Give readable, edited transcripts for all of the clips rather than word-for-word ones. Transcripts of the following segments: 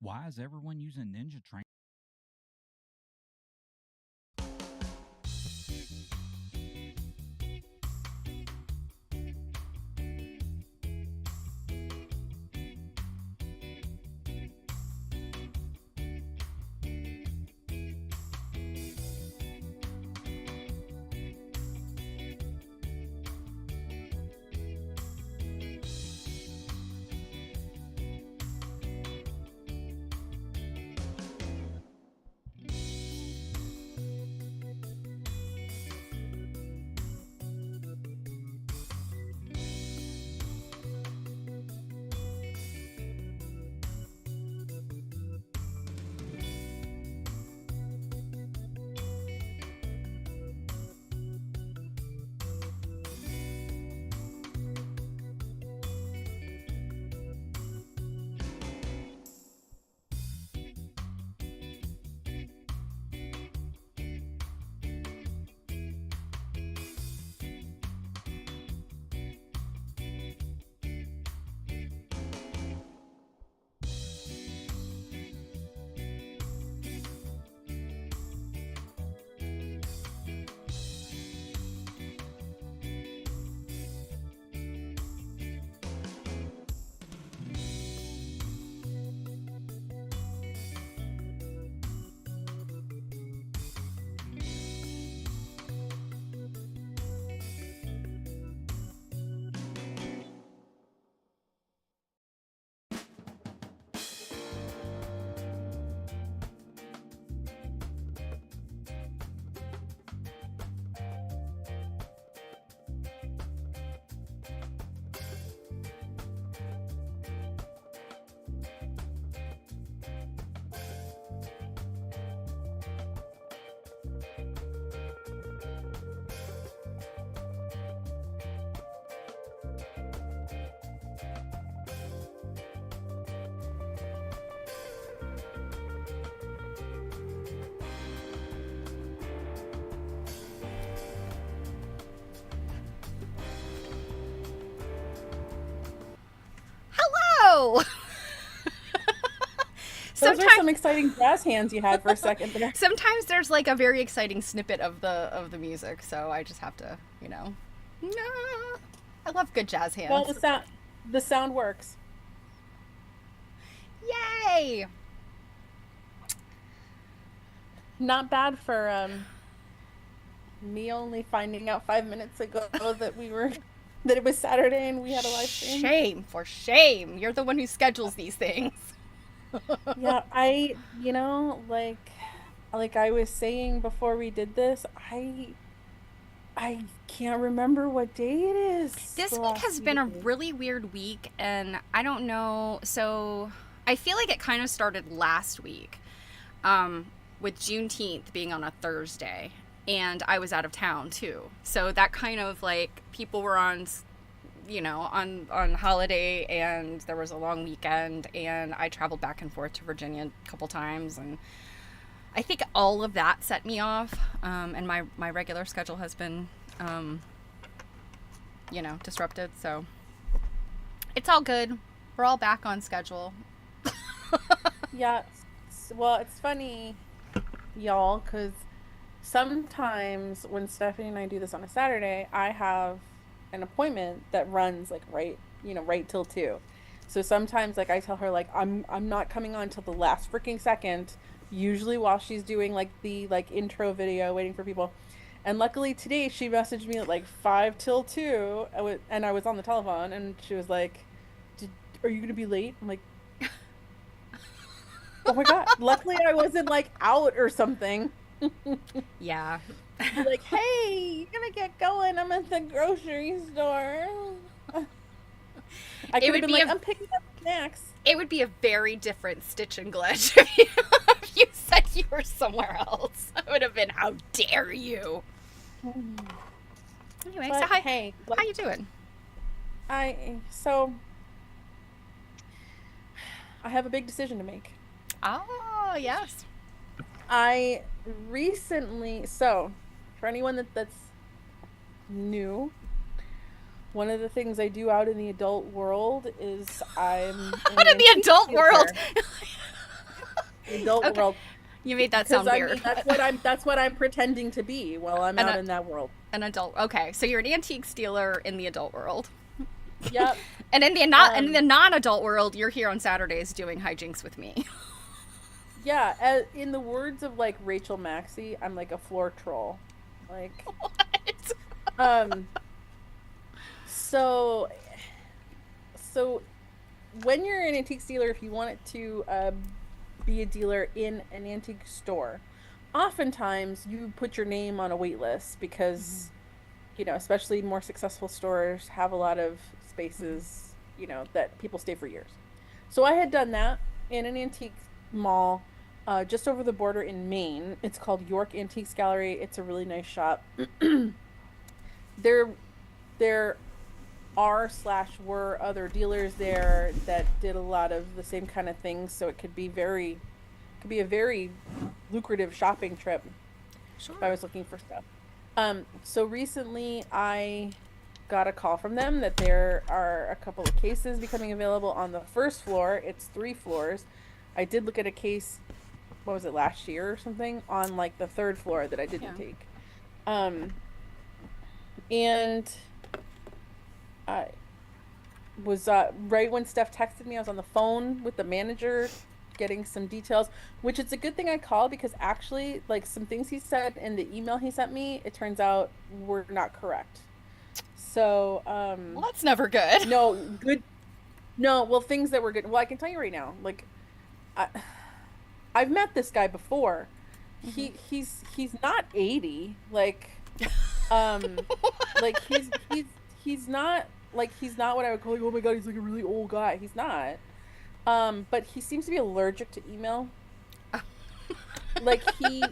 Why is everyone using Ninja Train? Hello! Those are some exciting jazz hands you had for a second there. Sometimes there's like a very exciting snippet of the music, so I just have to, I love good jazz hands. Well, the sound works. Yay! Not bad for me only finding out 5 minutes ago that it was Saturday and we had a live stream. Shame for shame. You're the one who schedules these things. Yeah, like I was saying before we did this, I can't remember what day it is. This week has been a really weird week, and I don't know. So I feel like it kind of started last week, with Juneteenth being on a Thursday, and I was out of town too. So that kind of like people were on holiday, and there was a long weekend, and I traveled back and forth to Virginia a couple times, and I think all of that set me off, and my regular schedule has been, disrupted, so it's all good. We're all back on schedule. Yeah, well, it's funny, y'all, because sometimes when Stephanie and I do this on a Saturday, I have an appointment that runs like right till 2. So sometimes like I tell her like I'm not coming on till the last freaking second, usually while she's doing like the intro video waiting for people. And luckily today she messaged me at like 5 till 2, and I was on the telephone, and she was like, are you gonna be late? I'm like, oh my god, luckily I wasn't like out or something. Yeah. Like, hey, you're gonna get going, I'm at the grocery store. I could have been like, I'm picking up snacks. It would be a very different Stitch and Glitch if you said you were somewhere else. I would have been, how dare you? Anyway, But, so how you doing? I have a big decision to make. Oh, yes. I recently, so for anyone that's new, one of the things I do out in the adult world is I'm out in the adult world. the adult Okay. world, You made that because sound I weird. mean that's what I'm pretending to be while I'm An, out in that world. an adult. Okay, so you're an antiques dealer in the adult world. Yep. And in the Um, non-adult world, you're here on Saturdays doing hijinks with me. yeah, in the words of like Rachel Maxey, I'm like a floor troll. Like, What? um, so so when you're an antique dealer, if you want it to be a dealer in an antique store, oftentimes you put your name on a wait list Mm-hmm. because, especially more successful stores have a lot of Mm-hmm. spaces, that people stay for years. So I had done that in an antique mall just over the border in Maine. It's called York Antiques Gallery. It's a really nice shop. There, there are/were other dealers there that did a lot of the same kind of things, so it could be a very lucrative shopping trip if I Sure. was looking for stuff. So recently I got a call from them that there are a couple of cases becoming available on the first floor. It's 3 floors. I did look at a case, what was it, last year or something, on like the third floor that I didn't Yeah. take. Um, and I was right when Steph texted me, I was on the phone with the manager getting some details, which it's a good thing I called because actually, like some things he said in the email he sent me, it turns out were not correct. So, Well, that's never good. no, good. No, well, things that were good. Well, I can tell you right now, like I, I've met this guy before. Mm-hmm. He's not 80. Um, he's not what I would call like, oh my God, he's like a really old guy. He's not. But he seems to be allergic to email. Like he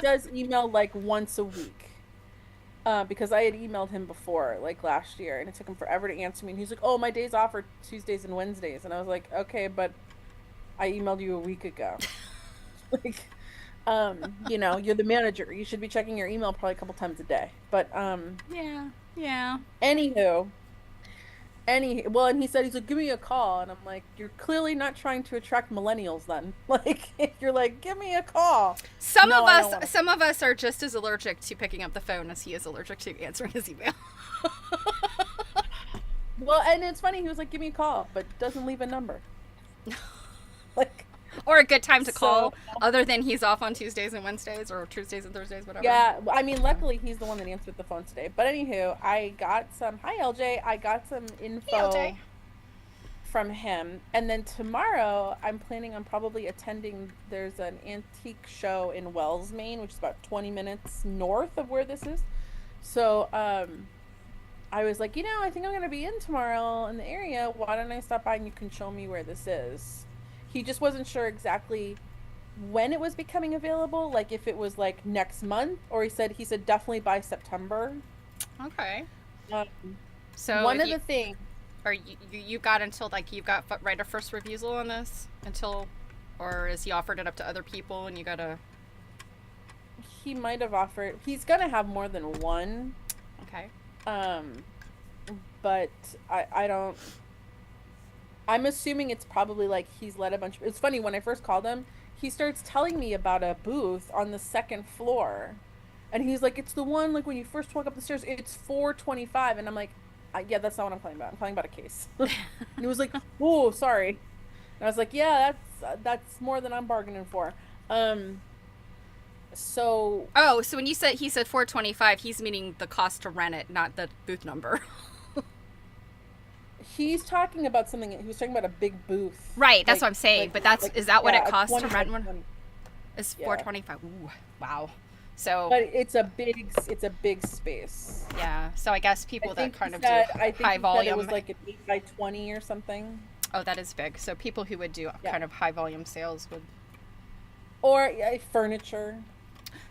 does email like once a week. Because I had emailed him before, like last year, and it took him forever to answer me. And he's like, "Oh, my days off are Tuesdays and Wednesdays." And I was like, "Okay, but I emailed you a week ago." Like, you're the manager. You should be checking your email probably a couple times a day. But Yeah. Yeah. anywho, well, and he said he's like, give me a call, and I'm like, you're clearly not trying to attract millennials then. Like, if you're like, give me a call. No, I don't want to. Some of us are just as allergic to picking up the phone as he is allergic to answering his email. Well, and it's funny. He was like, give me a call, but doesn't leave a number. Like, Or a good time to so call, other than he's off on Tuesdays and Wednesdays or Tuesdays and Thursdays, whatever. yeah. I mean, Yeah. luckily he's the one that answered the phone today. But anywho, I got some. Hi, LJ. I got some Hey, info LJ. from him. And then tomorrow, I'm planning on probably attending. There's an antique show in Wells, Maine, which is about 20 minutes north of where this is. So, I was like, I think I'm gonna be in tomorrow in the area. Why don't I stop by and you can show me where this is? He just wasn't sure exactly when it was becoming available, like if it was like next month, or he said definitely by September. Okay. Um, So one if of you the things or you got until like you've got right of first refusal on this until, or is he offered it up to other people and you gotta? he might have offered, he's gonna have more than one. Okay. Um, but I don't. I'm assuming it's probably like he's let a bunch of. It's funny when I first called him, he starts telling me about a booth on the second floor, and he's like, "It's the one like when you first walk up the stairs. It's 425," and I'm like, "Yeah, that's not what I'm calling about. I'm calling about a case." And he was like, "Oh, sorry." And I was like, "Yeah, that's more than I'm bargaining for." Um, so Oh, so when you said he said 425, he's meaning the cost to rent it, not the booth number. he's talking about something. He was talking about a big booth, Right, that's what I'm saying. But is that what it yeah, a costs to 20 by rent one? 20. Is Yeah. 425? Ooh, wow. So But it's a big space. yeah, so I guess people that kind of do I think high he said it volume. was like an 8 by 20 or something. Oh, that is big. So people who would do Yeah. kind of high volume sales would. Or yeah, furniture,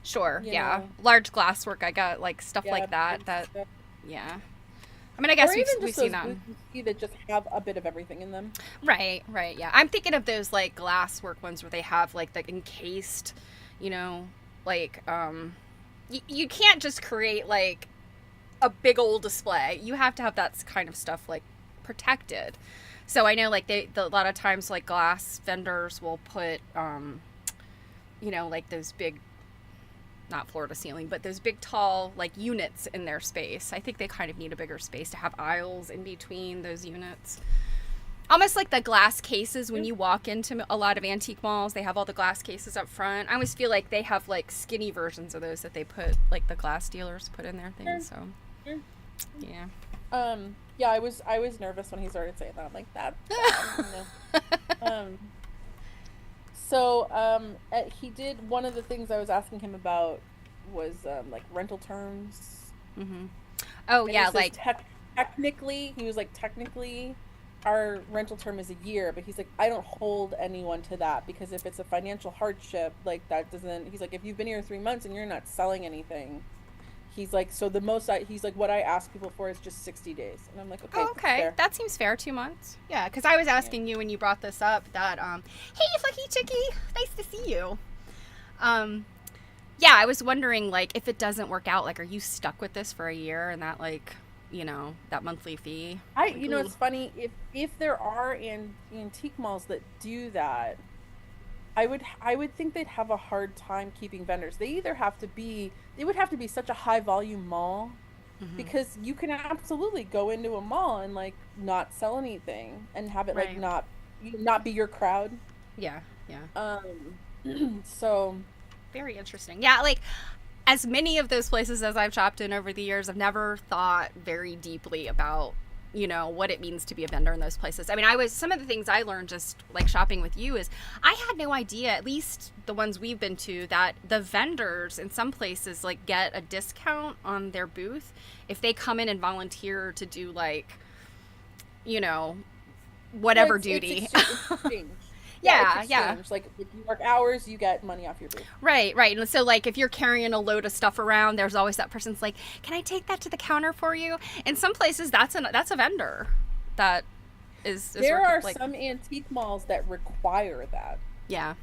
Sure, you yeah. know. Large glasswork. I got like stuff Yeah, like that. big That stuff. yeah. I mean, I Or guess even we've just seen those that. booths you see that just have a bit of everything in them. Right, right, yeah. I'm thinking of those like glasswork ones where they have like the encased, you know, like you can't just create like a big old display. You have to have that kind of stuff like protected. So I know like a lot of times like glass vendors will put like those big, not floor to ceiling, but those big tall like units in their space. I think they kind of need a bigger space to have aisles in between those units. Almost like the glass cases when you walk into a lot of antique malls, they have all the glass cases up front. I always feel like they have like skinny versions of those that they put, like the glass dealers put in their things. So, yeah. Yeah, I was nervous when he started saying that. I'm like, that's he did, one of the things I was asking him about was like rental terms. Mm-hmm. Oh, and yeah, like technically, he was like, technically our rental term is a year, but he's like, I don't hold anyone to that, because if it's a financial hardship, like that doesn't, he's like, if you've been here 3 months and you're not selling anything, he's like, so the most he's like, what I ask people for is just 60 days. And I'm like, okay. Oh, okay. That seems fair. 2 months. Yeah. Cause I was asking you when you brought this up that, hey, Flicky Chicky, nice to see you. Yeah, I was wondering, like, if it doesn't work out, like, are you stuck with this for a year and that, like, that monthly fee? Like, it's funny, if there are antique malls that do that, I would think they'd have a hard time keeping vendors. They would have to be such a high volume mall, because you can absolutely go into a mall and like not sell anything and have it like not be your crowd. Yeah. So very interesting. Yeah, like as many of those places as I've shopped in over the years, I've never thought very deeply about what it means to be a vendor in those places. I mean, some of the things I learned just like shopping with you is I had no idea, at least the ones we've been to, that the vendors in some places like get a discount on their booth if they come in and volunteer to do like, whatever duty. Yeah. Like if you work hours, you get money off your booth. Right. And so like if you're carrying a load of stuff around, there's always that person's like, can I take that to the counter for you? In some places that's a vendor that is there working, are like, some antique malls that require that. Yeah.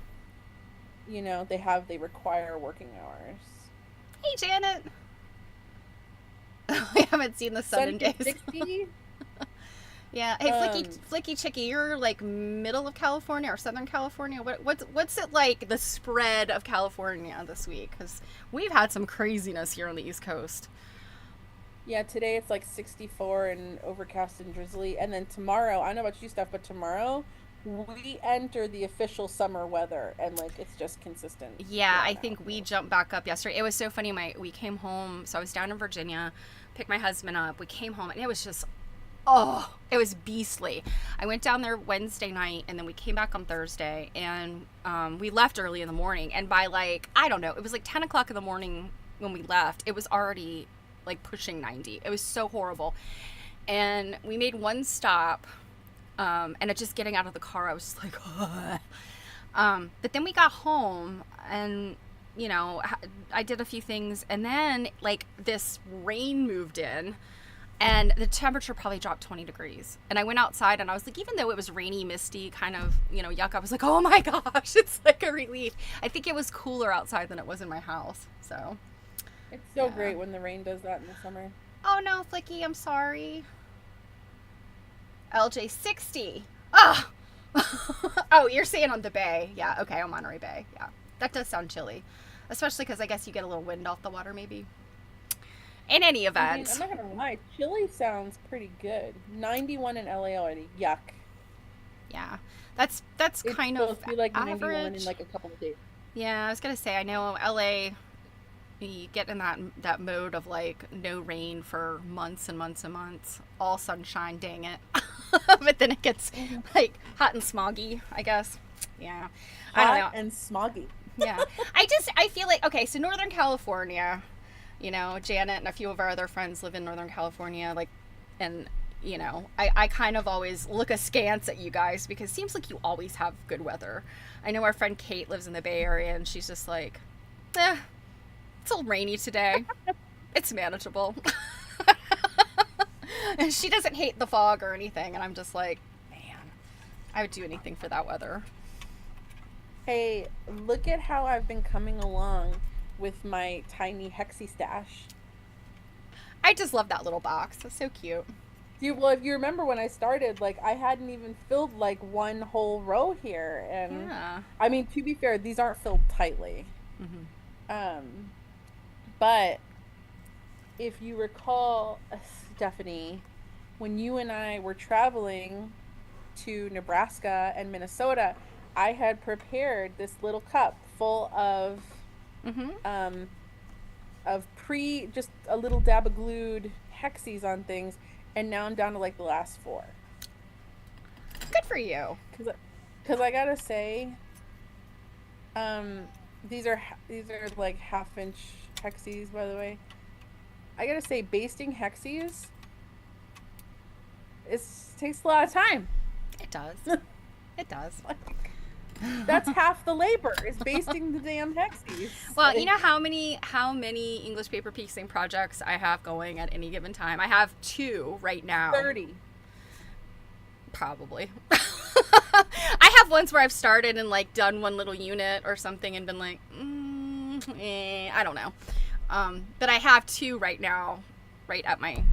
They require working hours. Hey, Janet. I haven't seen the sun in days. 60? Yeah. Hey, Flicky Chicky, you're like middle of California or Southern California. What's it like, the spread of California this week? Because we've had some craziness here on the East Coast. Yeah, today it's like 64 and overcast and drizzly. And then tomorrow, I don't know about you, Steph, but tomorrow we enter the official summer weather, and like it's just consistent. Yeah, I think we jumped back up yesterday. It was so funny. We came home, so I was down in Virginia, picked my husband up. We came home and it was just, it was beastly. I went down there Wednesday night and then we came back on Thursday, and we left early in the morning, and by like, I don't know, it was like 10 o'clock in the morning when we left. It was already like pushing 90. It was so horrible. And we made one stop, and just getting out of the car, I was just like, but then we got home and, I did a few things, and then like this rain moved in and the temperature probably dropped 20 degrees. And I went outside and I was like, even though it was rainy, misty, kind of, yuck, I was like, oh my gosh, it's like a relief. I think it was cooler outside than it was in my house. So it's so great when the rain does that in the summer. Oh no, Flicky, I'm sorry. LJ 60. Oh, oh, you're saying on the bay. Yeah, okay, on Monterey Bay. Yeah, that does sound chilly. Especially because I guess you get a little wind off the water, maybe. In any event. I'm not going to lie. Chilly sounds pretty good. 91 in LA already. Yuck. Yeah, that's kind of supposed to be like average. 91 in like a couple of days. Yeah, I was going to say, I know LA, you get in that mode of like no rain for months and months and months, all sunshine, dang it. But then it gets like hot and smoggy, I guess. Yeah. I don't know. And smoggy. Yeah. I feel like, okay, so Northern California, Janet and a few of our other friends live in Northern California, like, and, I kind of always look askance at you guys because it seems like you always have good weather. I know our friend Kate lives in the Bay Area and she's just like, it's a little rainy today. It's manageable. And she doesn't hate the fog or anything. And I'm just like, man, I would do anything for that weather. Hey, look at how I've been coming along with my tiny Hexie stash. I just love that little box. It's so cute. Well, if you remember when I started, like I hadn't even filled like one whole row here, and Yeah. I mean, to be fair, these aren't filled tightly. Hmm. Um, but if you recall, Stephanie, when you and I were traveling to Nebraska and Minnesota, I had prepared this little cup full Hmm. um just a little dab of glued hexies on things, and now I'm down to like the last four. Good for you. Because I gotta say, um, these are like half-inch hexies, by the way. I gotta say, basting hexies takes a lot of time. It does. It does. Like, that's half the labor is basting the damn hexies. Well, you Like know how many English paper piecing projects I have going at any given time? I have 2 right now. 30. Probably. I have ones where I've started and like done one little unit or something and been like, I don't know. But I have 2 right now, right at my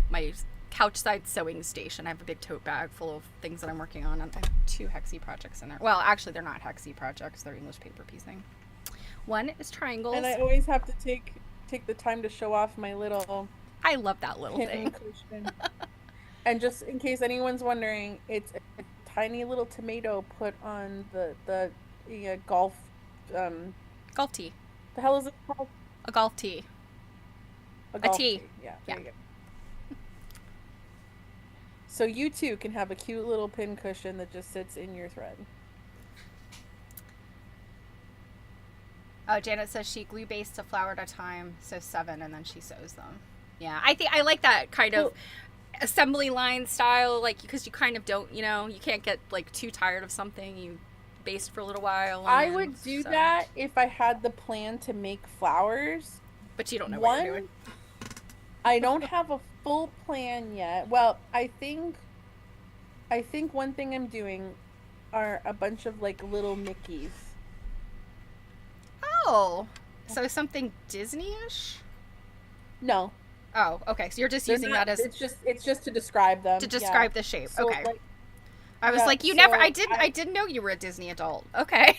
couch side sewing station. I have a big tote bag full of things that I'm working on, and I have 2 hexie projects in there. Well, actually, they're not hexie projects; they're English paper piecing. One is triangles. And I always have to take the time to show off my little I love that little pin thing. cushion. And just in case anyone's wondering, it's a tiny little tomato put on the golf Golf tee. the hell is it called? A golf tee. A golf tee. tee. Yeah, Yeah. there you go. So you too can have a cute little pin cushion that just sits in your thread. Oh, Janet says she glue bastes a flower at a time, so 7, and then she sews them. Yeah, I think I like that kind of assembly line style, like because you kind of don't, you can't get like too tired of something. You baste for a little while. I would do that if I had the plan to make flowers. But you don't know what you're doing. I don't have a full plan yet. Well, I think one thing I'm doing are a bunch of like little Mickeys. Oh, so something Disney-ish? No. Oh, okay. So you're just using that as it's just to describe them. to describe the shape. So, okay. like, I was like, I didn't know you were a Disney adult. Okay.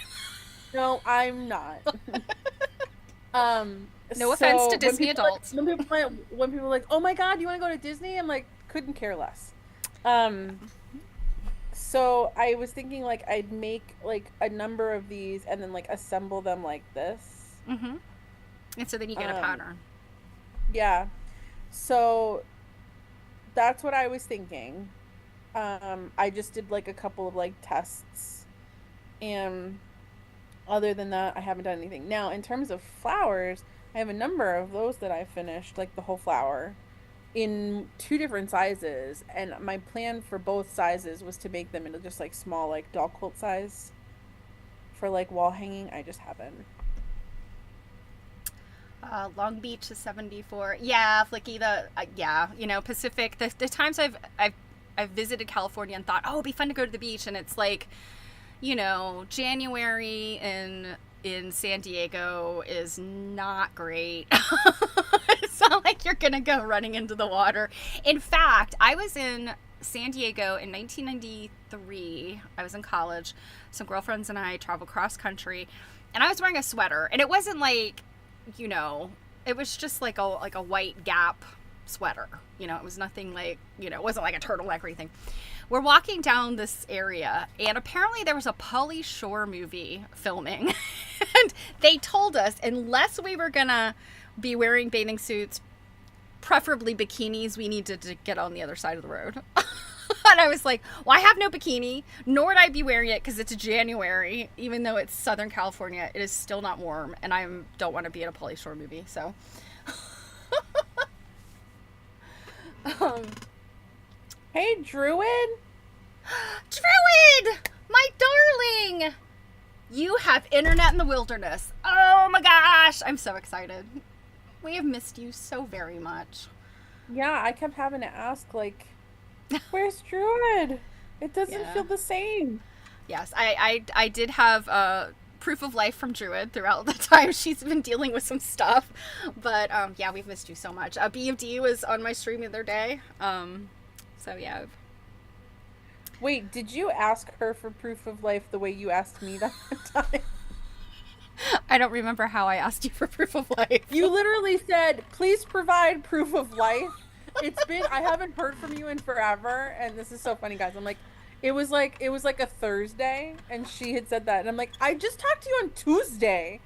No, I'm not. No offense to Disney adults. When people are like, "Oh my God, you want to go to Disney?" I'm like, couldn't care less. So I was thinking like I'd make like a number of these and then like assemble them like this. Mm-hmm. And so then you get a pattern. Yeah. So that's what I was thinking. I just did like a couple of like tests, and other than that, I haven't done anything. Now, in terms of flowers, I have a number of those that I finished, like the whole flower, in 2 different sizes, and my plan for both sizes was to make them into just like small, like doll quilt size for like wall hanging. I just haven't. Long Beach is 74. Yeah, Flicky. Pacific. The times I've visited California and thought, oh, it'd be fun to go to the beach, and it's like, January in San Diego is not great. It's not like you're gonna go running into the water. In fact, I was in San Diego in 1993. I was in college. Some girlfriends and I traveled cross country, and I was wearing a sweater, and it wasn't like, it was just like a white Gap sweater. It was nothing like, it wasn't like a turtleneck or anything. We're walking down this area, and apparently there was a Pauly Shore movie filming. And they told us, unless we were gonna be wearing bathing suits, preferably bikinis, we needed to get on the other side of the road. And I was like, well, I have no bikini, nor would I be wearing it because it's January, even though it's Southern California. It is still not warm, and I don't want to be in a Pauly Shore movie, so. Hey, Druid! Druid! My darling! You have internet in the wilderness. Oh my gosh! I'm so excited. We have missed you so very much. Yeah, I kept having to ask, like, where's Druid? It doesn't feel the same. Yes, I did have proof of life from Druid throughout the time she's been dealing with some stuff. But, yeah, we've missed you so much. BFD was on my stream the other day. So yeah. Wait, did you ask her for proof of life the way you asked me that time? I don't remember how I asked you for proof of life. You literally said, "Please provide proof of life." I haven't heard from you in forever, and this is so funny, guys. I'm like, it was like a Thursday, and she had said that, and I'm like, I just talked to you on Tuesday,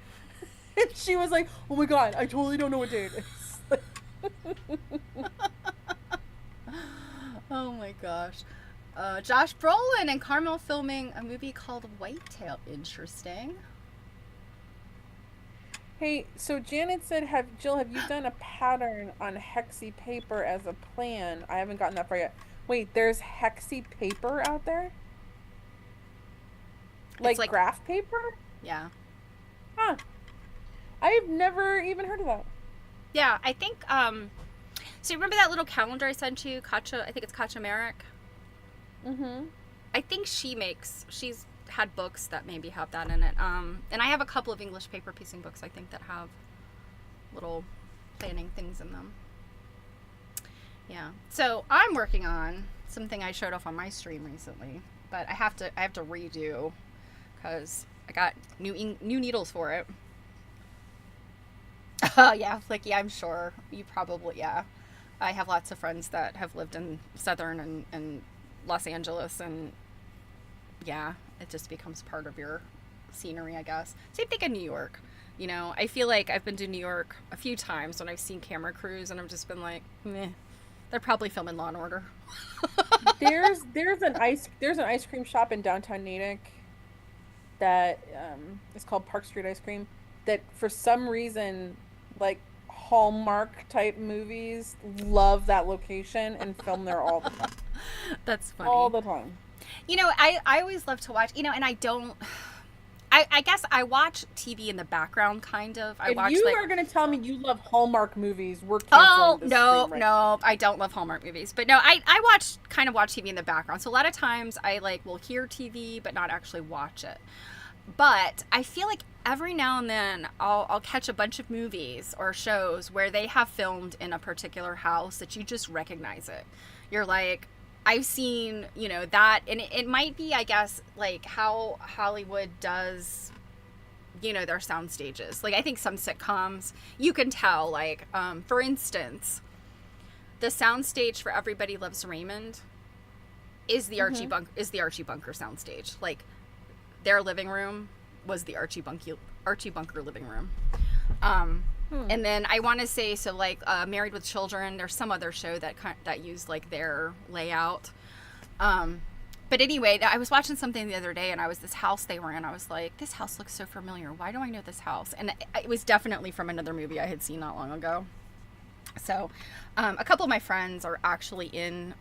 and she was like, "Oh my God, I totally don't know what day it is." Oh my gosh. Josh Brolin and Carmel filming a movie called Whitetail. Interesting. Hey, so Janet said, have you done a pattern on hexi paper as a plan? I haven't gotten that far yet. Wait, there's hexi paper out there? It's Like like, graph paper? yeah. Huh. I've never even heard of that. Yeah, I think, so you remember that little calendar I sent you? Katja, I think it's Katja Merrick. Mm-hmm. I think she's had books that maybe have that in it. And I have a couple of English paper piecing books, I think, that have little planning things in them. Yeah. So I'm working on something I showed off on my stream recently, but I have to redo because I got new needles for it. Yeah, like, yeah, I'm sure you probably, yeah. I have lots of friends that have lived in Southern and Los Angeles, and yeah, it just becomes part of your scenery, I guess. Same thing in New York. You know, I feel like I've been to New York a few times when I've seen camera crews, and I've just been like, meh, they're probably filming Law and Order. There's an ice cream shop in downtown Natick that is called Park Street Ice Cream that for some reason, like, Hallmark type movies love that location and film there all the time. That's funny. All the time. You know, I always love to watch, you know, and I don't, I guess I watch TV in the background, kind of. I If watch, you like, are going to tell me you love Hallmark movies, we're oh, canceling this no, stream right no, I don't love Hallmark movies. But no, I kind of watch TV in the background. So a lot of times I, like, will hear TV, but not actually watch it. But I feel like every now and then I'll catch a bunch of movies or shows where they have filmed in a particular house that you just recognize it. You're like, I've seen, you know, that, and it might be, I guess, like how Hollywood does, you know, their sound stages. Like, I think some sitcoms, you can tell, like, for instance, the sound stage for Everybody Loves Raymond is the Archie Bunker soundstage. Like, their living room was the Archie Bunker living room. And then I want to say, so, like, Married with Children, there's some other show that used, like, their layout. But anyway, I was watching something the other day, and this house they were in. I was like, this house looks so familiar. Why do I know this house? And it was definitely from another movie I had seen not long ago. So a couple of my friends are actually in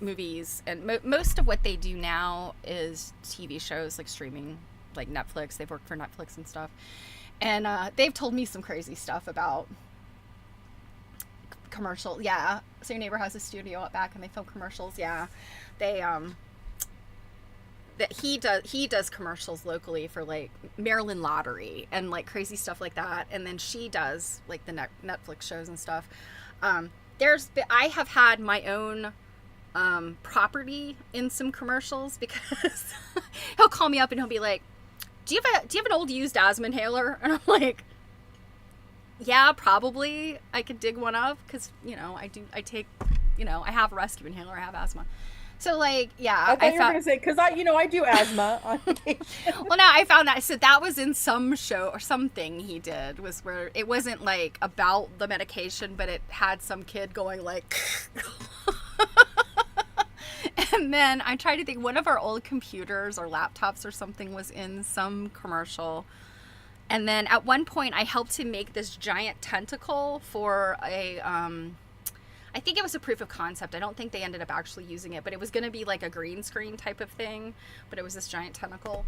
movies, and most of what they do now is TV shows, like streaming, like Netflix. They've worked for Netflix and stuff. And they've told me some crazy stuff about commercial. Yeah. So your neighbor has a studio out back and they film commercials. Yeah. They, that he does commercials locally for, like, Maryland Lottery and, like, crazy stuff like that. And then she does, like, the Netflix shows and stuff. I have had my own property in some commercials because he'll call me up and he'll be like, do you have an old used asthma inhaler? And I'm like, yeah, probably I could dig one up because, you know, I have a rescue inhaler, I have asthma. So, like, yeah. I thought you were going to say, because I do asthma on occasion. Well, no, I found that. So that was in some show or something he did, was where it wasn't, like, about the medication, but it had some kid going, like, and then I tried to think, one of our old computers or laptops or something was in some commercial. And then at one point I helped him make this giant tentacle for I think it was a proof of concept. I don't think they ended up actually using it, but it was going to be like a green screen type of thing, but it was this giant tentacle.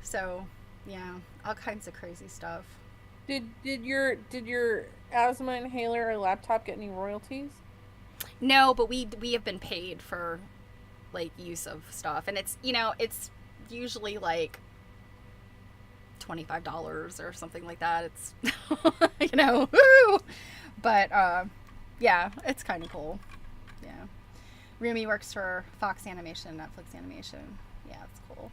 So, yeah, all kinds of crazy stuff. Did your asthma inhaler or laptop get any royalties? No, but we have been paid for, like, use of stuff, and it's, you know, it's usually like $25 or something like that. It's you know, woo! But yeah, it's kind of cool. Yeah. Rumi works for Fox Animation, Netflix Animation. Yeah, it's cool.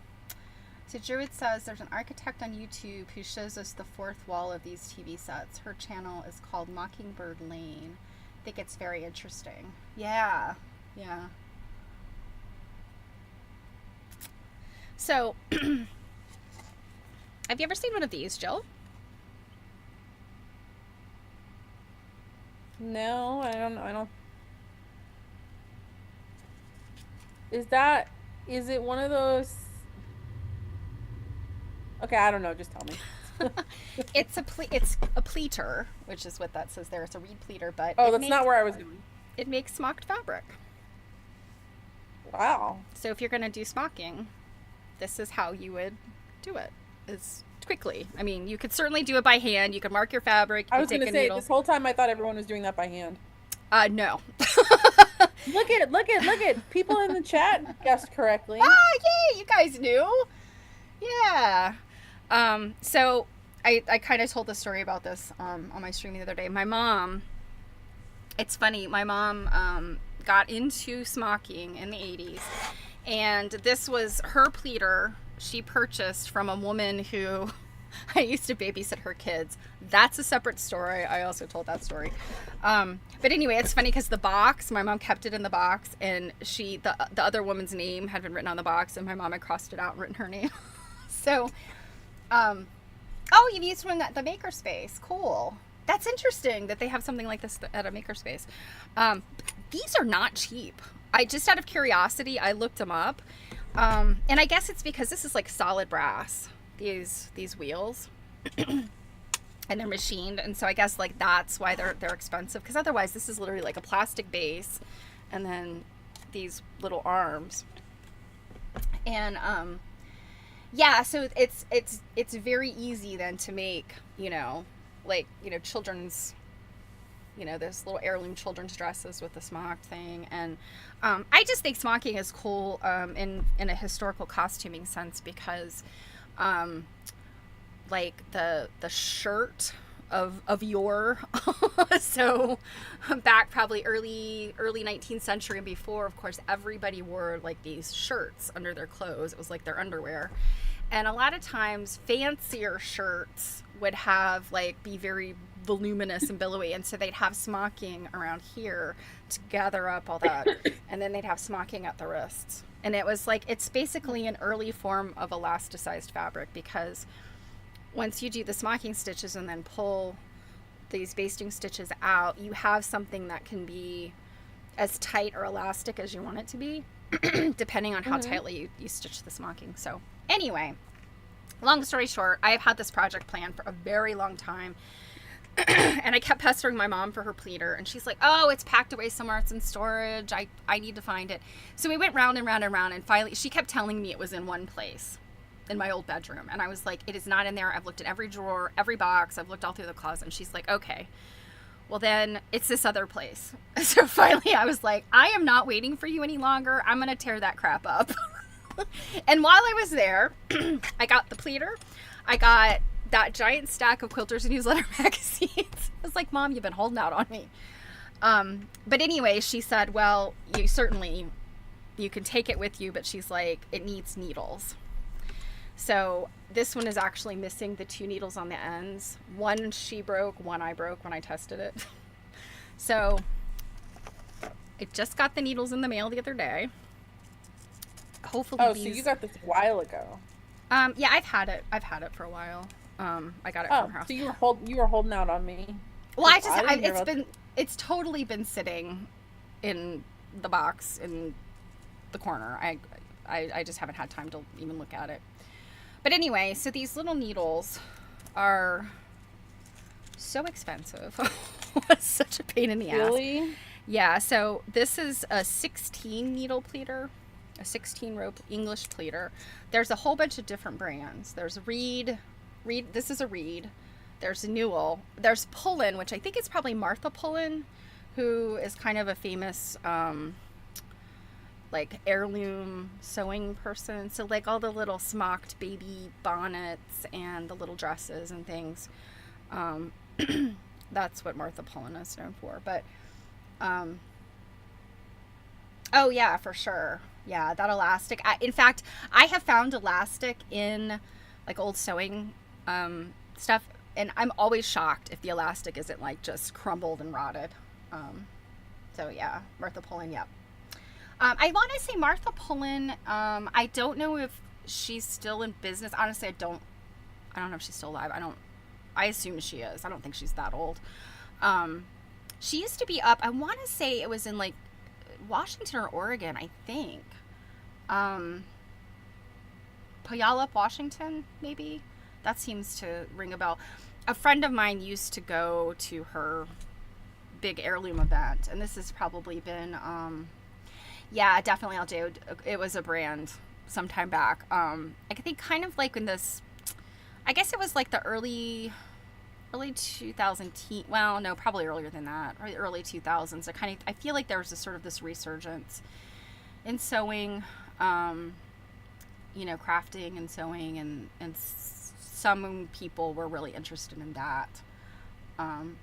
So Druid says there's an architect on YouTube who shows us the fourth wall of these TV sets. Her channel is called Mockingbird Lane. I think it's very interesting. Yeah, yeah. So, have you ever seen one of these, Jill? No, I don't. Is it one of those? Okay, I don't know. Just tell me. It's a pleater, which is what that says there. It's a reed pleater, but Oh, that's not where I was going. It makes smocked fabric. Wow. So if you're going to do smocking, this is how you would do it. Is quickly. I mean, you could certainly do it by hand. You could mark your fabric. I was going to say, this whole time I thought everyone was doing that by hand. No. Look at people in the chat guessed correctly. Oh, yay! You guys knew. Yeah. So I kind of told the story about this on my stream the other day. My mom, it's funny, my mom got into smocking in the 80s, and this was her pleater she purchased from a woman who I used to babysit her kids. That's a separate story. I also told that story. But anyway, it's funny because the box, my mom kept it in the box, and the other woman's name had been written on the box, and my mom had crossed it out and written her name. So, oh, you've used one at the makerspace. Cool. That's interesting that they have something like this at a makerspace. These are not cheap. I just, out of curiosity, I looked them up. And I guess it's because this is like solid brass, these wheels, and they're machined. And so I guess like that's why they're expensive. Because otherwise this is literally like a plastic base and then these little arms. And, yeah, so it's very easy then to make, children's, those little heirloom children's dresses with the smock thing. And I just think smocking is cool in a historical costuming sense because like the shirt of yore so back probably early 19th century and before, of course, everybody wore like these shirts under their clothes. It was like their underwear. And a lot of times fancier shirts would have like be very voluminous and billowy, and so they'd have smocking around here to gather up all that, and then they'd have smocking at the wrists. And it was like, it's basically an early form of elasticized fabric, because once you do the smocking stitches and then pull these basting stitches out, you have something that can be as tight or elastic as you want it to be, depending on how tightly you stitch the smocking. So anyway, long story short, I have had this project planned for a very long time. And I kept pestering my mom for her pleater, and she's like, oh, it's packed away somewhere, it's in storage, I need to find it. So we went round and round and round, and finally she kept telling me it was in one place in my old bedroom, and I was like, it is not in there. I've looked in every drawer, every box, I've looked all through the closet. And she's like, okay, well then it's this other place. So finally I was like, I am not waiting for you any longer, I'm gonna tear that crap up. And while I was there, I got the pleater, I got that giant stack of Quilters and Newsletter magazines. I was like, Mom, you've been holding out on me. But anyway, she said, well, you can take it with you, but she's like, it needs needles. So this one is actually missing the two needles on the ends. One she broke, one I broke when I tested it. So I just got the needles in the mail the other day. Hopefully so you got this a while ago. Yeah, I've had it for a while. I got it from her house. So you were holding out on me. Well, it's totally been sitting in the box in the corner. I just haven't had time to even look at it. But anyway, so these little needles are so expensive. It's such a pain in the ass. Really? Yeah, so this is a 16 needle pleater, a 16 rope English pleater. There's a whole bunch of different brands. There's Reed, this is a Reed. There's Newell. There's Pullen, which I think is probably Martha Pullen, who is kind of a famous like heirloom sewing person. So like all the little smocked baby bonnets and the little dresses and things. That's what Martha Pullen is known for. But Oh yeah, for sure. Yeah, that elastic. In fact, I have found elastic in like old sewing stuff, and I'm always shocked if the elastic isn't like just crumbled and rotted. Um, so yeah, Martha Pullen. Yep. I want to say Martha Pullen. I don't know if she's still in business. Honestly, I don't. I don't know if she's still alive. I don't. I assume she is. I don't think she's that old. Um, she used to be up. I want to say it was in like Washington or Oregon. I think. Um, Puyallup, Washington, maybe. That seems to ring a bell. A friend of mine used to go to her big heirloom event, and this has probably been, yeah, definitely LJ. It was a brand sometime back. I think kind of like in this, I guess it was like the early 2000 well, no, probably earlier than that, early 2000s. I feel like there was a sort of this resurgence in sewing, crafting and sewing, and some people were really interested in that. Um,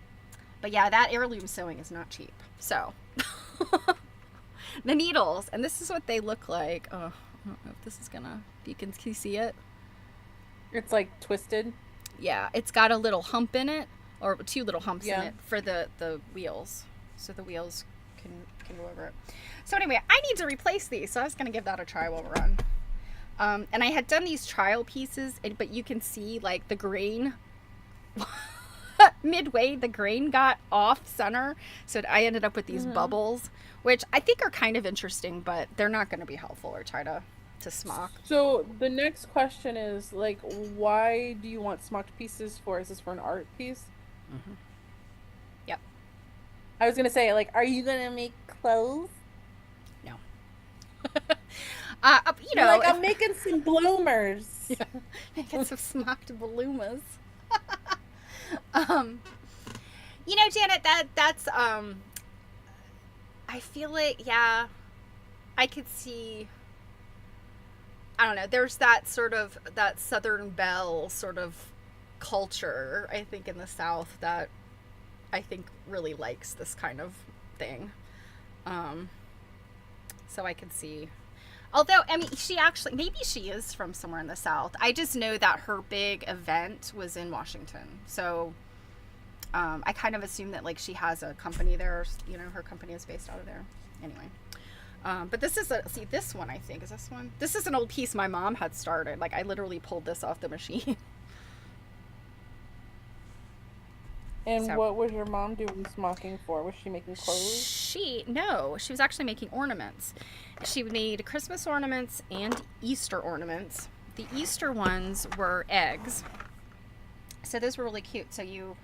but yeah, that heirloom sewing is not cheap. So the needles, and this is what they look like. Oh, I don't know if this is gonna. Can you see it? It's like twisted. Yeah, it's got a little hump in it, or two little humps in Yeah. it for the wheels, so the wheels can go over it. So anyway, I need to replace these, so I was gonna give that a try while we're on. And I had done these trial pieces, but you can see like the grain midway, the grain got off center, so I ended up with these bubbles, which I think are kind of interesting, but they're not going to be helpful or try to smock. So the next question is like, why do you want smocked pieces for? Is this for an art piece? Mm-hmm. Yep. I was gonna say, like, are you gonna make clothes? No. You're like, I'm making some bloomers. Yeah, making some smocked bloomas. um, Janet, that's I feel like, yeah, I could see. I don't know. There's that sort of that Southern Belle sort of culture, I think, in the South that I think really likes this kind of thing. So I could see. Although, I mean, maybe she is from somewhere in the South. I just know that her big event was in Washington. So I kind of assume that, like, she has a company there. Her company is based out of there. Anyway. But this is this one, I think. Is this one? This is an old piece my mom had started. Like, I literally pulled this off the machine. And what was your mom doing smocking for? Was she making clothes? No, she was actually making ornaments. She made Christmas ornaments and Easter ornaments. The Easter ones were eggs. So those were really cute. So in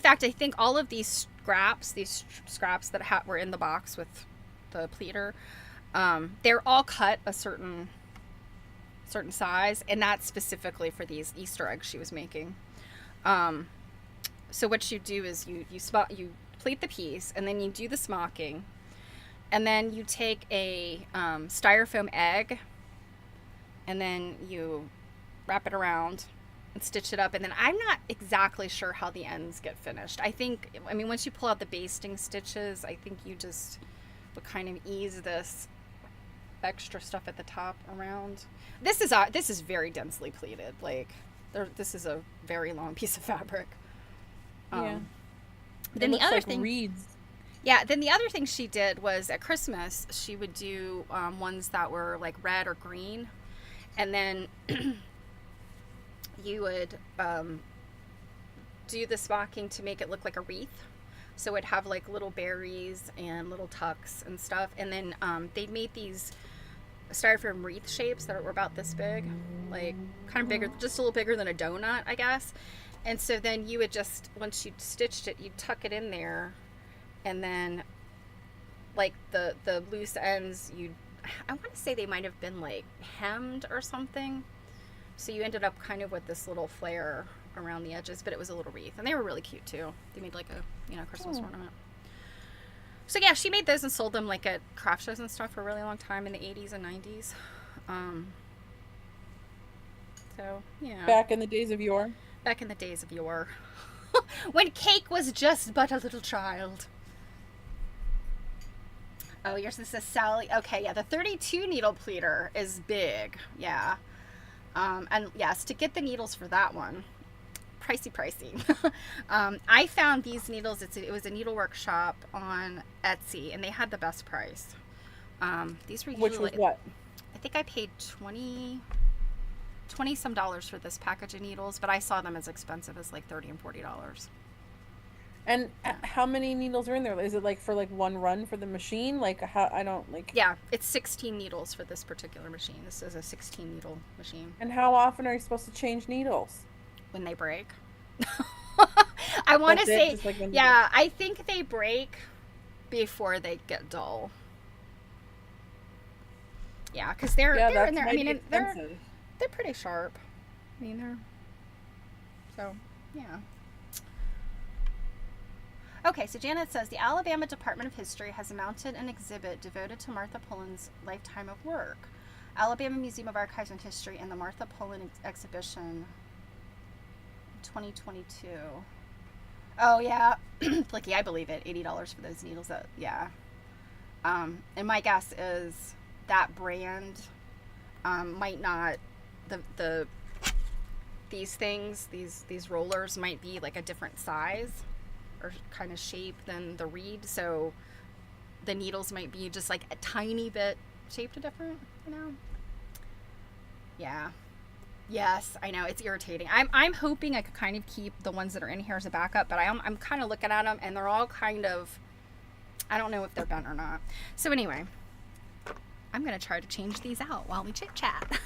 fact, I think all of these scraps that were in the box with the pleater, they're all cut a certain size, and that's specifically for these Easter eggs she was making. So what you do is you pleat the piece, and then you do the smocking, and then you take a styrofoam egg, and then you wrap it around and stitch it up, and then I'm not exactly sure how the ends get finished. I mean, once you pull out the basting stitches, I think you just would kind of ease this extra stuff at the top around. This is very densely pleated. Like, this is a very long piece of fabric. Yeah. Then the other like thing, reeds. Yeah. Then the other thing she did was at Christmas she would do ones that were like red or green, and then you would do the smocking to make it look like a wreath. So it'd have like little berries and little tucks and stuff, and then they made these styrofoam wreath shapes that were about this big, like kind of bigger, just a little bigger than a donut, I guess. And so then you would just, once you stitched it, you'd tuck it in there, and then like the loose ends, I want to say they might have been like hemmed or something. So you ended up kind of with this little flare around the edges, but it was a little wreath, and they were really cute too. They made like a Christmas ornament. So yeah, she made those and sold them like at craft shows and stuff for a really long time in the 80s and 90s. So yeah, Back in the days of yore. When cake was just but a little child. Oh, yours is a Sally. Okay, yeah, the 32 needle pleater is big. Yeah. And yes, to get the needles for that one, pricey. I found these needles. It was a needlework shop on Etsy, and they had the best price. These were Which usually, was what? I think I paid 20 some dollars for this package of needles, but I saw them as expensive as like 30 and $40. And Yeah. how many needles are in there? Is it like for like one run for the machine? Like how I don't like. Yeah, it's 16 needles for this particular machine. This is a 16 needle machine. And how often are you supposed to change needles? When they break. I want to That's it, say, just like when. yeah, I think they break before they get dull. Yeah, because Yeah, they're in that's there. I might be mean, expensive. they're pretty sharp. I mean, they're so yeah. Okay, so Janet says the Alabama Department of History has mounted an exhibit devoted to Martha Pullen's lifetime of work. Alabama Museum of Archives and History and the Martha Pullen Exhibition 2022. Oh yeah, Flicky, I believe it. $80 for those needles. Yeah. And my guess is that brand might not the these things these rollers might be like a different size or kind of shape than the reed, so the needles might be just like a tiny bit shaped different, you know. Yeah. Yes, I know, it's irritating. I'm hoping I could kind of keep the ones that are in here as a backup, but I'm kind of looking at them and they're all kind of, I don't know if they're bent or not. So anyway, I'm gonna try to change these out while we chit chat.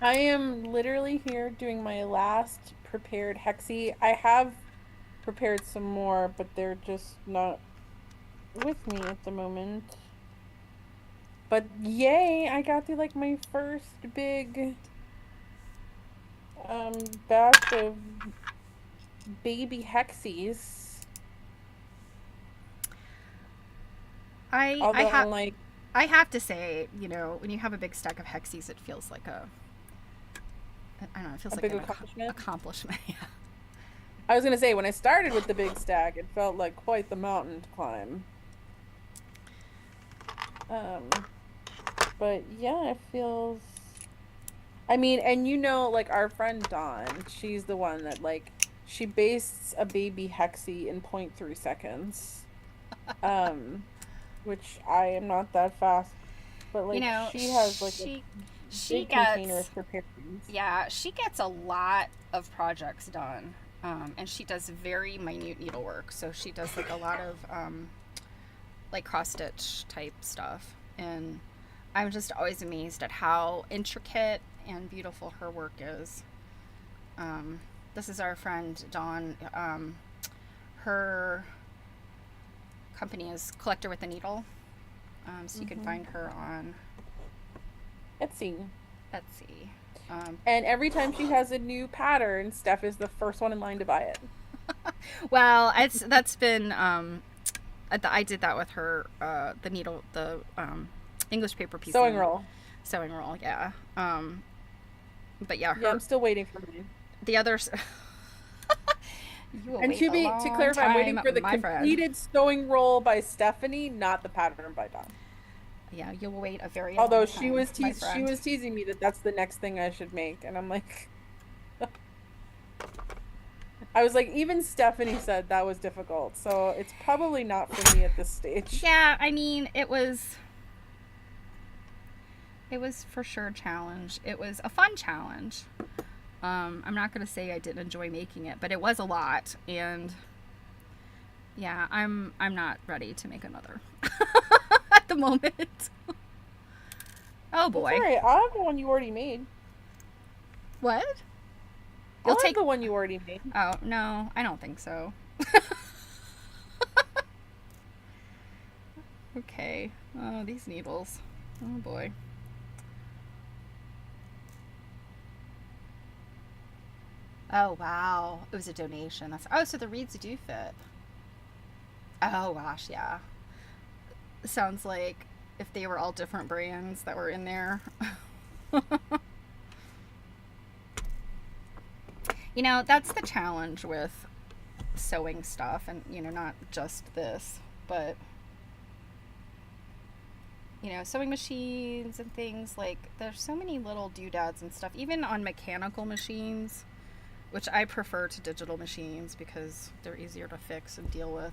I am literally here doing my last prepared hexie. I have prepared some more, but they're just not with me at the moment. But yay, I got through like my first big batch of baby hexies. I Although have I'm like I have to say, you know, when you have a big stack of hexies, it feels like I don't know, it feels a like big an accomplishment. accomplishment. Yeah. I was gonna say when I started with the big stack, it felt like quite the mountain to climb. Um, but yeah, it feels. I mean, and you know, like our friend Dawn, she's the one that like she bastes a baby hexie in 0.3 seconds. Um, which I am not that fast, but You like know, she has like a she big container gets of prepared things. yeah, she gets a lot of projects done. And she does very minute needlework. So she does like a lot of like cross stitch type stuff. And I'm just always amazed at how intricate and beautiful her work is. This is our friend Dawn. Her company is Collector with a Needle. So you can find her on Etsy. Etsy. And every time she has a new pattern, Steph is the first one in line to buy it. Well, that's been I did that with her the needle the English paper piece Sewing roll. sewing roll, yeah. But yeah, Yeah, I'm still waiting for mine. the others you will And wait a to long clarify, I'm waiting time, for the my friend. completed sewing roll by Stephanie, not the pattern by Dawn. Yeah, you will wait a very Although long she time, was my she friend. was teasing me that that's the next thing I should make, and I'm like, I was like, even Stephanie said that was difficult, so it's probably not for me at this stage. Yeah, I mean, it was for sure a challenge. It was a fun challenge. I'm not going to say I didn't enjoy making it, but it was a lot, and yeah, I'm not ready to make another at the moment. Oh boy. That's all right. I'll have the one you already made. What? I'll You'll have take the one you already made. Oh, no, I don't think so. Okay. Oh, these needles. Oh boy. Oh wow. It was a donation. Oh, so the reeds do fit. Oh gosh, yeah. Sounds like if they were all different brands that were in there. You know, that's the challenge with sewing stuff, and you know, not just this, but sewing machines and things. Like, there's so many little doodads and stuff, even on mechanical machines, which I prefer to digital machines because they're easier to fix and deal with.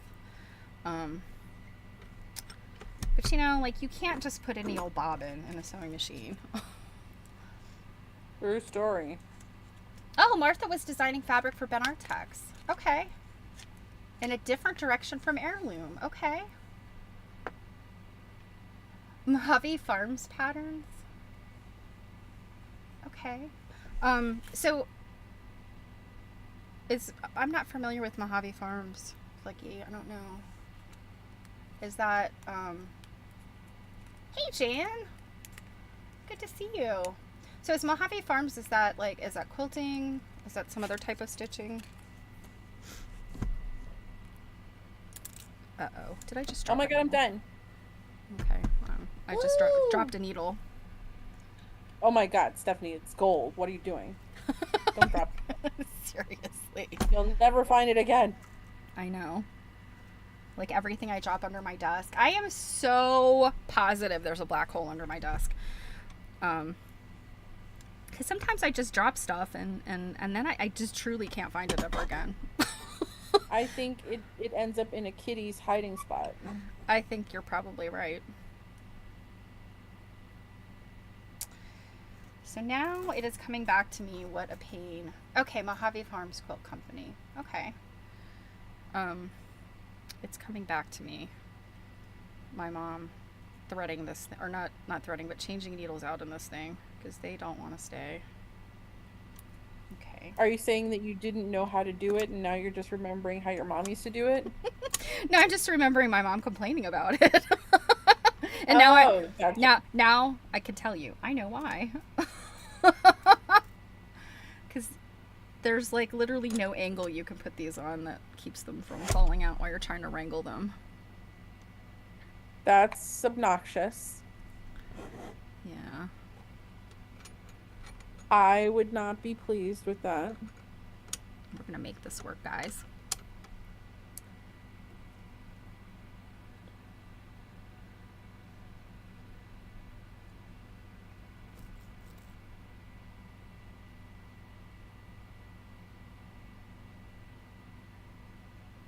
Um, but like, you can't just put any old bobbin in a sewing machine. True story. Oh, Martha was designing fabric for Ben Artex. Okay. In a different direction from Heirloom. Okay. Mojave Farms patterns. Okay. So I'm not familiar with Mojave Farms, Flicky. I don't know. Is that Hey Jan. Good to see you. So is Mojave Farms, is that quilting? Is that some other type of stitching? Uh-oh. Did I just drop Oh my god, I'm done. Okay. I just dropped a needle. Oh my god, Stephanie, it's gold. What are you doing? Don't drop it. Seriously. You'll never find it again. I know. Like everything I drop under my desk. I am so positive there's a black hole under my desk. Because sometimes I just drop stuff and then I just truly can't find it ever again. I think it ends up in a kitty's hiding spot. I think you're probably right. So now it is coming back to me. What a pain. Okay, Mojave Farms Quilt Company. Okay. It's coming back to me. My mom threading this, or not threading, but changing needles out in this thing because they don't want to stay. Okay. Are you saying that you didn't know how to do it and now you're just remembering how your mom used to do it? No, I'm just remembering my mom complaining about it. And now gotcha. now I can tell you. I know why. Cuz there's like literally no angle you can put these on that keeps them from falling out while you're trying to wrangle them. That's obnoxious. Yeah. I would not be pleased with that. We're going to make this work, guys.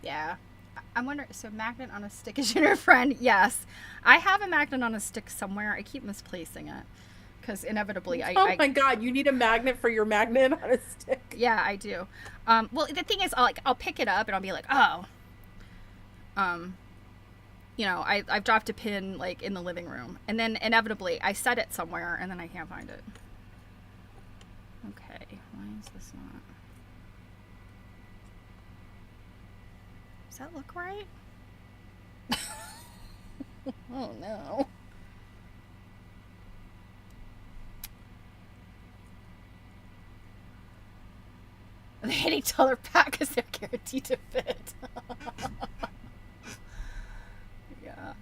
Yeah. I'm wondering, so magnet on a stick is your friend? Yes. I have a magnet on a stick somewhere. I keep misplacing it. Because inevitably Oh my god, you need a magnet for your magnet on a stick. Yeah, I do. Well, the thing is, I'll pick it up and I'll be like, oh, I've dropped a pin like in the living room, and then inevitably I set it somewhere and then I can't find it. Okay, why is this not? Does that look right? Oh no. They hit each other back because they're guaranteed to fit. Yeah.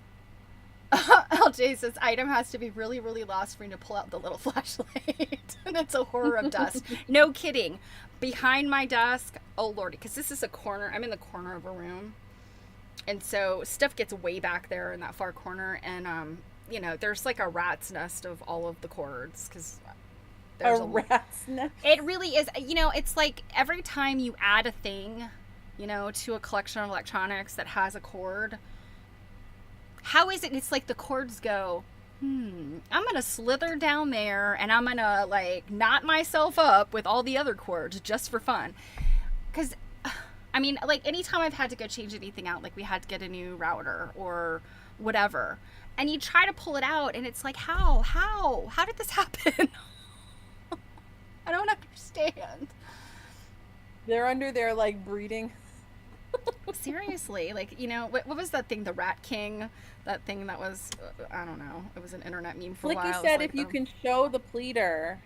LJ says, item has to be really, really lost for me to pull out the little flashlight. And it's a horror of dust. No kidding. Behind my desk, oh lordy, because this is a corner. I'm in the corner of a room. And so stuff gets way back there in that far corner. And, there's like a rat's nest of all of the cords because there's a rat's nest. It really is. It's like every time you add a thing, to a collection of electronics that has a cord, how is it? It's like the cords go, I'm going to slither down there and I'm going to like knot myself up with all the other cords just for fun. Because, like anytime I've had to go change anything out, like we had to get a new router or whatever, and you try to pull it out and it's like, how did this happen? I don't understand. They're under there like breeding. Seriously, like, what was that thing, the Rat King? That thing that was, I don't know. It was an internet meme for a while. Flicky said if you can show the pleater.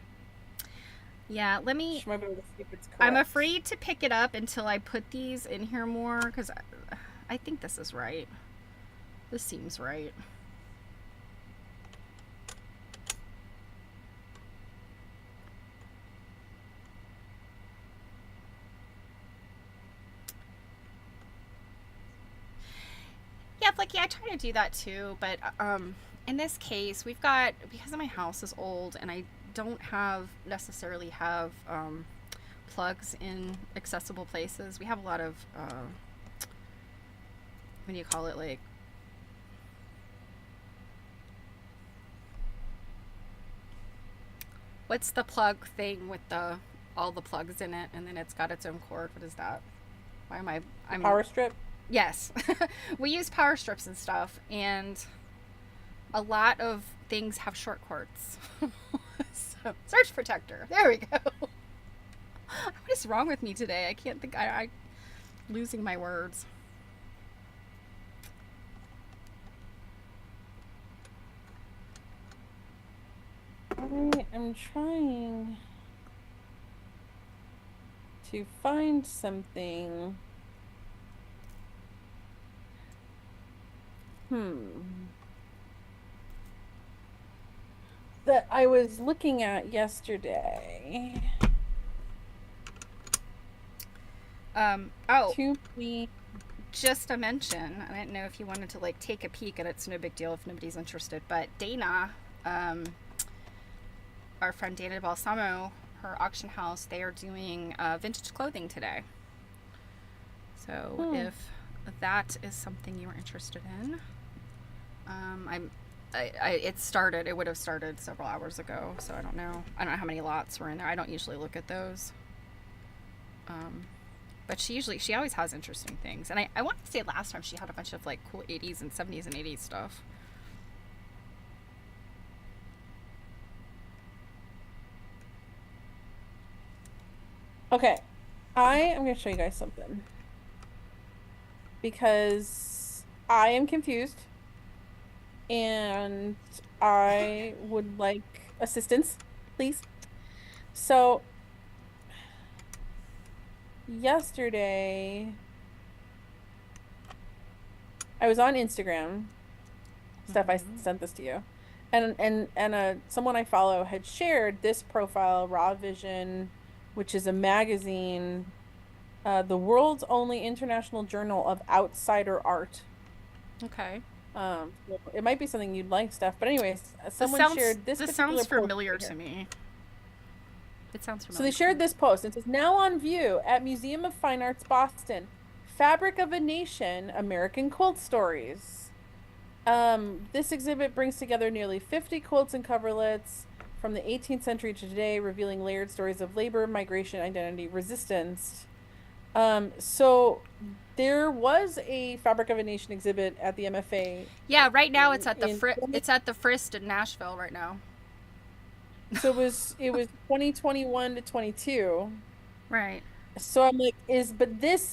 Yeah, let me. She might be able to see if it's correct. I'm afraid to pick it up until I put these in here more because I think this is right. This seems right. Yeah, like, I try to do that too, but in this case, we've got, because my house is old and I don't necessarily have plugs in accessible places. We have a lot of what do you call it, like, what's the plug thing with the all the plugs in it and then it's got its own cord? What is that? Why am I'm Power strip. Yes. We use power strips and stuff, and a lot of things have short cords. So, surge protector. There we go. What is wrong with me today? I can't think. I losing my words. I am trying to find something. That I was looking at yesterday. Oh, To be just a mention. I didn't know if you wanted to like take a peek, and it's no big deal if nobody's interested. But Dana, our friend Dana Balsamo, her auction house, they are doing vintage clothing today. So if that is something you're interested in, it started. It would have started several hours ago, so I don't know. I don't know how many lots were in there. I don't usually look at those. But she always has interesting things. And I want to say last time she had a bunch of like cool 80s and 70s and 80s stuff. Okay, I am going to show you guys something because I am confused and I would like assistance, please. So, yesterday I was on Instagram. Steph, I sent this to you. And someone I follow had shared this profile, Raw Vision, which is a magazine, the world's only international journal of outsider art. Okay. Well, it might be something you'd like, Steph. But anyways, someone shared this. This sounds familiar to me. It sounds familiar. So they shared this post. It says, now on view at Museum of Fine Arts, Boston, Fabric of a Nation, American Quilt Stories. This exhibit brings together nearly 50 quilts and coverlets from the 18th century to today, revealing layered stories of labor, migration, identity, resistance. So there was a Fabric of a Nation exhibit at the MFA. Yeah, right now it's at the Frist in Nashville right now. So it was 2021 to 22. Right. So I'm like, this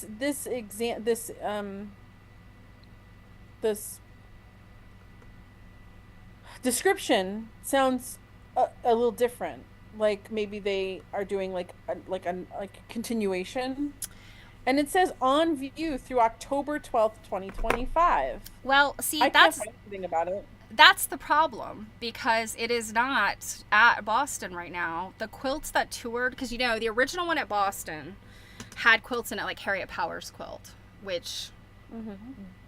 description sounds a little different. Like maybe they are doing like a continuation. And it says on view through October 12th, 2025. Well, see, I can't find anything about it. That's the problem, because it is not at Boston right now. The quilts that toured, because you know the original one at Boston had quilts in it, like Harriet Powers' quilt, which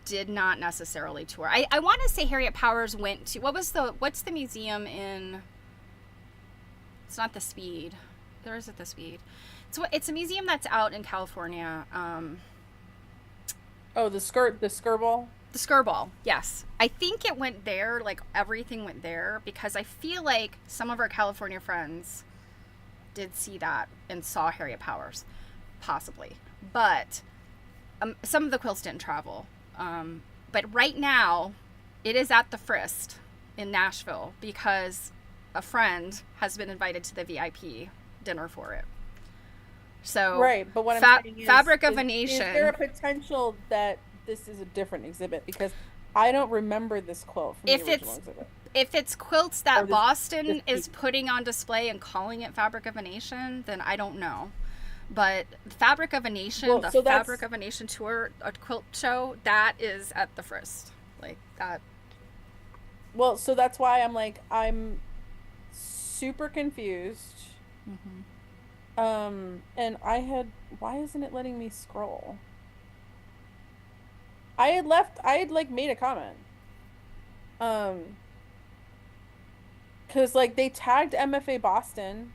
did not necessarily tour. I want to say Harriet Powers went to, what's the museum in, it's not the Speed, there is it the Speed. It's a museum that's out in California. Oh, the Skirball? The Skirball, yes. I think it went there, like everything went there, because I feel like some of our California friends did see that and saw Harriet Powers, possibly. But some of the quilts didn't travel. But right now, it is at the Frist in Nashville because a friend has been invited to the VIP dinner for it. So, right, but what I'm saying is, Fabric of a Nation. Is there a potential that this is a different exhibit? Because I don't remember this quilt from the original exhibit. If it's quilts that Boston is putting on display and calling it Fabric of a Nation, then I don't know. But Fabric of a Nation, Fabric of a Nation tour, a quilt show, that is at the Frist. Like that. Well, so that's why I'm super confused. And why isn't it letting me scroll? I had made a comment. Because like they tagged MFA Boston.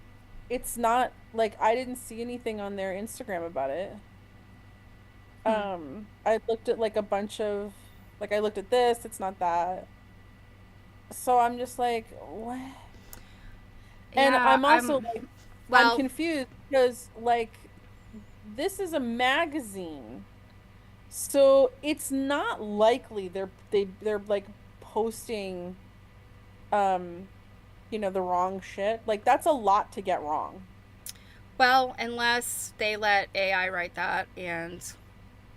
It's not like I didn't see anything on their Instagram about it. Hmm. I looked at like a bunch of like I looked at this, it's not that. So I'm just like, what? And Yeah, I'm also like I'm well, confused because like this is a magazine. So it's not likely they're like posting um the wrong shit. Like that's a lot to get wrong. well, unless they let AI write that and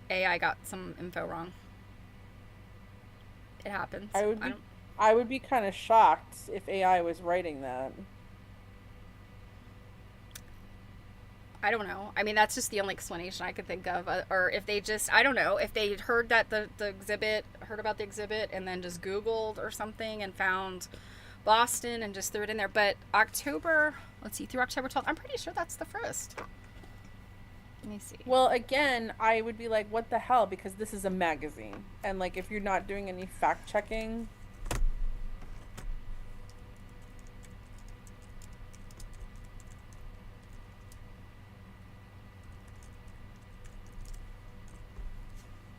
AI got some info wrong. It happens. I would I be don't I would be kind of shocked if AI was writing that. I don't know. I mean, that's just the only explanation I could think of. Or if they just, I don't know, if they heard that heard about the exhibit and then just Googled or something and found Boston and just threw it in there. But October, let's see, through October 12th, I'm pretty sure that's the first. Let me see. Well, again, I would be like, what the hell? Because this is a magazine. And like if you're not doing any fact checking,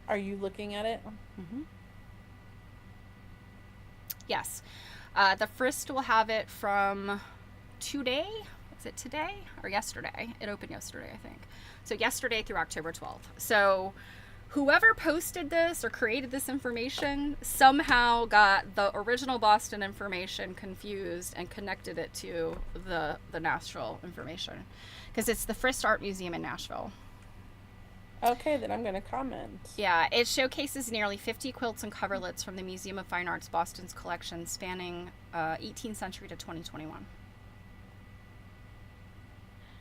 are you looking at it? Hmm. Yes. The first will have it from today. Is it today or yesterday? It opened yesterday, I think. So yesterday through October 12th. So whoever posted this or created this information somehow got the original Boston information confused and connected it to the Nashville information because it's the Frist Art Museum in Nashville. Okay, then I'm gonna comment. Yeah, it showcases nearly 50 quilts and coverlets from the Museum of Fine Arts Boston's collection spanning 18th century to 2021.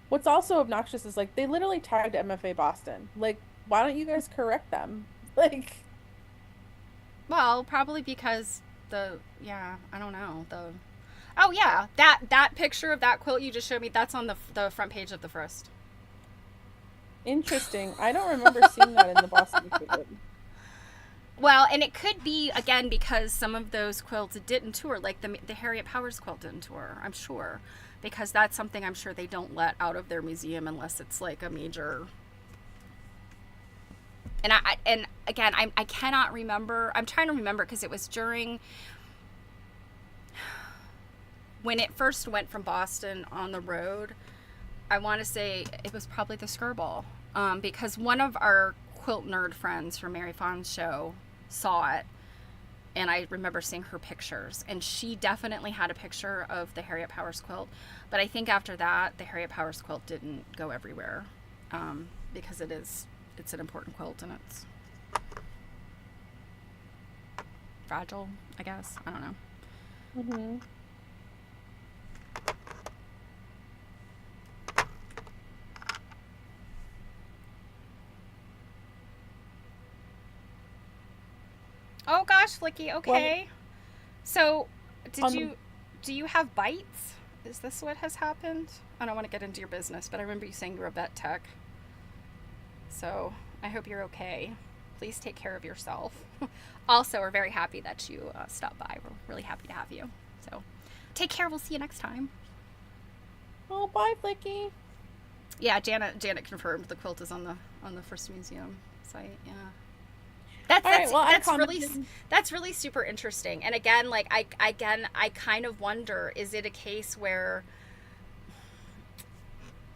What's also obnoxious is like they literally tagged MFA Boston. Like, why don't you guys correct them? Like, Well, probably because I don't know. Oh yeah, that picture of that quilt you just showed me, that's on the front page of the Frist. interesting. I don't remember seeing that in the Boston exhibit. Well, and it could be again because some of those quilts didn't tour, like the Harriet Powers quilt didn't tour. I'm sure, because that's something I'm sure they don't let out of their museum unless it's like a major. And again, I cannot remember. I'm trying to remember because it was during when it first went from Boston on the road. I want to say it was probably the Skirball, because one of our quilt nerd friends from Mary Fawn's show saw it, and I remember seeing her pictures, and she definitely had a picture of the Harriet Powers quilt. But I think after that, the Harriet Powers quilt didn't go everywhere, because it's an important quilt and it's fragile, I guess. I don't know. Hmm. Oh gosh, Flicky. Well, Okay. So, did on you do you have bites? Is this what has happened? I don't want to get into your business, but I remember you saying you were a vet tech. So, I hope you're okay. Please take care of yourself. Also, we're very happy that you stopped by. We're really happy to have you. So, take care. We'll see you next time. oh, bye, Flicky. Yeah, Janet confirmed the quilt is on the First Museum site. Yeah. All right, well, I Really commented. that's really super interesting. And again, like I kind of wonder, is it a case where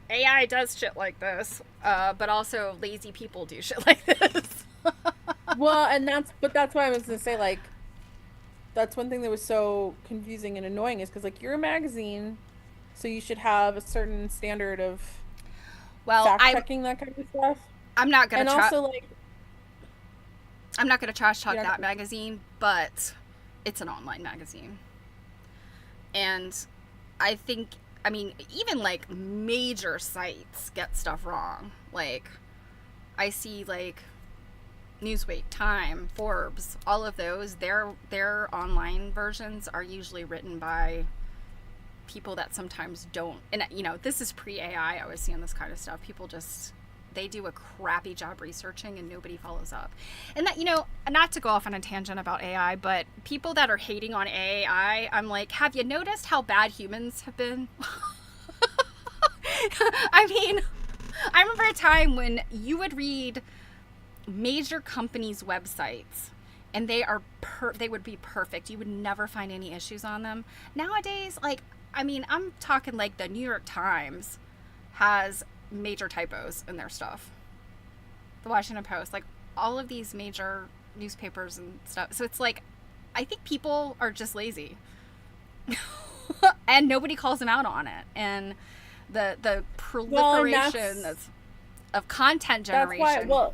AI does shit like this, but also lazy people do shit like this? Well, and that's why I was gonna say like that's one thing that was so confusing and annoying is because like you're a magazine, so you should have a certain standard of Well, fact checking that kind of stuff. I'm not gonna And try. also like I'm not gonna trash talk you're not that magazine, but it's an online magazine, and I think, I mean, even like major sites get stuff wrong. Like I see like Newsweek, Time, Forbes, all of those. Their online versions are usually written by people that sometimes don't. And this is pre AI. I was seeing this kind of stuff. People just they do a crappy job researching and nobody follows up. And that, you know, not to go off on a tangent about AI, but people that are hating on AI, I'm like, have you noticed how bad humans have been? I mean, I remember a time when you would read major companies' websites and they would be perfect. You would never find any issues on them. Nowadays, like, I mean, I'm talking like the New York Times has major typos in their stuff. The Washington Post, like all of these major newspapers and stuff. So it's like, I think people are just lazy. And nobody calls them out on it. And the proliferation of content generation. That's why, well,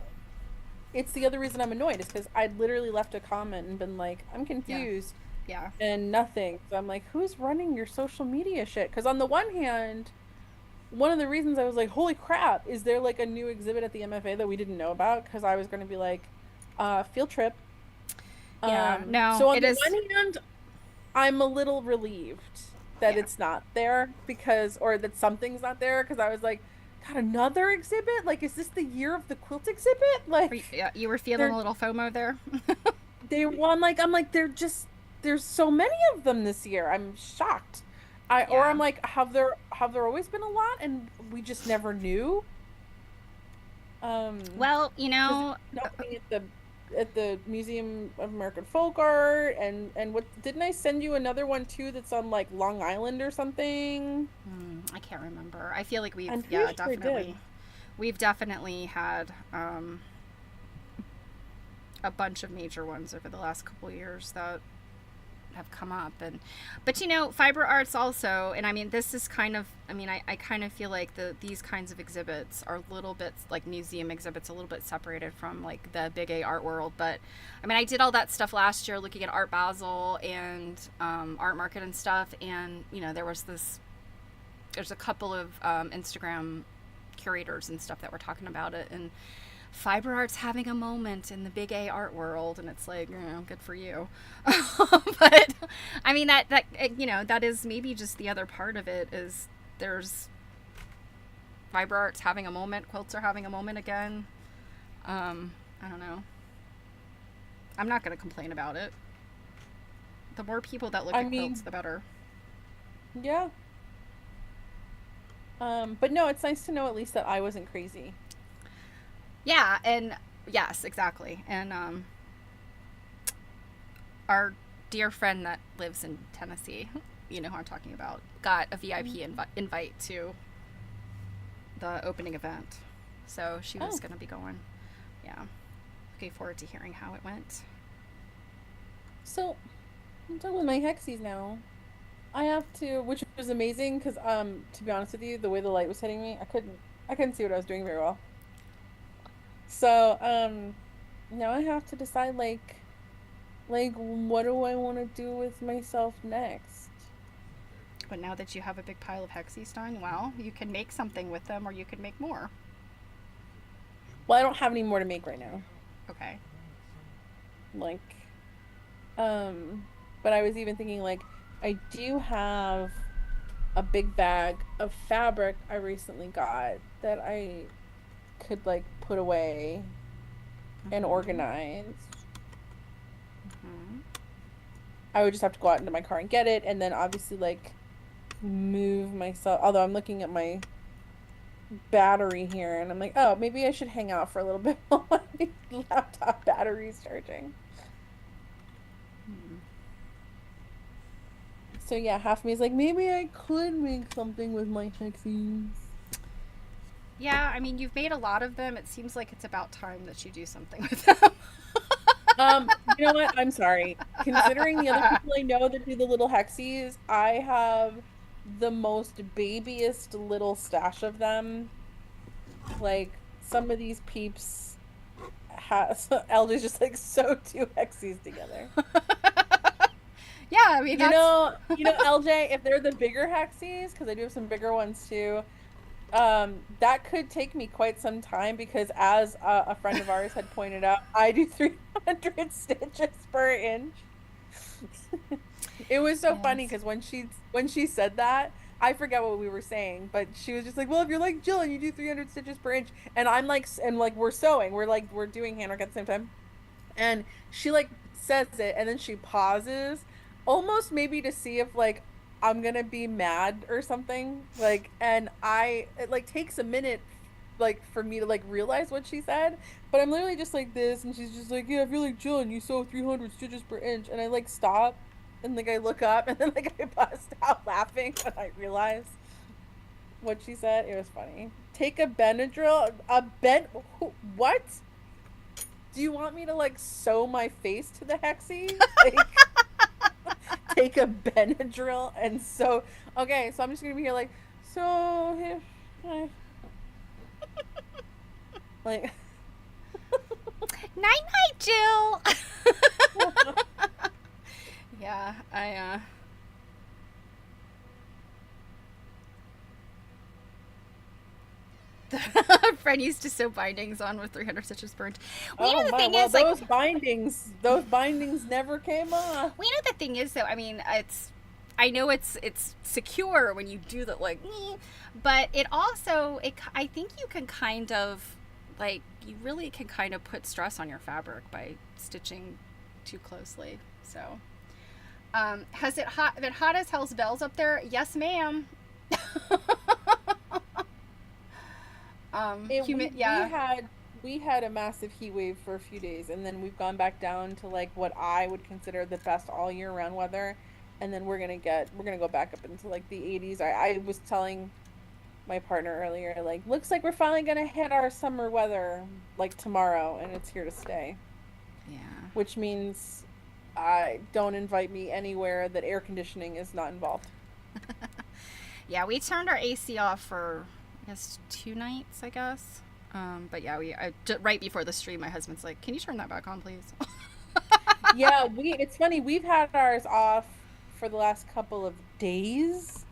it's the other reason I'm annoyed is because I'd literally left a comment and been like, I'm confused. Yeah. And nothing. So I'm like, who's running your social media shit? Because on the one hand, one of the reasons I was like, holy crap, is there like a new exhibit at the MFA that we didn't know about? Because I was going to be like, field trip. Yeah, no, so on it the is. one hand, I'm a little relieved that Yeah. it's not there or that something's not there because I was like, God, another exhibit? Like, is this the year of the quilt exhibit? Like, Yeah, you were feeling a little FOMO there. I'm like, there's so many of them this year. I'm shocked. Or Yeah. I'm like, have there always been a lot and we just never knew? Well, you 'Cause know, nothing at the Museum of American Folk Art and what didn't I send you another one too that's on like Long Island or something? I can't remember. I feel like I'm pretty sure I definitely, did. we've definitely had a bunch of major ones over the last couple of years that have come up. And but you know, fiber arts also, and I mean, this is kind of, I mean, I kind of feel like these kinds of exhibits are a little bit like museum exhibits, a little bit separated from like the big A art world. But I mean, I did all that stuff last year looking at Art Basel and Art Market and stuff, and you know, there's a couple of Instagram curators and stuff that were talking about it, and fiber art's having a moment in the big A art world, and it's like, good for you. But I mean, that you know, that is maybe just the other part of it is there's fiber art's having a moment, quilts are having a moment again. I don't know. I'm not going to complain about it. The more people that look I at quilts, mean, the better. yeah. But no, it's nice to know at least that I wasn't crazy. Yeah, and yes, exactly. And our dear friend that lives in Tennessee, you know who I'm talking about, got a VIP invite to the opening event. So she was going to be going. Yeah. Looking forward to hearing how it went. So I'm done with my hexies now. I have to, which was amazing because to be honest with you, the way the light was hitting me, I couldn't see what I was doing very well. So now I have to decide like what do I want to do with myself next? But now that you have a big pile of hexies done, well, you can make something with them or you could make more. Well, I don't have any more to make right now. Okay. Like but I was even thinking like I do have a big bag of fabric I recently got that I could like put away and organize. Mm-hmm. I would just have to go out into my car and get it and then obviously like move myself. Although I'm looking at my battery here and I'm like, oh, maybe I should hang out for a little bit while my laptop battery's charging. Mm-hmm. So yeah, half of me is like, maybe I could make something with my hexies. Yeah, I mean, you've made a lot of them. It seems like it's about time that you do something with them. You know what? I'm sorry. Considering the other people I know that do the little hexies, I have the most babyest little stash of them. Like some of these peeps has Elder's just like sew two hexies together. Yeah, I mean, LJ, if they're the bigger hexies, because I do have some bigger ones too, that could take me quite some time because as a friend of ours had pointed out, I do 300 stitches per inch. It was so funny yes. because when she said that, I forget what we were saying, but she was just like, well, if you're like Jill and you do 300 stitches per inch, and I'm like, and like we're sewing, we're doing handwork at the same time, and she like says it, and then she pauses, almost maybe to see if like I'm gonna be mad or something, like, and it like takes a minute like for me to like realize what she said, but I'm literally just like this, and she's just like, yeah, if you're like Jill and you sew 300 stitches per inch, and I like stop, and like I look up, and then like I bust out laughing when I realize what she said. It was funny. Take a Benadryl, what? Do you want me to like sew my face to the hexie? Like take a Benadryl and sew. Okay, so I'm just gonna be here like, so here, like. Night night, Jill. Yeah, Fred used to sew bindings on with 300 stitches per inch. Well, Oh the my, thing well is, like, those bindings never came off. the thing is, though, I mean, I know it's secure when you do that, like, but it also, I think you can kind of, like, you really can kind of put stress on your fabric by stitching too closely. So, has it been hot as hell's bells up there? Yes, ma'am. Yeah. We had a massive heat wave for a few days, and then we've gone back down to like what I would consider the best all year round weather, and then we're gonna go back up into like the 80s. I was telling my partner earlier, like, looks like we're finally gonna hit our summer weather like tomorrow, and it's here to stay. Yeah. Which means I don't invite me anywhere that air conditioning is not involved. Yeah, we turned our AC off for, I guess, 2 nights, I guess. But yeah, right before the stream, my husband's like, "Can you turn that back on, please?" Yeah, it's funny. We've had ours off for the last couple of days.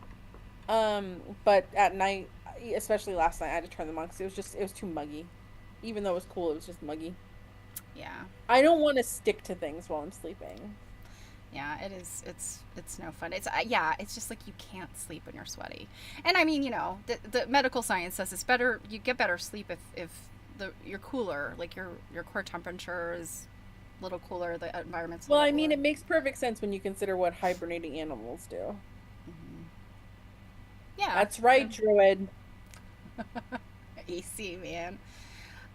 But at night, especially last night, I had to turn them on because it was too muggy. Even though it was cool, it was just muggy. Yeah. I don't want to stick to things while I'm sleeping. Yeah, it is. It's no fun. It's just like you can't sleep when you're sweaty. And I mean, the medical science says it's better. You get better sleep if you're cooler, like your core temperature is a little cooler. The environment's. Well, I mean, it makes perfect sense when you consider what hibernating animals do. Mm-hmm. Yeah, that's right, Druid. AC, man.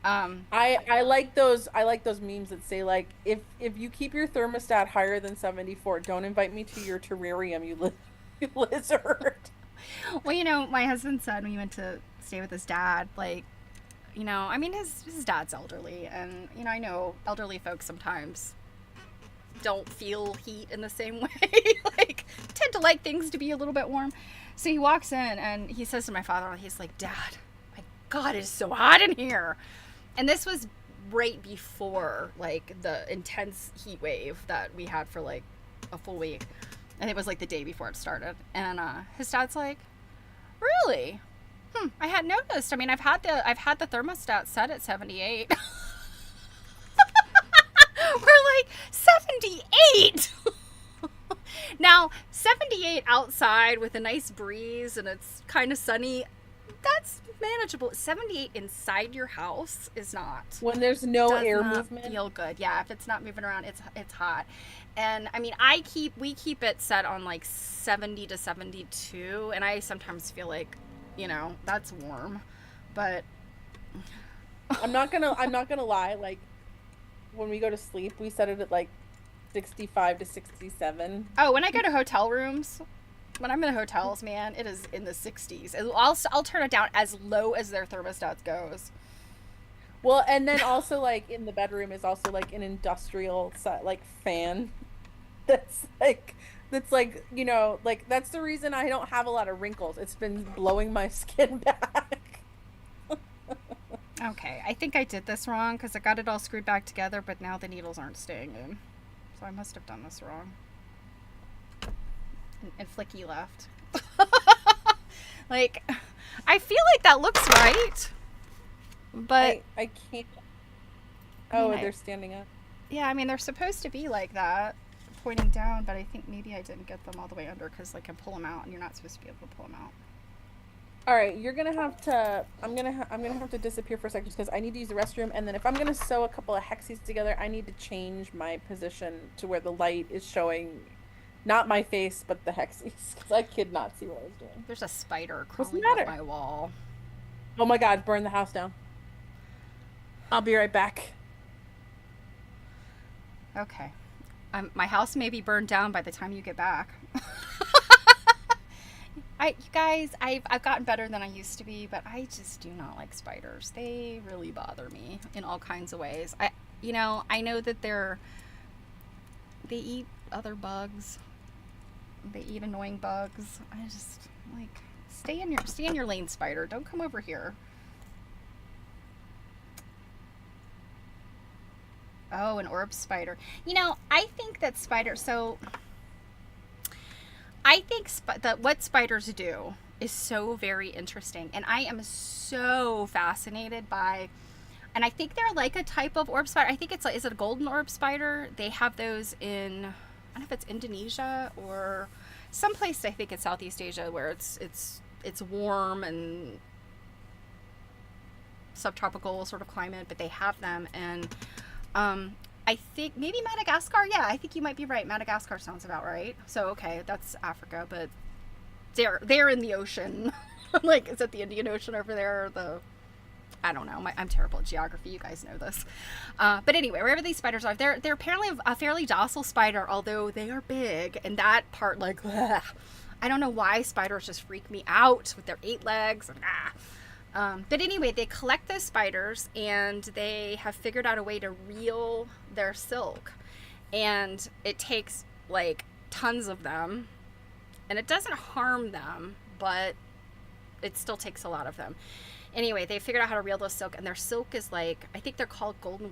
I like those memes that say like, if you keep your thermostat higher than 74, don't invite me to your terrarium, you lizard. Well, my husband said when he went to stay with his dad, like, I mean, his dad's elderly, and I know elderly folks sometimes don't feel heat in the same way. Like, tend to like things to be a little bit warm. So he walks in and he says to my father, he's like, "Dad, my God, it's so hot in here." And this was right before, like, the intense heat wave that we had for, like, a full week. And it was, like, the day before it started. And his dad's like, "Really? I hadn't noticed. I mean, I've had the thermostat set at 78. We're like, 78? Now, 78 outside with a nice breeze and it's kind of sunny, that's manageable. 78 inside your house is not. When there's no air movement, feel good. Yeah, if it's not moving around, it's hot. And I mean, we keep it set on like 70 to 72, and I sometimes feel like, that's warm, but I'm not gonna lie. Like, when we go to sleep, we set it at like 65 to 67. Oh, when I go to hotel rooms. When I'm in hotels, man, it is in the 60s. I'll turn it down as low as their thermostat goes. Well, and then also, like, in the bedroom is also like an industrial like fan. That's like like, that's the reason I don't have a lot of wrinkles. It's been blowing my skin back. Okay, I think I did this wrong because I got it all screwed back together, but now the needles aren't staying in. So I must have done this wrong. And Flicky left. Like, I feel like that looks right, but I can't. Oh, they're standing up. Yeah, I mean, they're supposed to be like that, pointing down, but I think maybe I didn't get them all the way under because I can pull them out, and you're not supposed to be able to pull them out. All right, you're gonna have to. I'm gonna have to disappear for a second because I need to use the restroom, and then if I'm gonna sew a couple of hexies together, I need to change my position to where the light is showing, not my face, but the hexies, because I could not see what I was doing. There's a spider What's the crawling up matter? my wall. Oh my God! Burn the house down. I'll be right back. Okay. My house may be burned down by the time you get back. You guys, I've gotten better than I used to be, but I just do not like spiders. They really bother me in all kinds of ways. I know that they eat other bugs. They eat annoying bugs. I just like stay in your lane, spider. Don't come over here. Oh, an orb spider. I think that I think that what spiders do is so very interesting, and I am so fascinated by. And I think they're like a type of orb spider. I think is it a golden orb spider? They have those in, I don't know if it's Indonesia or someplace, I think in Southeast Asia, where it's warm and subtropical sort of climate, but they have them. And I think maybe Madagascar. Yeah, I think you might be right. Madagascar sounds about right. So okay, that's Africa, but they're in the ocean. Like, is it the Indian Ocean over there? I don't know. I'm terrible at geography. You guys know this. But anyway, wherever these spiders are, they're apparently a fairly docile spider, although they are big. And that part, like, ugh, I don't know why spiders just freak me out with their 8 legs. But anyway, they collect those spiders, and they have figured out a way to reel their silk. And it takes, like, tons of them. And it doesn't harm them, but it still takes a lot of them. Anyway, they figured out how to reel those silk, and their silk is like, I think they're called golden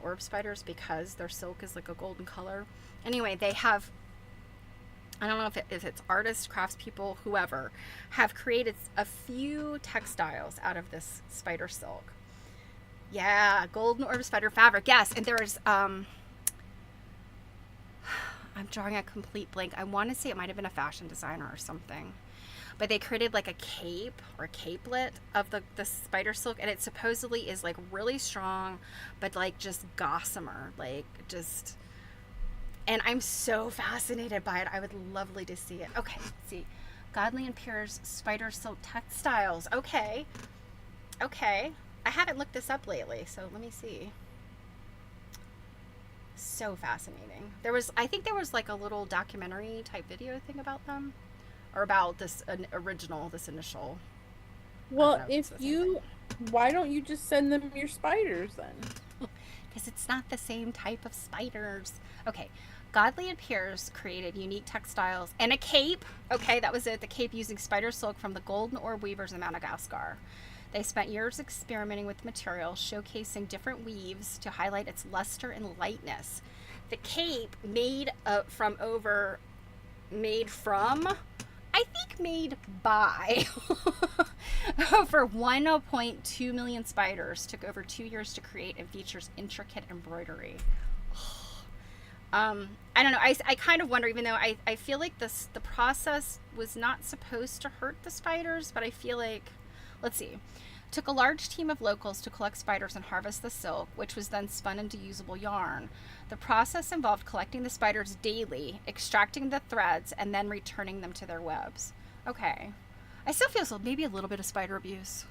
orb spiders because their silk is like a golden color. Anyway, they have, I don't know if it's artists, craftspeople, whoever, have created a few textiles out of this spider silk. Yeah, golden orb spider fabric, yes. And there's, I'm drawing a complete blank. I want to say it might have been a fashion designer or something. But they created like a cape or a capelet of the spider silk, and it supposedly is like really strong, but like just gossamer, like just. And I'm so fascinated by it. I would lovely to see it. Okay, let's see, Godly and Pure's spider silk textiles. Okay, I haven't looked this up lately, so let me see. So fascinating. I think there was like a little documentary type video thing about them. Or about this initial. Well, why don't you just send them your spiders then? Because it's not the same type of spiders. Okay, Godly and Piers created unique textiles and a cape. Okay, that was it. The cape using spider silk from the golden orb weavers in Madagascar. They spent years experimenting with the material, showcasing different weaves to highlight its luster and lightness. The cape made by over 1.2 million spiders, took over 2 years to create, and features intricate embroidery. I don't know. I kind of wonder, even though I feel like the process was not supposed to hurt the spiders, but I feel like, let's see. Took a large team of locals to collect spiders and harvest the silk, which was then spun into usable yarn. The process involved collecting the spiders daily, extracting the threads, and then returning them to their webs. Okay. I still feel maybe a little bit of spider abuse.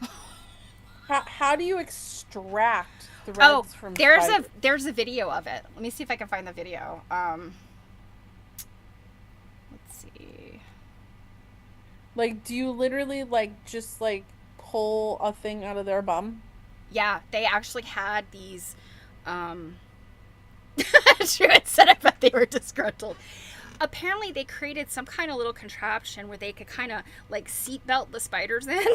How do you extract threads from spiders? There's a video of it. Let me see if I can find the video. Let's see. Like, do you literally just pull a thing out of their bum? Yeah, they actually had these True, it said I bet they were disgruntled. Apparently they created some kind of little contraption where they could kind of like seatbelt the spiders in.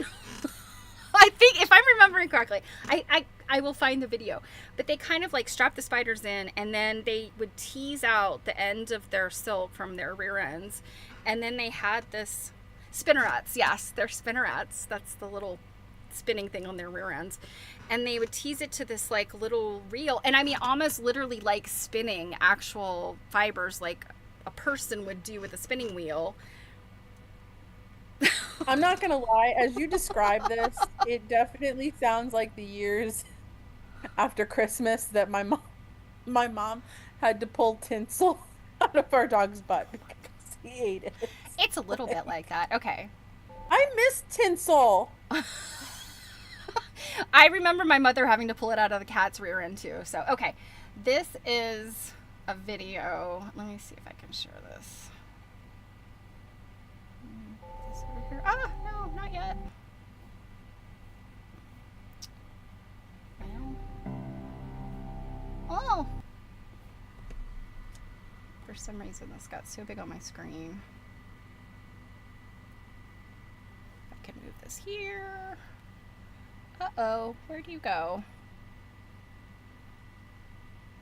I think, if I'm remembering correctly, I will find the video. But they kind of like strapped the spiders in, and then they would tease out the end of their silk from their rear ends. And then they had this spinnerets. Yes, they're spinnerets. That's the little spinning thing on their rear ends. and they would tease it to this like little reel, and I mean almost literally like spinning actual fibers like a person would do with a spinning wheel. I'm not gonna lie, as you describe this, it definitely sounds like the years after Christmas that my mom had to pull tinsel out of our dog's butt because he ate it. It's a little bit Like, like that. Okay. I miss tinsel. I remember my mother having to pull it out of the cat's rear end too. So, okay. This is a video. Let me see if I can share this. This over here. Ah, no, not yet. Well. Oh. For some reason, this got so big on my screen. I can move this here. Uh-oh, where do you go?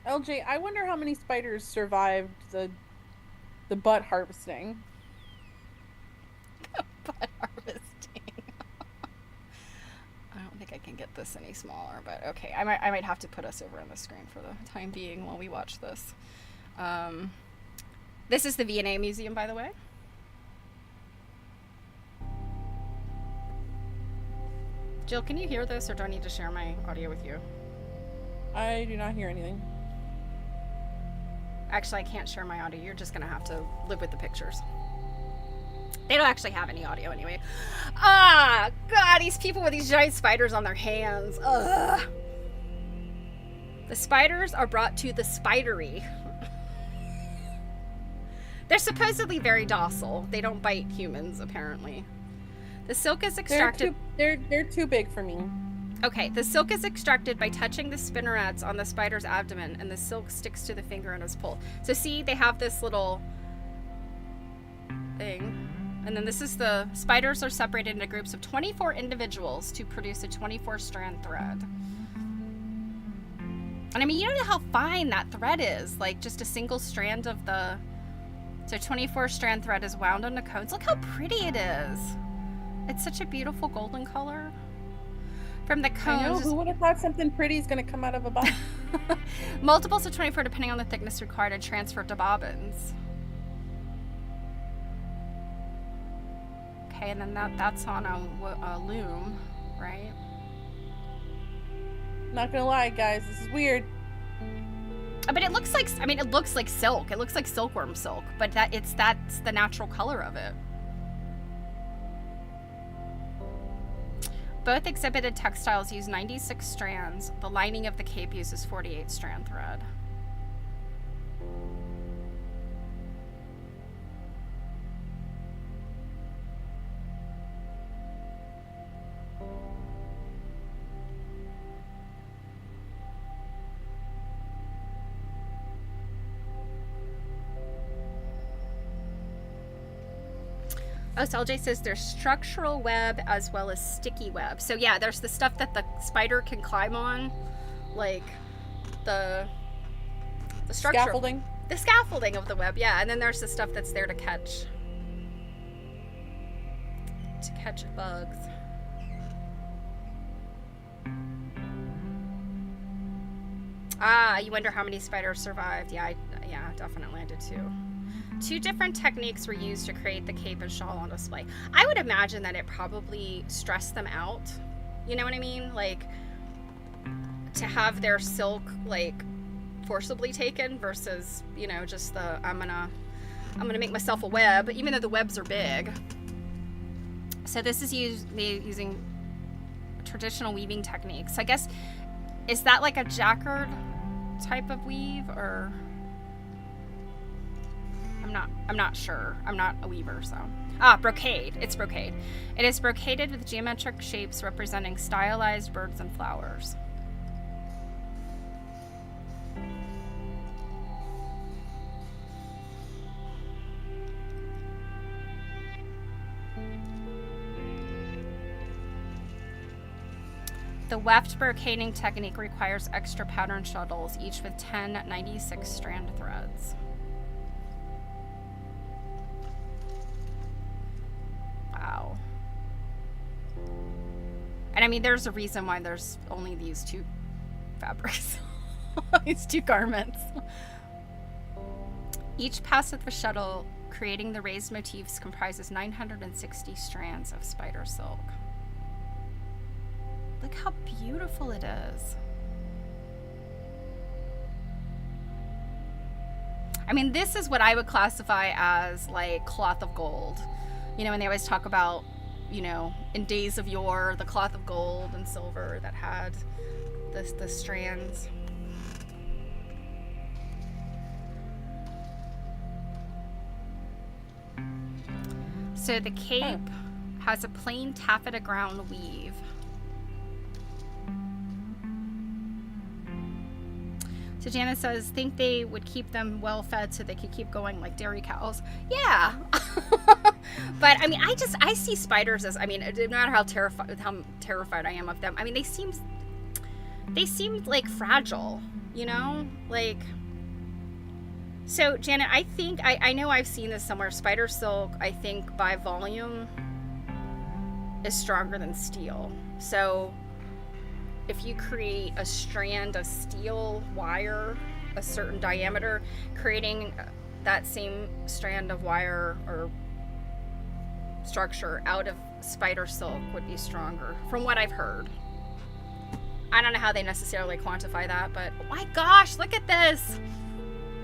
LJ, I wonder how many spiders survived the butt harvesting. Butt harvesting. I don't think I can get this any smaller, but okay. I might have to put us over on the screen for the time being while we watch this. This is the V&A Museum, by the way. Jill, can you hear this, or do I need to share my audio with you? I do not hear anything. Actually, I can't share my audio. You're just going to have to live with the pictures. They don't actually have any audio anyway. Ah, God, these people with these giant spiders on their hands. Ugh. The spiders are brought to the spidery. They're supposedly very docile. They don't bite humans, apparently. The silk is extracted. They're too big for me. Okay, the silk is extracted by touching the spinnerets on the spider's abdomen, and the silk sticks to the finger and is pulled. So see, they have this little thing. And then this is the spiders are separated into groups of 24 individuals to produce a 24-strand thread. And I mean, you know how fine that thread is. Like, just a single strand of the... So 24-strand thread is wound on the cones. Look how pretty it is. It's such a beautiful golden color. From the cones... I know, who would have thought something pretty is going to come out of a butt? Multiples of 24 depending on the thickness required and transferred to bobbins. Okay, and then that's on a loom, right? Not gonna lie, guys, this is weird. But it looks like, I mean, it looks like silk. It looks like silkworm silk, but that's the natural color of it. Both exhibited textiles use 96 strands. The lining of the cape uses 48 strand thread. Oh, so LJ says there's structural web as well as sticky web. So yeah, there's the stuff that the spider can climb on, like the structure, the scaffolding of the web. Yeah, and then there's the stuff that's there to catch bugs. Ah, you wonder how many spiders survived. Yeah, yeah, definitely I did too. 2 different techniques were used to create the cape and shawl on display. I would imagine that it probably stressed them out. You know what I mean? Like, to have their silk, like, forcibly taken versus, you know, just the, I'm gonna make myself a web, even though the webs are big. So this is using traditional weaving techniques. So I guess, is that like a jacquard type of weave, or... I'm not sure. I'm not a weaver, so. Ah, brocade. It's brocade. It is brocaded with geometric shapes representing stylized birds and flowers. The weft brocading technique requires extra pattern shuttles, each with 10 96 strand threads. Wow. And I mean, there's a reason why there's only these two fabrics, these two garments. Each pass of the shuttle creating the raised motifs comprises 960 strands of spider silk. Look how beautiful it is. I mean, this is what I would classify as like cloth of gold. You know, and they always talk about, you know, in days of yore, the cloth of gold and silver that had the strands. So the cape has a plain taffeta ground weave. So Janet says, think they would keep them well fed so they could keep going like dairy cows. Yeah. But I mean, I see spiders as, I mean, no matter how terrified I am of them, I mean, they seem like fragile, you know, like. So Janet, I think, I know I've seen this somewhere. Spider silk, I think by volume is stronger than steel. So if you create a strand of steel wire, a certain diameter, creating that same strand of wire or structure out of spider silk would be stronger, from what I've heard. I don't know how they necessarily quantify that, but oh my gosh, look at this.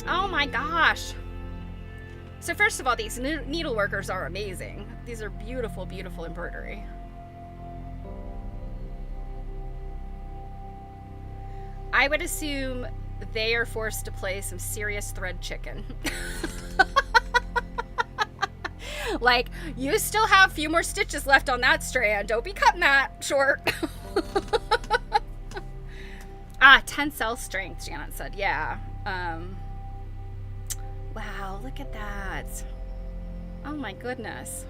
Oh my gosh. So first of all, these needle workers are amazing. These are beautiful, beautiful embroidery. I would assume they are forced to play some serious thread chicken. Like, you still have a few more stitches left on that strand. Don't be cutting that short. 10 strength, Janet said. Yeah. Wow, look at that. Oh my goodness.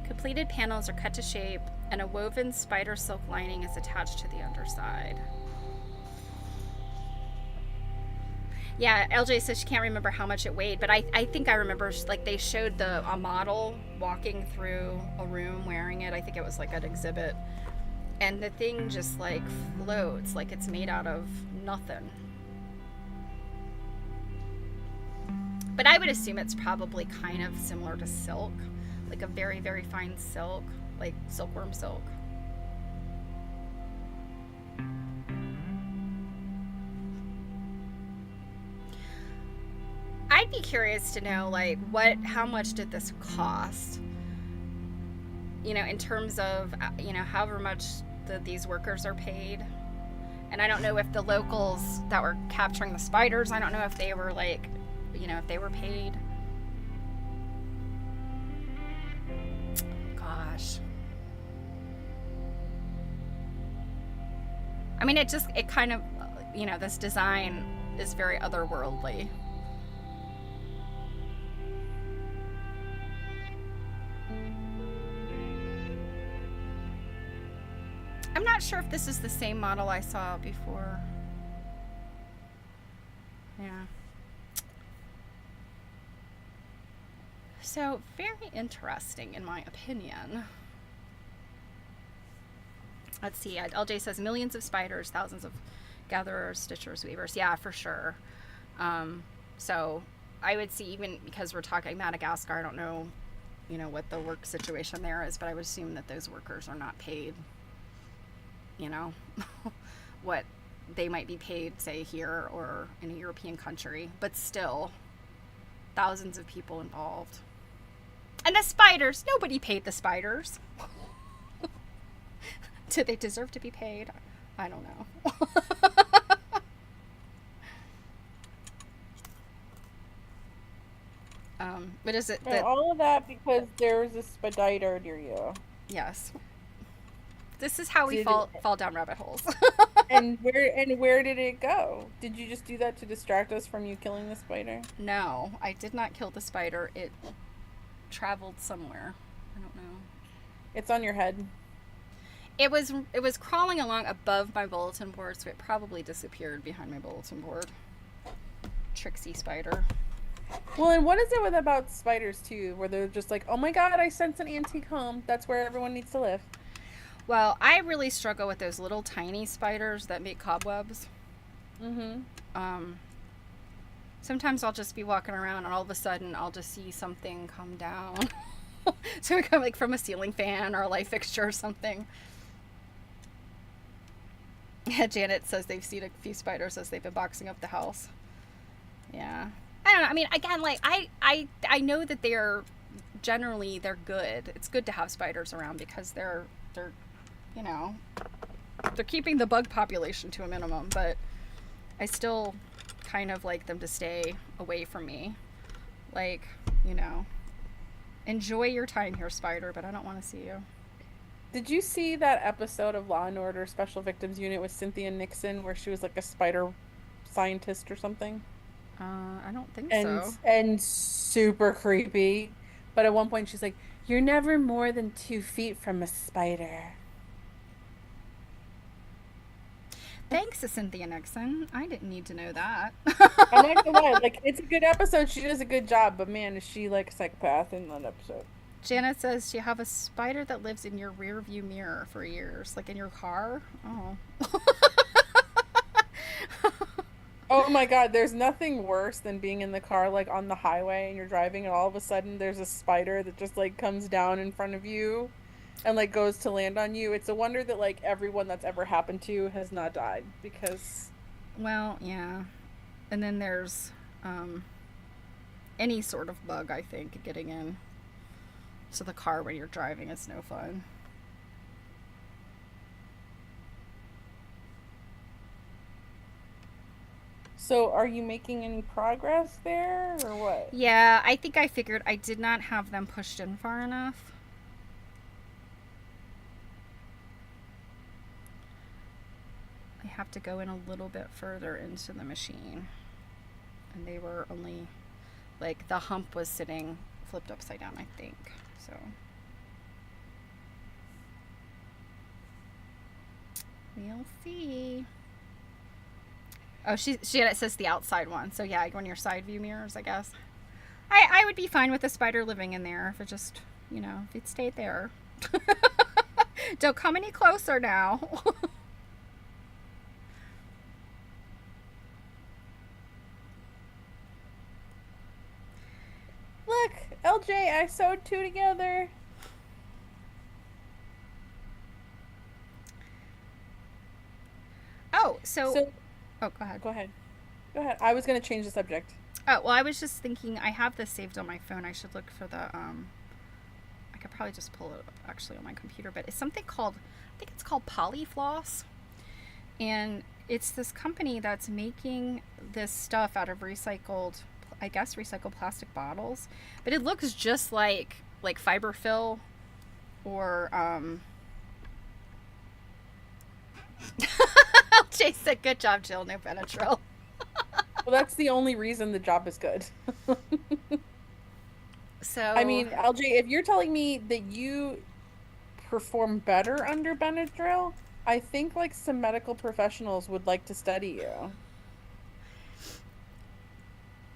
Completed panels are cut to shape and a woven spider silk lining is attached to the underside. Yeah, LJ says she can't remember how much it weighed, but I think I remember, like, they showed a model walking through a room wearing it. I think it was like an exhibit. And the thing just like floats like it's made out of nothing. But I would assume it's probably kind of similar to silk, like a very, very fine silk, like silkworm silk. I'd be curious to know, like, how much did this cost? You know, in terms of, you know, however much these workers are paid. And I don't know if the locals that were capturing the spiders, I don't know if they were like, you know, if they were paid. Gosh. I mean, it kind of, you know, this design is very otherworldly. I'm not sure if this is the same model I saw before. Yeah. So, very interesting in my opinion. Let's see. LJ says millions of spiders, thousands of gatherers, stitchers, weavers. Yeah, for sure. So I would see, even because we're talking Madagascar, I don't know, you know, what the work situation there is, but I would assume that those workers are not paid, you know, what they might be paid, say, here or in a European country, but still thousands of people involved. And the spiders, nobody paid the spiders. Do they deserve to be paid? I don't know. But is it that all of that because there was a spider near you? Yes. This is how we fall down rabbit holes. And where did it go? Did you just do that to distract us from you killing the spider? No, I did not kill the spider. It traveled somewhere. I don't know. It's on your head. It was crawling along above my bulletin board, so it probably disappeared behind my bulletin board. Tricksy spider. Well, and what is it about spiders too, where they're just like, oh my god, I sense an antique home. That's where everyone needs to live. Well, I really struggle with those little tiny spiders that make cobwebs. Mm-hmm. Um, Sometimes I'll just be walking around and all of a sudden I'll just see something come down. So it come like from a ceiling fan or a light fixture or something. Janet says they've seen a few spiders as they've been boxing up the house. Yeah. I don't know. I mean, again, like I know that they're good. It's good to have spiders around because they're you know, they're keeping the bug population to a minimum, but I still kind of like them to stay away from me. Like, you know, enjoy your time here, spider, but I don't want to see you. Did you see that episode of Law and Order Special Victims Unit with Cynthia Nixon where she was like a spider scientist or something? I don't think And so. and super creepy. But at one point she's like, "You're never more than 2 feet from a spider." Thanks to Cynthia Nixon. I didn't need to know that. I'm not gonna lie, like it's a good episode. She does a good job, but man, is she like a psychopath in that episode? Janet says you have a spider that lives in your rear view mirror for years, like in your car. Oh. Oh my God, there's nothing worse than being in the car, like on the highway, and you're driving, and all of a sudden there's a spider that just like comes down in front of you and like goes to land on you. It's a wonder that like everyone that's ever happened to has not died because Well, yeah. And then there's any sort of bug, I think, getting in to the car when you're driving is no fun. so are you making any progress there or what? Yeah, I think I figured I did not have them pushed in far enough. I have to go in a little bit further into the machine. And they were only, like, the hump was sitting flipped upside down, I think. So. We'll see. Oh, she it says the outside one. So yeah, go in your side view mirrors, I guess. I would be fine with the spider living in there if it just, if it stayed there. Don't come any closer now. Look, LJ, I sewed two together. Oh, So oh, go ahead. go ahead. Go ahead. I was gonna change the subject. Oh, well, I was just thinking I have this saved on my phone. I should look for the I could probably just pull it up actually on my computer, but it's something called, I think it's called Polyfloss. And it's this company that's making this stuff out of recycled plastic bottles. But it looks just like fiberfill or Jay said, good job, Jill, no Benadryl. Well, that's the only reason the job is good. So I mean, LJ, if you're telling me that you perform better under Benadryl, I think like some medical professionals would like to study you.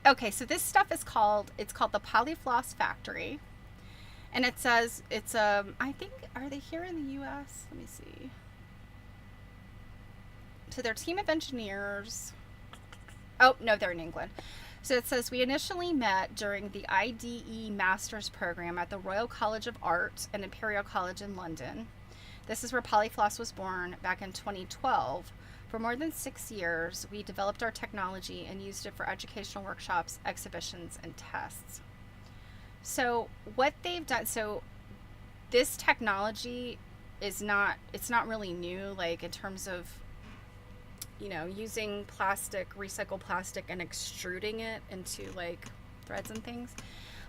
okay, so this stuff is called the Polyfloss Factory. And it says it's I think, are they here in the US? Let me see. To their team of engineers. Oh, no, they're in England. So it says we initially met during the IDE Master's program at the Royal College of Art and Imperial College in London. This is where Polyfloss was born back in 2012. For more than 6 years, we developed our technology and used it for educational workshops, exhibitions, and tests. So what they've done, so this technology it's not really new, like in terms of using recycled plastic and extruding it into like threads and things.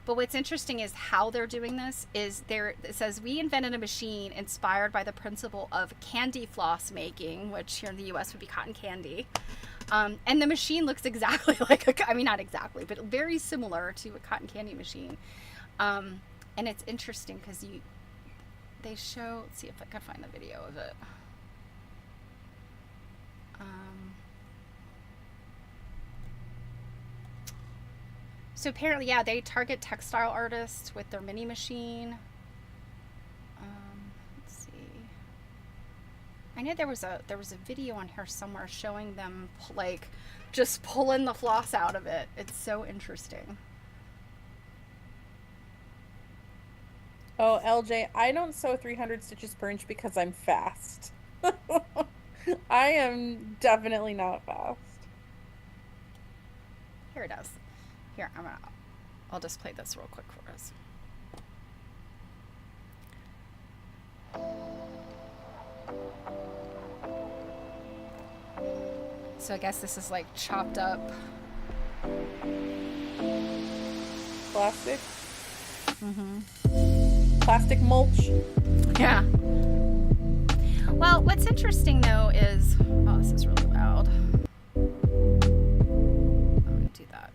But what's interesting is how they're doing this is it says we invented a machine inspired by the principle of candy floss making, which here in the US would be cotton candy. And the machine looks exactly like not exactly, but very similar to a cotton candy machine. And it's interesting because they show, let's see if I can find the video of it. So apparently, yeah, they target textile artists with their mini machine. Let's see. know there was a video on here somewhere showing them like just pulling the floss out of it. It's so interesting. Oh, LJ, I don't sew 300 stitches per inch because I'm fast. I am definitely not fast. Here it is. Here, I'll just play this real quick for us. So I guess this is like chopped up Plastic? Mm-hmm. Plastic mulch? Yeah. Well, what's interesting though is, oh, this is really loud. I'm gonna do that.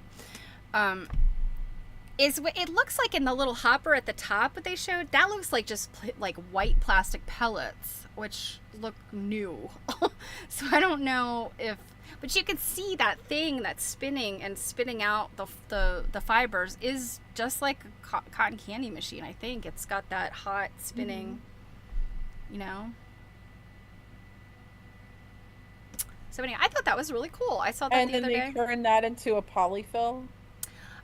Is it looks like in the little hopper at the top what they showed, that looks like just like white plastic pellets, which look new. So I don't know if, but you can see that thing that's spinning and spitting out the fibers is just like a cotton candy machine. I think it's got that hot spinning, you know. So anyway, I thought that was really cool. I saw that the other day. And then they turn that into a polyfill?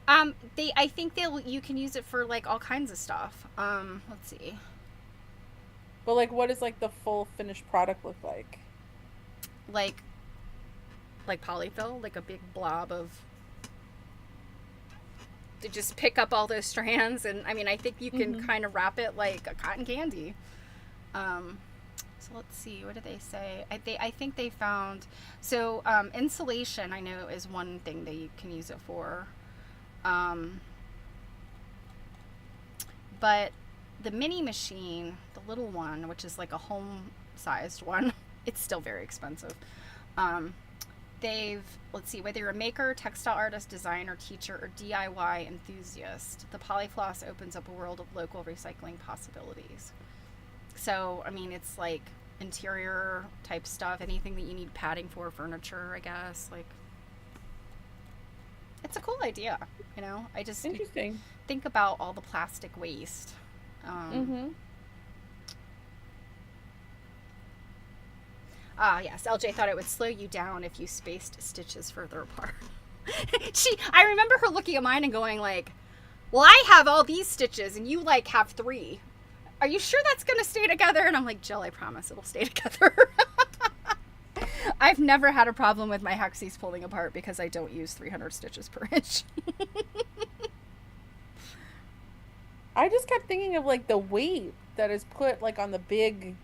I think you can use it for like all kinds of stuff. Let's see. But like, what does like the full finished product look like? Like polyfill, like a big blob of, to just pick up all those strands. And I mean, I think you can kind of wrap it like a cotton candy. So let's see, what did they say? I think they found, so insulation I know is one thing that you can use it for. But the mini machine, the little one, which is like a home-sized one, it's still very expensive. Let's see, whether you're a maker, textile artist, designer, teacher, or DIY enthusiast, the Polyfloss opens up a world of local recycling possibilities. So, I mean, it's like interior type stuff, anything that you need padding for, furniture, I guess, like, it's a cool idea, you know? I just Interesting. think about all the plastic waste. Yes, LJ thought it would slow you down if you spaced stitches further apart. I remember her looking at mine and going like, well, I have all these stitches and you like have 3. Are you sure that's going to stay together? And I'm like, Jill, I promise it'll stay together. I've never had a problem with my hexies pulling apart because I don't use 300 stitches per inch. I just kept thinking of like the weight that is put like on the big,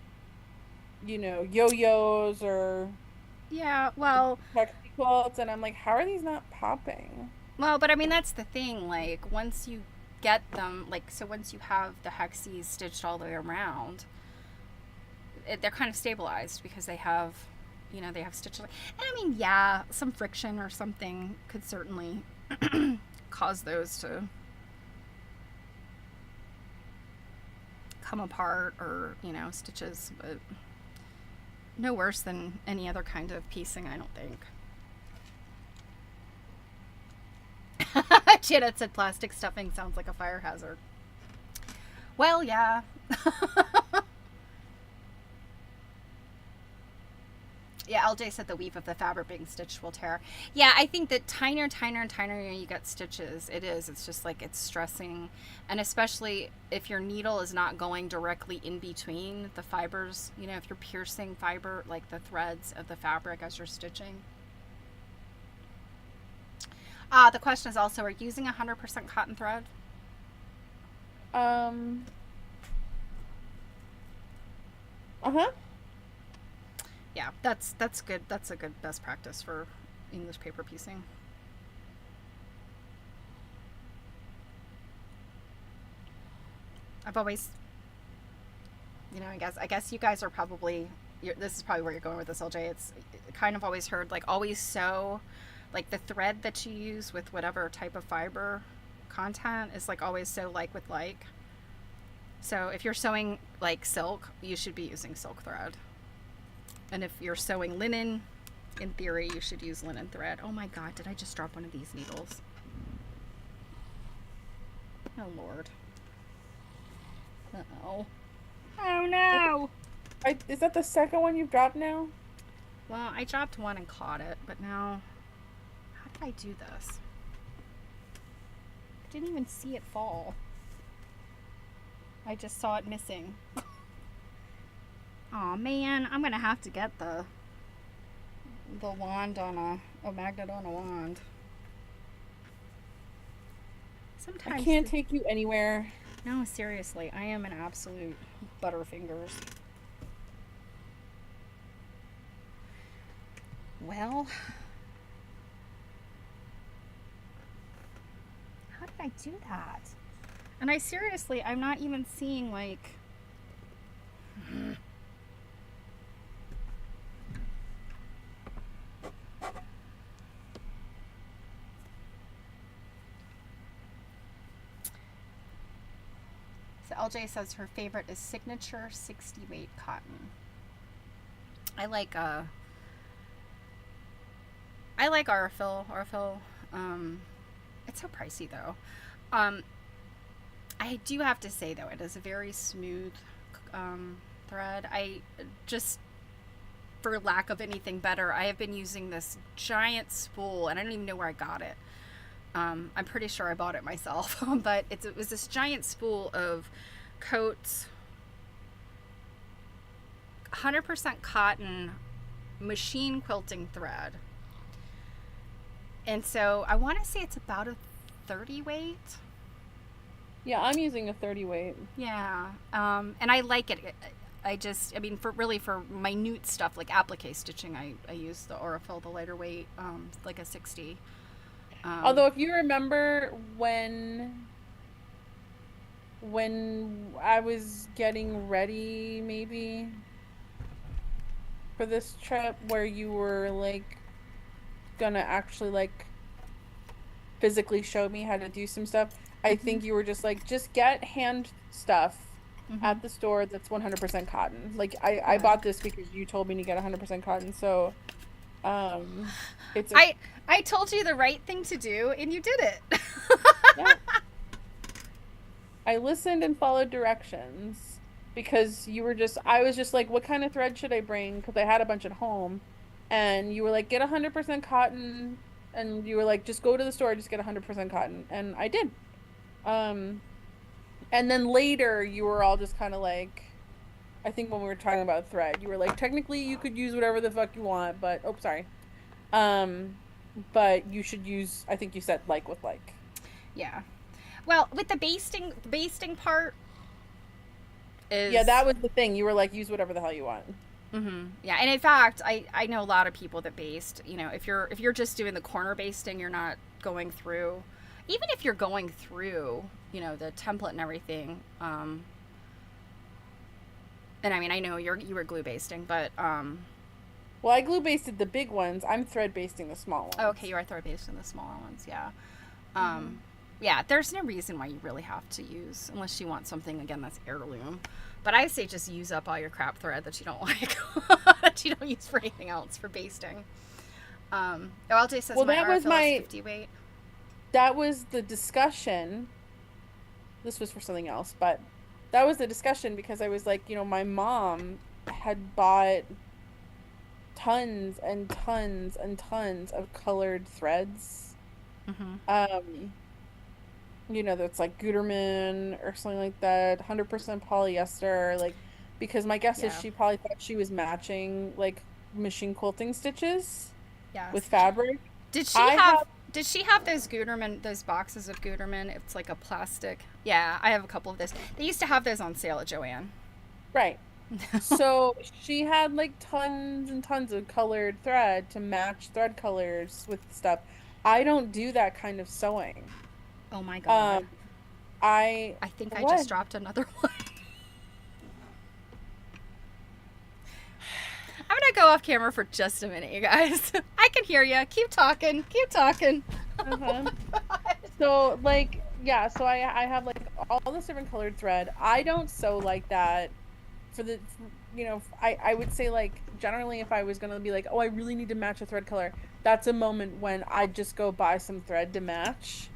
you know, yo-yos or yeah, well, hexie quilts, and I'm like, how are these not popping? Well, but I mean, that's the thing. Like, once you get them, like, so once you have the hexies stitched all the way around, they're kind of stabilized because they have, you know, they have stitches. And I mean, yeah, some friction or something could certainly cause those to come apart, or, you know, stitches, but no worse than any other kind of piecing, I don't think. Janet said plastic stuffing sounds like a fire hazard. Well, yeah. Yeah, LJ said the weave of the fabric being stitched will tear. Yeah, I think that tinier you get stitches, it's just like it's stressing. And especially if your needle is not going directly in between the fibers, you know, if you're piercing fiber, like the threads of the fabric as you're stitching. The question is also, are you using 100% cotton thread? Yeah, that's good. That's a good best practice for English paper piecing. I've always, you know, I guess you guys are probably, this is probably where you're going with this, LJ. It's kind of always heard, like, always sew, like the thread that you use with whatever type of fiber content is like always sew like with like. So if you're sewing like silk, you should be using silk thread. And if you're sewing linen, in theory, you should use linen thread. Oh my God, did I just drop one of these needles? Oh Lord. Uh-oh. Oh no! Is that the second one you've dropped now? Well, I dropped one and caught it, but now, how did I do this? I didn't even see it fall. I just saw it missing. Oh man, I'm gonna have to get the wand on a magnet on a wand. I Sometimes can't take you anywhere. no, seriously, I am an absolute butterfingers. Well, how did I do that? And I'm not even seeing like. So LJ says her favorite is signature 60 weight cotton. I like Aurifil. It's so pricey though. I do have to say though, it is a very smooth thread. I just, for lack of anything better, I have been using this giant spool, and I don't even know where I got it. I'm pretty sure I bought it myself, but it was this giant spool of Coats 100% cotton machine quilting thread. And so I want to say it's about a 30 weight. Yeah, I'm using a 30 weight. Yeah. And I like it. I mean, for minute stuff like applique stitching, I use the Aurifil, the lighter weight, like a 60. Although if you remember when I was getting ready maybe for this trip where you were like gonna actually like physically show me how to do some stuff, I think you were just like, just get hand stuff at the store that's 100% cotton. Like I bought this because you told me to get 100% cotton. So it's I told you the right thing to do and you did it. yeah. I listened and followed directions because I was just like, what kind of thread should I bring? Because I had a bunch at home. And you were like, get 100% cotton. And you were like, just go to the store, just get 100% cotton. And I did. And then later you were all just kind of like, I think when we were talking about thread, you were like, technically you could use whatever the fuck you want, but, oh, sorry. But you should use, I think you said like with like. Yeah. Well, with the basting part is... Yeah, that was the thing. You were like, use whatever the hell you want. Mm-hmm. Yeah, and in fact, I know a lot of people that baste. You know, if you're just doing the corner basting, you're not going through. Even if you're going through, you know, the template and everything. And I mean, I know you were glue basting, but well, I glue basted the big ones. I'm thread basting the small ones. Oh, okay, you are thread basting the smaller ones. Yeah. Yeah, there's no reason why you really have to use, unless you want something, again, that's heirloom. But I say just use up all your crap thread that you don't like, that you don't use for anything else, for basting. LJ says, well, that was my 50 weight. That was the discussion. This was for something else, but that was the discussion because I was like, you know, my mom had bought tons and tons and tons of colored threads. You know, that's like Gutermann or something like that, 100% polyester, like, because my guess is she probably thought she was matching like machine quilting stitches with fabric. Did she have those Gutermann, those boxes of Gutermann? It's like a plastic. Yeah, I have a couple of those. They used to have those on sale at Joann. Right. So she had like tons and tons of colored thread to match thread colors with stuff. I don't do that kind of sewing. Oh my god. I think I just dropped another one. I'm gonna go off camera for just a minute, you guys. I can hear you. Keep talking. Keep talking. So like, yeah, so I have like all this different colored thread. I don't sew like that for the, you know, I would say like generally if I was gonna be like, oh, I really need to match a thread color, that's a moment when I just go buy some thread to match.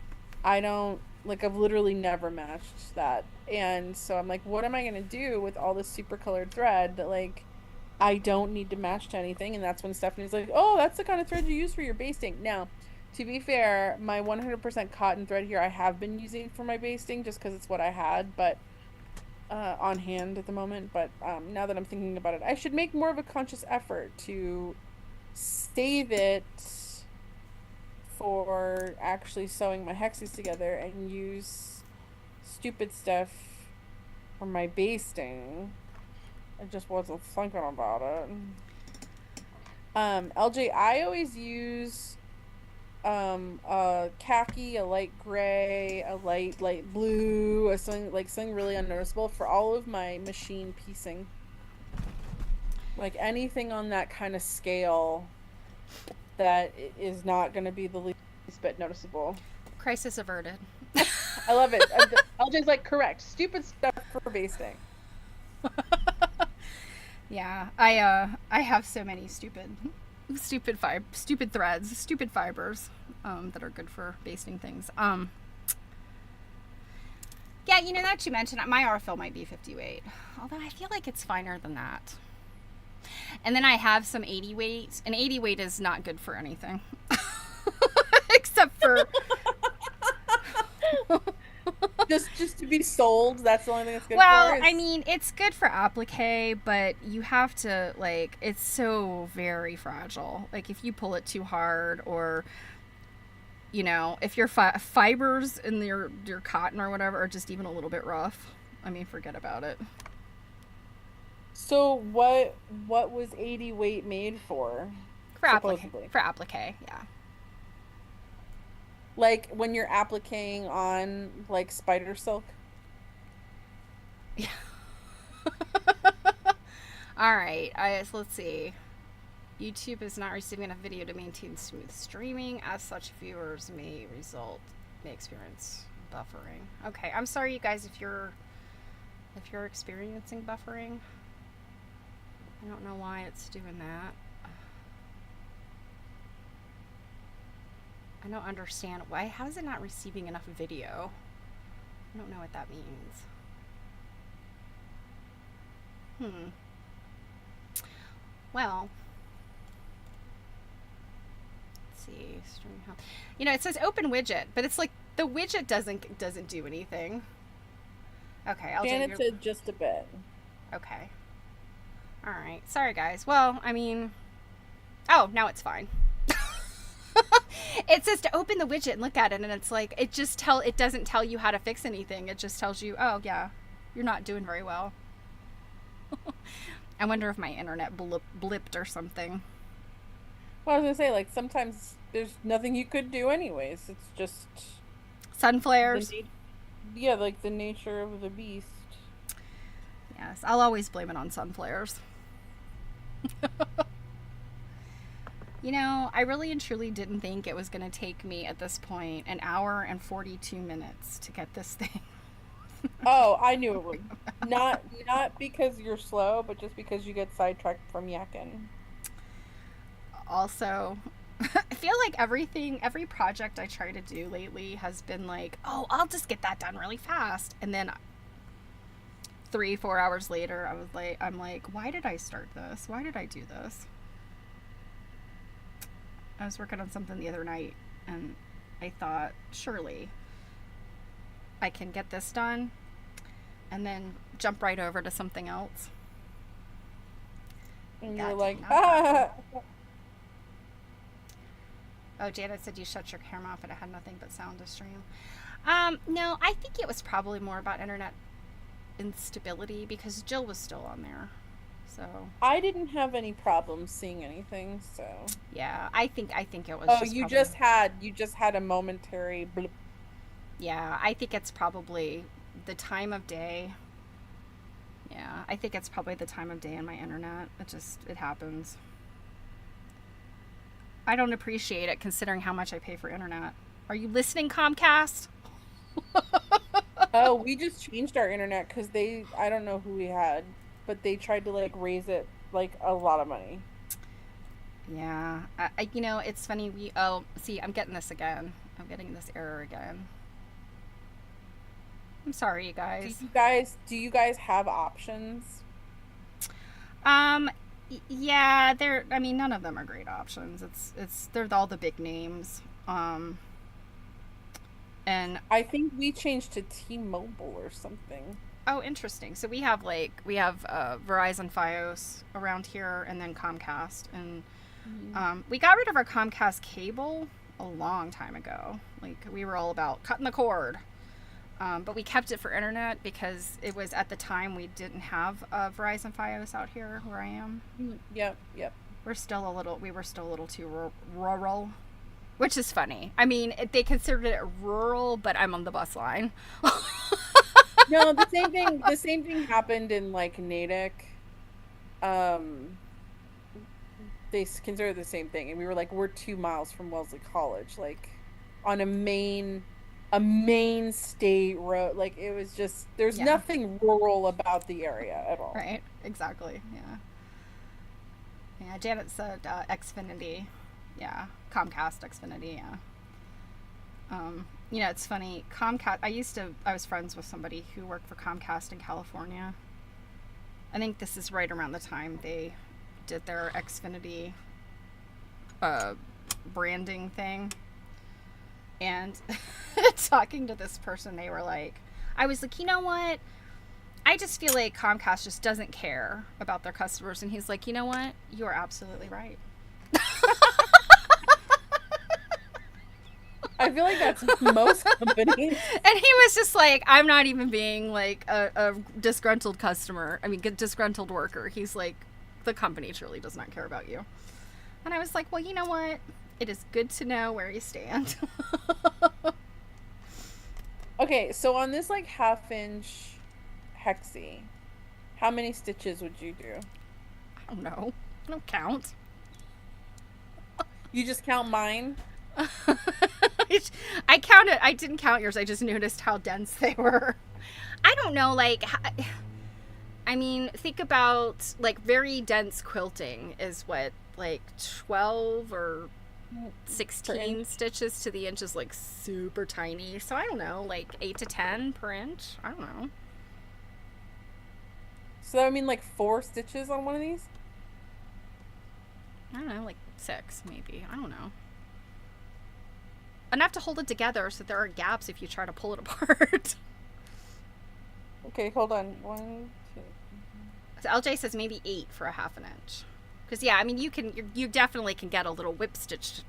I don't Like I've literally never matched that. And so I'm like, what am I gonna do with all this super colored thread that like I don't need to match to anything? And that's when Stephanie's like, oh, that's the kind of thread you use for your basting. Now, to be fair, my 100% cotton thread here I have been using for my basting just because it's what I had, but on hand at the moment. But now that I'm thinking about it, I should make more of a conscious effort to save it for actually sewing my hexes together and use stupid stuff for my basting. I just wasn't thinking about it. LJ, I always use a khaki, a light gray, a light blue, a something really unnoticeable for all of my machine piecing. Like anything on that kind of scale that is not going to be the least bit noticeable. Crisis averted. I love it. LJ's like, correct. Stupid stuff for basting. Yeah, I have so many stupid threads, stupid fibers that are good for basting things. Yeah, you know, that you mentioned, my RFL might be 50 weight, although I feel like it's finer than that. And then I have some 80 weight, and 80 weight is not good for anything. Except for just to be sold, that's the only thing that's good well, for I mean, it's good for applique, but you have to, like, it's so very fragile. Like, if you pull it too hard, or, you know, if your fibers in your cotton or whatever are just even a little bit rough, I mean, forget about it. So what was 80 weight made for? For Supposedly. applique, yeah. Like when you're appliquing on like spider silk? Yeah. All right. So let's see. YouTube is not receiving enough video to maintain smooth streaming. As such, viewers may experience buffering. Okay, I'm sorry, you guys, if you're experiencing buffering. I don't know why it's doing that. I don't understand why. How is it not receiving enough video? I don't know what that means. Well, let's see. Stream help. You know, it says open widget, but it's like the widget doesn't do anything. Okay, Janet said just a bit. Okay. All right. Sorry, guys. Well, I mean, oh, now it's fine. It says to open the widget and look at it, and it's like it doesn't tell you how to fix anything. It just tells you, oh yeah, you're not doing very well. I wonder if my internet blipped or something. Well, I was gonna say, like, sometimes there's nothing you could do anyways. It's just sun flares. Yeah, like the nature of the beast. Yes, I'll always blame it on sun flares. You know, I really and truly didn't think it was going to take me at this point an hour and 42 minutes to get this thing. Oh, I knew it would. Not because you're slow, but just because you get sidetracked from yakking. Also, I feel like every project I try to do lately has been like, oh, I'll just get that done really fast. And then 3-4 hours later, I'm like, why did I start this? Why did I do this? I was working on something the other night, and I thought, surely I can get this done and then jump right over to something else. And you're like, ah! Oh, Janet said you shut your camera off and it had nothing but sound to stream. No, I think it was probably more about internet instability because Jill was still on there. So I didn't have any problems seeing anything, so yeah, I think it was. Oh, you just had a momentary blip. Yeah, I think it's probably the time of day. Yeah, I think it's probably the time of day in my internet. It happens. I don't appreciate it considering how much I pay for internet. Are you listening, Comcast? Oh, we just changed our internet because I don't know who we had, but they tried to like raise it like a lot of money. Yeah, you know, it's funny. See, I'm getting this again. I'm getting this error again. I'm sorry, you Do guys. you guys do you guys have options? Um, yeah, they're. I mean, none of them are great options. They're all the big names. And I think we changed to T-Mobile or something. oh, interesting. So we have Verizon FiOS around here, and then Comcast, and Mhm. we got rid of our Comcast cable a long time ago. Like we were all about cutting the cord. But we kept it for internet because it was at the time we didn't have Verizon FiOS out here where I am. Yep, yep. We were still a little too rural, which is funny. I mean, they considered it rural, but I'm on the bus line. No, the same thing happened in like Natick. Um, consider the same thing, and we were like, we're 2 miles from Wellesley College, like on a main state road. Like it was just there's Yeah, nothing rural about the area at all. right. Exactly. Yeah. Yeah. Janet said Xfinity. Yeah, Comcast Xfinity. Yeah. It's funny. Comcast. I was friends with somebody who worked for Comcast in California. I think this is right around the time they did their Xfinity uh, branding thing. And talking to this person, they were like, I was like, you know what? I just feel like Comcast just doesn't care about their customers. And he's like, you know what? You are absolutely right. I feel like that's most companies. And he was just like, I'm not even being like a disgruntled customer. I mean, disgruntled worker. He's like, the company truly does not care about you. And I was like, well, you know what? It is good to know where you stand. Okay, so on this like half-inch hexie, how many stitches would you do? I don't know. I don't count. You just count mine? I counted. I didn't count yours. I just noticed how dense they were. I don't know. Like, I mean, think about like very dense quilting is what, like 12 or 16 stitches to the inch is like super tiny. So I don't know, like 8 to 10 per inch. I don't know. So that would mean like 4 stitches on one of these? I don't know, like 6 maybe. I don't know. Enough to hold it together so there are gaps if you try to pull it apart. Okay, hold on. 1, 2. So LJ says maybe 8 for a half an inch. Because yeah, I mean you definitely can get a little whip stitch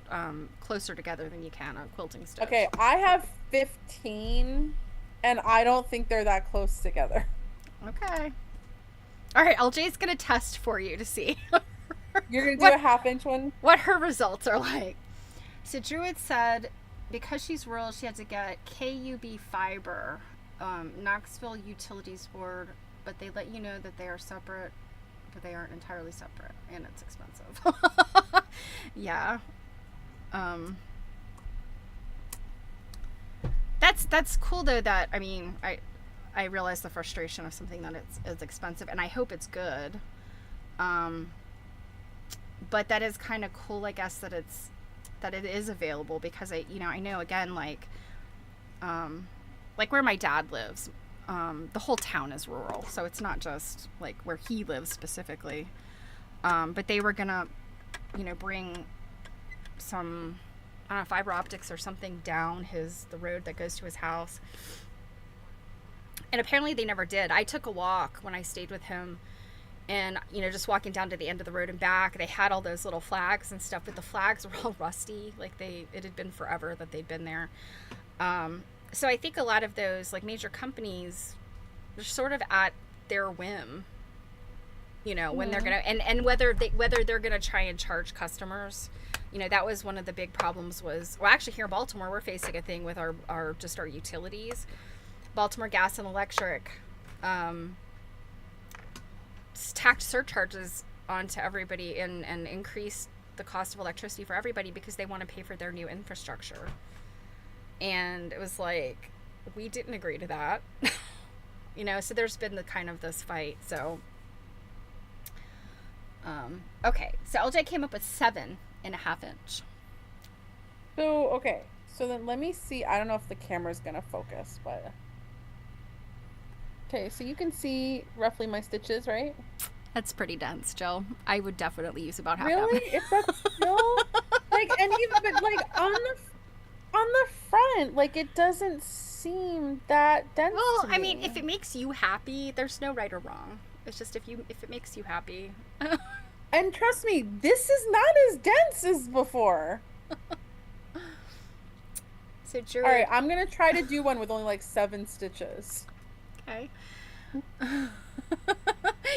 closer together than you can a quilting stitch. Okay, I have 15, and I don't think they're that close together. Okay. All right, LJ's gonna test for you to see You're gonna do a half-inch one? what her results are like. So Druid said because she's rural, she had to get KUB fiber, Knoxville Utilities Board, but they let you know that they are separate, but they aren't entirely separate, and it's expensive. Yeah. That's cool though. That I mean, I realize the frustration of something that it's expensive, and I hope it's good. But that is kind of cool, I guess, that it is available because I know again like where my dad lives, the whole town is rural, so it's not just like where he lives specifically. But they were gonna, bring some, I don't know, fiber optics or something down the road that goes to his house. And apparently they never did. I took a walk when I stayed with him, and just walking down to the end of the road and back, they had all those little flags and stuff, but the flags were all rusty. Like it had been forever that they'd been there. So I think a lot of those like major companies, they're sort of at their whim, when they're gonna and whether they're gonna try and charge customers. That was one of the big problems was, well, actually here in Baltimore we're facing a thing with our utilities. Baltimore Gas and Electric tacked surcharges onto everybody and increased the cost of electricity for everybody because they want to pay for their new infrastructure. And it was like, we didn't agree to that. So there's been the kind of this fight. So okay, so LJ came up with 7.5 inch. So, okay. So then let me see. I don't know if the camera's gonna focus, but Okay, so you can see roughly my stitches, right? That's pretty dense, Jill. I would definitely use about half that Really? many. If that's still like, and even but like on the front, like it doesn't seem that dense Well, to I mean, me. if it makes you happy, there's no right or wrong. It's just if it makes you happy. And trust me, this is not as dense as before. So All right, Jared, I'm gonna try to do one with only like 7 stitches. okay.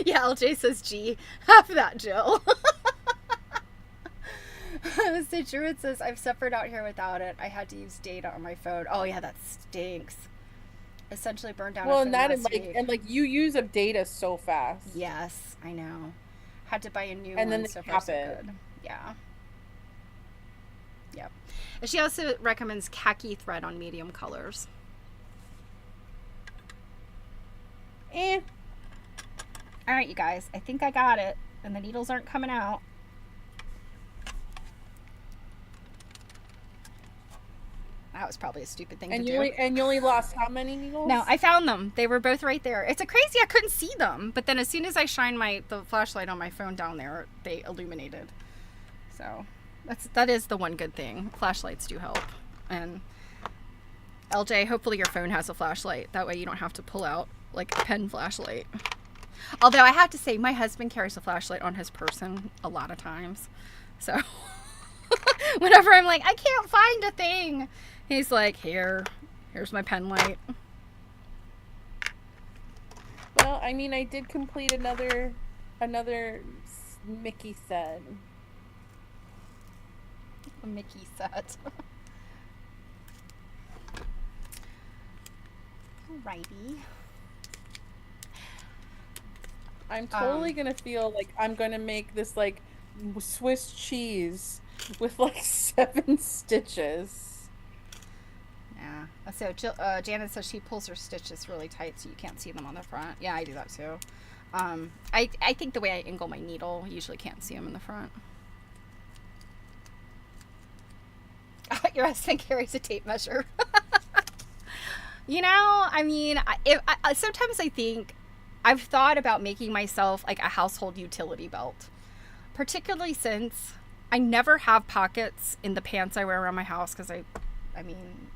Yeah, LJ says G. Half that, Jill. So Jared says, I've suffered out here without it. I had to use data on my phone. Oh yeah, that stinks. Essentially burned down a Well, and phone that last week. and like you use up data so fast. Yes, I know. Had to buy a new And then one. they So far, cap so it. good. Yeah. Yep. And she also recommends khaki thread on medium colors. Eh. All right, you guys. I think I got it. And the needles aren't coming out. That was probably a stupid thing to do. And you only lost how many needles? No, I found them. They were both right there. It's a crazy I couldn't see them, but then as soon as I shined the flashlight on my phone down there, they illuminated. So that is the one good thing. Flashlights do help. And LJ, hopefully your phone has a flashlight. That way you don't have to pull out like a pen flashlight. Although I have to say, my husband carries a flashlight on his person a lot of times. So whenever I'm like, I can't find a thing, he's like, here's my pen light. Well, I mean, I did complete another Mickey set. A Mickey set. Alrighty. I'm totally gonna feel like I'm gonna make this like Swiss cheese with like 7 stitches. Yeah. So Janet says she pulls her stitches really tight so you can't see them on the front. Yeah, I do that too. I think the way I angle my needle, you usually can't see them in the front. Your husband carries a tape measure. You know, I mean, sometimes I think I've thought about making myself like a household utility belt, particularly since I never have pockets in the pants I wear around my house because I mean,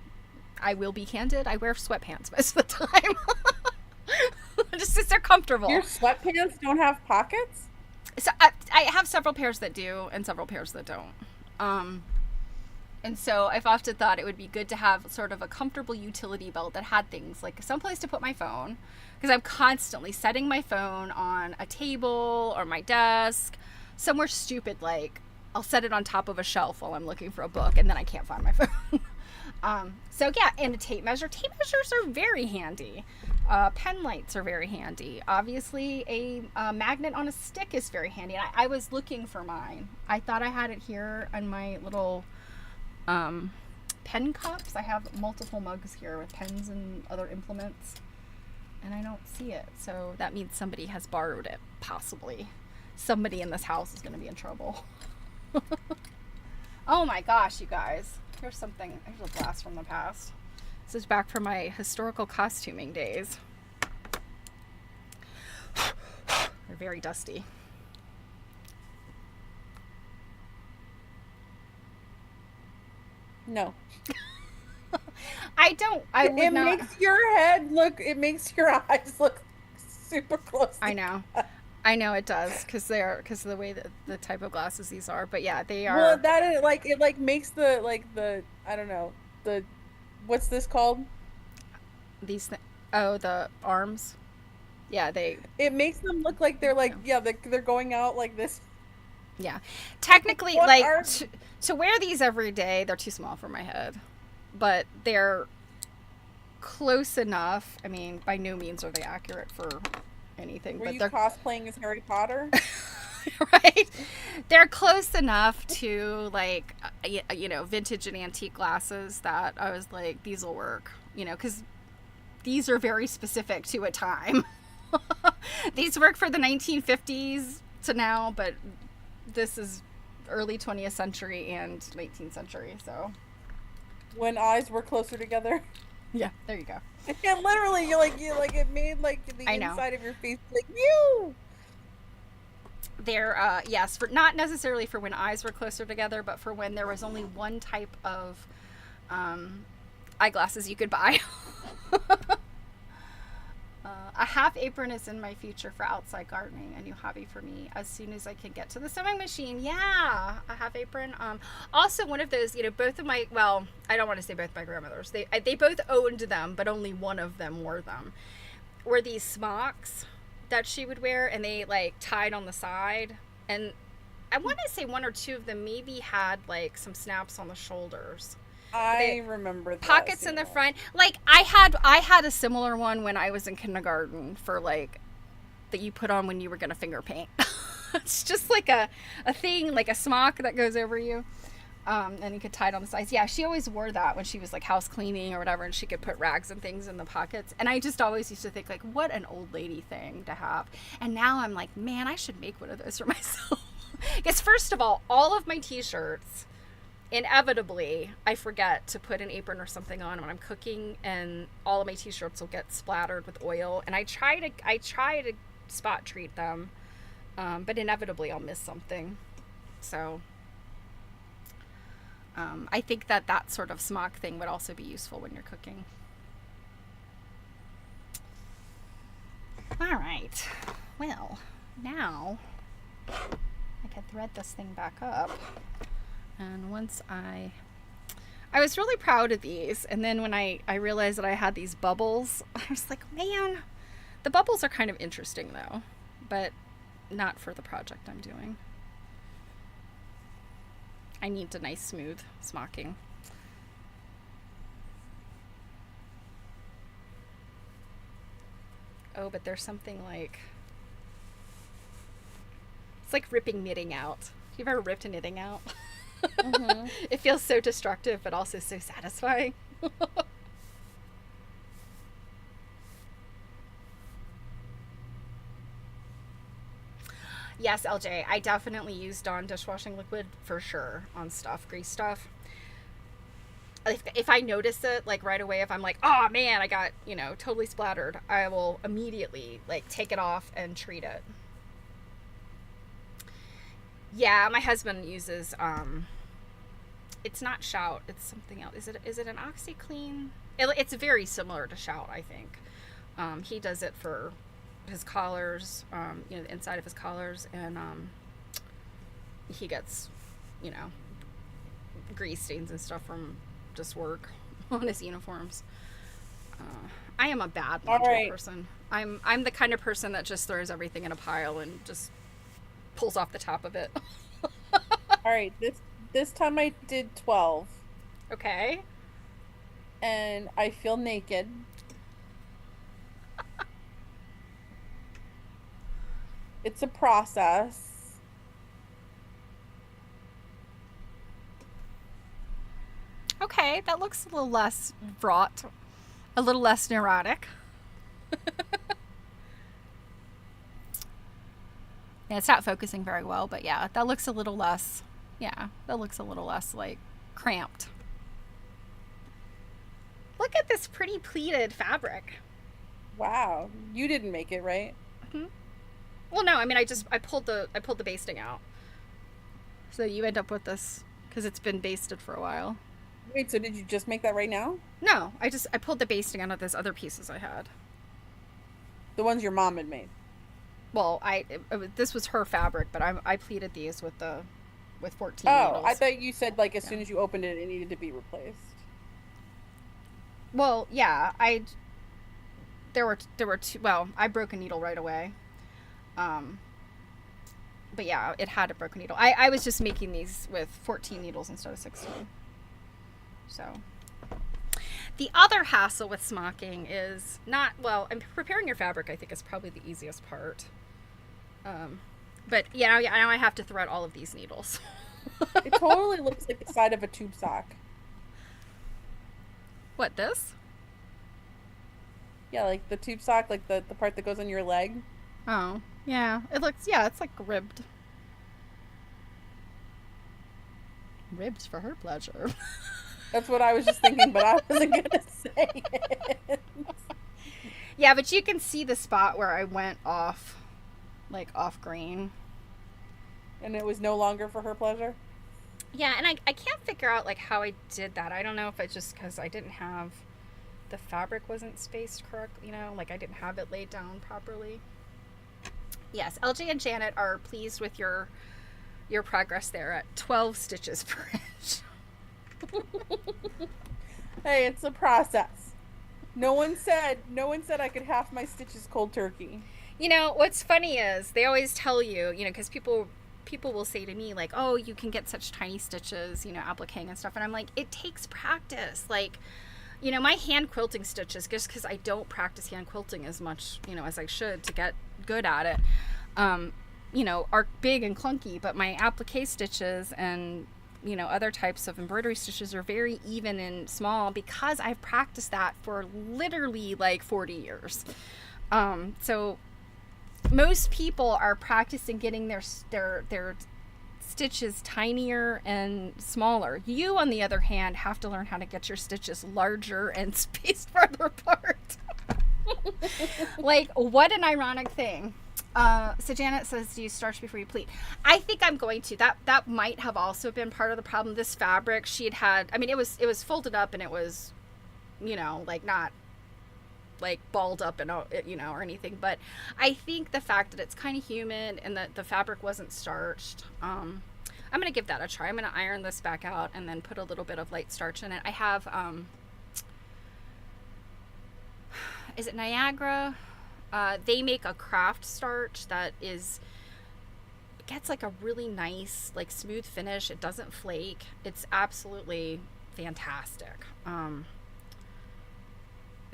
I will be candid, I wear sweatpants most of the time. Just because they're comfortable. Your sweatpants don't have pockets? So I have several pairs that do and several pairs that don't. And so I've often thought it would be good to have sort of a comfortable utility belt that had things like someplace to put my phone, because I'm constantly setting my phone on a table or my desk, somewhere stupid, like I'll set it on top of a shelf while I'm looking for a book and then I can't find my phone. So yeah, and a tape measure. Tape measures are very handy. Pen lights are very handy. Obviously, a magnet on a stick is very handy. And I was looking for mine. I thought I had it here on my little pen cups. I have multiple mugs here with pens and other implements, and I don't see it. So that means somebody has borrowed it, possibly. Somebody in this house is going to be in trouble. Oh my gosh, you guys. Here's something. Here's a blast from the past. This is back from my historical costuming days. They're very dusty. No. I don't. I would It not. makes your head look. It makes your eyes look super close. I know. I know it does because of the way that the type of glasses these are. But yeah, they are. Well, that is like it. Like makes the I don't know the what's this called? Oh, the arms. Yeah, It makes them look like they're like they're going out like this. Yeah, technically, What like are- to wear these every day, they're too small for my head, but they're close enough. I mean, by no means are they accurate for anything. Were But you they're cosplaying as Harry Potter? right. They're close enough to like vintage and antique glasses that I was like, these will work. Because these are very specific to a time. These work for the 1950s to now, but this is early 20th century and 19th century, so When eyes were closer together. Yeah, there you go. And literally, it made like the I know. inside of your face like you. They're yes, for not necessarily for when eyes were closer together, but for when there was only one type of eyeglasses you could buy. A half apron is in my future for outside gardening, a new hobby for me as soon as I can get to the sewing machine. Yeah, a half apron. Also one of those, both of my, well, I don't want to say both my grandmothers. They both owned them, but only one of them wore them. Were these smocks that she would wear, and they like tied on the side. And I want to say one or two of them maybe had like some snaps on the shoulders. I remember that. Pockets in the front. Like I had a similar one when I was in kindergarten for like that you put on when you were gonna finger paint. It's just like a thing, like a smock that goes over you. And you could tie it on the sides. Yeah, she always wore that when she was like house cleaning or whatever, and she could put rags and things in the pockets. And I just always used to think like, what an old lady thing to have. And now I'm like, man, I should make one of those for myself. Because first of all of my t-shirts, inevitably I forget to put an apron or something on when I'm cooking, and all of my t-shirts will get splattered with oil, and I try to spot treat them, but inevitably I'll miss something. So I think that sort of smock thing would also be useful when you're cooking. All right, well, now I can thread this thing back up. And once I was really proud of these, and then when I realized that I had these bubbles, I was like, man, the bubbles are kind of interesting though, but not for the project I'm doing. I need a nice smooth smocking. Oh, but there's something like, it's like ripping knitting out. You've ever ripped a knitting out? Mm-hmm. It feels so destructive, but also so satisfying. Yes, LJ, I definitely use Dawn dishwashing liquid for sure on stuff, grease stuff. If I notice it, like right away, if I'm like, oh man, I got, totally splattered, I will immediately like take it off and treat it. Yeah, my husband uses, it's not Shout, it's something else. Is it an OxyClean? It's very similar to Shout, I think. He does it for his collars, the inside of his collars, and he gets, grease stains and stuff from just work on his uniforms. I am a bad laundry person. I'm the kind of person that just throws everything in a pile and just pulls off the top of it. All right, this time I did 12. Okay. And I feel naked. It's a process. Okay, that looks a little less fraught, a little less neurotic. Yeah, it's not focusing very well, but yeah, that looks a little less, like cramped. Look at this pretty pleated fabric. Wow, you didn't make it, right? Mm-hmm. Well, no, I mean, I pulled the basting out. So you end up with this because it's been basted for a while. Wait, so did you just make that right now? No, I pulled the basting out of those other pieces I had. The ones your mom had made. Well, this was her fabric, but I pleated these with 14 needles. I thought you said like as soon as you opened it, it needed to be replaced. Well, yeah, there were two. Well, I broke a needle right away. But yeah, it had a broken needle. I was just making these with 14 needles instead of 16. So the other hassle with smocking is and preparing your fabric, I think, is probably the easiest part. But now I have to thread all of these needles. It totally looks like the side of a tube sock. What, this? Yeah, like the tube sock, like the part that goes on your leg. Oh, yeah. It's like ribbed. Ribbed for her pleasure. That's what I was just thinking, but I wasn't gonna say it. Yeah, but you can see the spot where I went off, like off green. And it was no longer for her pleasure. Yeah, and I can't figure out like how I did that. I don't know if it's just because I didn't have the fabric wasn't spaced correct, like I didn't have it laid down properly. Yes, LJ and Janet are pleased with your progress there at 12 stitches per inch. Hey, it's a process. No one said I could half my stitches cold turkey. What's funny is they always tell you, because people will say to me like, "Oh, you can get such tiny stitches, appliquing and stuff," and I'm like, it takes practice. Like, my hand quilting stitches, just because I don't practice hand quilting as much, as I should to get good at it, are big and clunky. But my applique stitches and other types of embroidery stitches are very even and small because I've practiced that for literally like 40 years. So most people are practicing getting their stitches tinier and smaller. You, on the other hand, have to learn how to get your stitches larger and spaced farther apart. Like, what an ironic thing. So Janet says, do you starch before you pleat? I think I'm going to. That might have also been part of the problem. This fabric, it was folded up and it was, like not like balled up and or anything, but I think the fact that it's kind of humid and that the fabric wasn't starched, I'm gonna give that a try. I'm gonna iron this back out and then put a little bit of light starch in it. I have is it Niagara? They make a craft starch that gets like a really nice, like smooth finish. It doesn't flake. It's absolutely fantastic.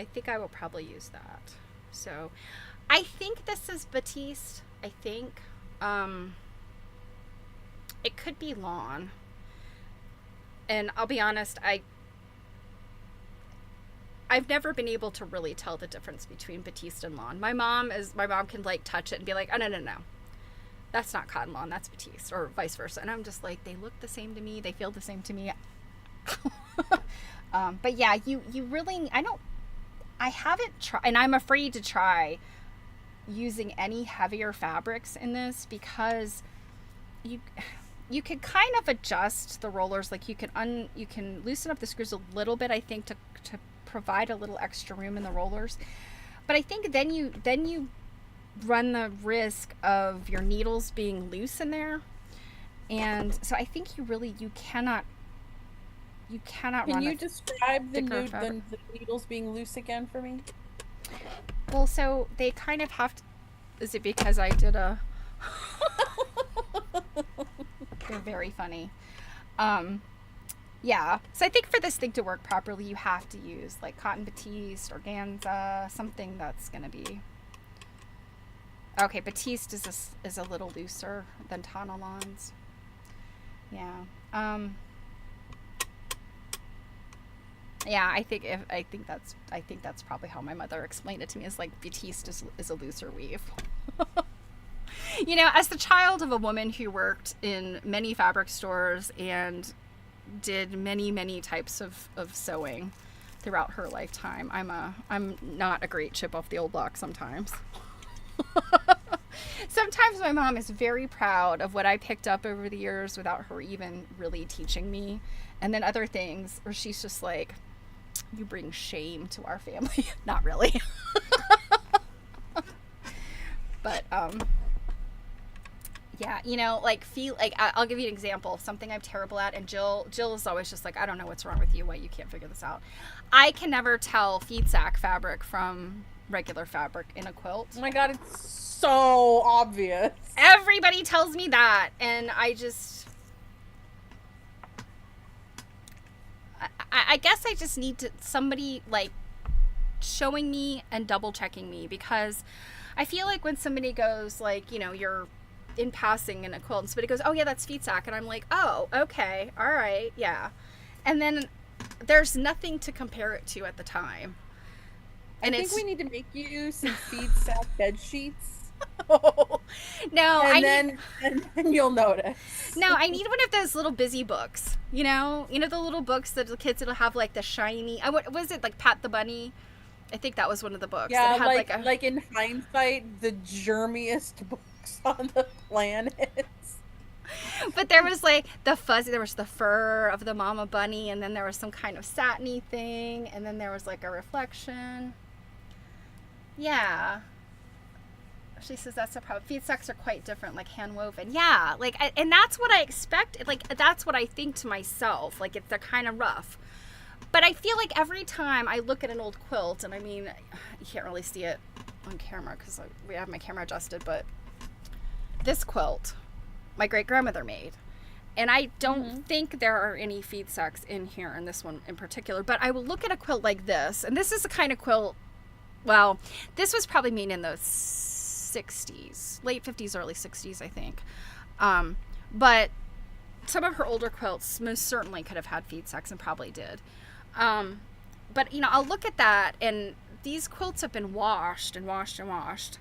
I think I will probably use that. So I think this is batiste. I think it could be lawn. And I'll be honest, I've never been able to really tell the difference between batiste and lawn. My mom can like touch it and be like, oh, no. That's not cotton lawn, that's batiste, or vice versa. And I'm just like, they look the same to me. They feel the same to me. But yeah, you really, I haven't tried, and I'm afraid to try using any heavier fabrics in this because you can kind of adjust the rollers. Like you can loosen up the screws a little bit, I think, to provide a little extra room in the rollers. But I think then you run the risk of your needles being loose in there. And so I think you cannot Can you describe the needles being loose again for me? Well, so they kind of have to. Is it because I did a? They're very funny. Yeah. So I think for this thing to work properly, you have to use like cotton batiste, organza, something that's gonna be. Okay, batiste is a little looser than tonalons. Yeah. Yeah, I think that's probably how my mother explained it to me. Is like batiste is a looser weave. As the child of a woman who worked in many fabric stores and did many types of sewing throughout her lifetime, I'm not a great chip off the old block sometimes. Sometimes my mom is very proud of what I picked up over the years without her even really teaching me. And then other things where she's just like, you bring shame to our family. Not really. But yeah, I'll give you an example of something I'm terrible at, and Jill is always just like, I don't know what's wrong with you, why you can't figure this out. I can never tell feed sack fabric from regular fabric in a quilt. Oh my god, it's so obvious. Everybody tells me that, and I guess I just need somebody like showing me and double checking me, because I feel like when somebody goes like, you're in passing in a quilt and somebody goes, oh yeah, that's feed sack, and I'm like, oh, okay, all right, yeah, and then there's nothing to compare it to at the time. And I think we need to make you some feed sack bed sheets No, and then you'll notice. no, I need one of those little busy books. The little books that the kids that'll have like the shiny. What was it, like Pat the Bunny? I think that was one of the books Yeah, that had like a. like in hindsight, the germiest books on the planet. But there was like the fuzzy. There was the fur of the mama bunny, and then there was some kind of satiny thing, and then there was like a reflection. Yeah. She says that's the problem. Feed sacks are quite different, like hand woven. Yeah, and that's what I expect. Like, that's what I think to myself. Like, they're kind of rough. But I feel like every time I look at an old quilt, and I mean, you can't really see it on camera because we have my camera adjusted, but this quilt, my great grandmother made. And I don't think there are any feed sacks in here, in this one in particular. But I will look at a quilt like this, and this is the kind of quilt. Well, this was probably made in the 60s, late 50s, early 60s, I think. But some of her older quilts most certainly could have had feed sacks and probably did. But, I'll look at that, and these quilts have been washed and washed and washed.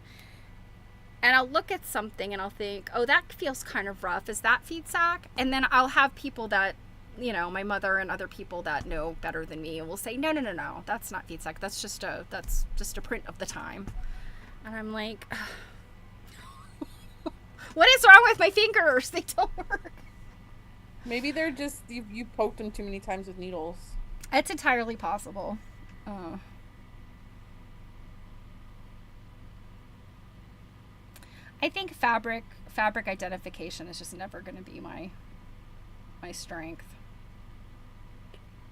And I'll look at something and I'll think, oh, that feels kind of rough. Is that feed sack? And then I'll have people that, my mother and other people that know better than me will say, no, that's not feed sack. That's just a print of the time. And I'm like, what is wrong with my fingers? They don't work. Maybe they're just, you poked them too many times with needles. It's entirely possible. I think fabric identification is just never going to be my strength.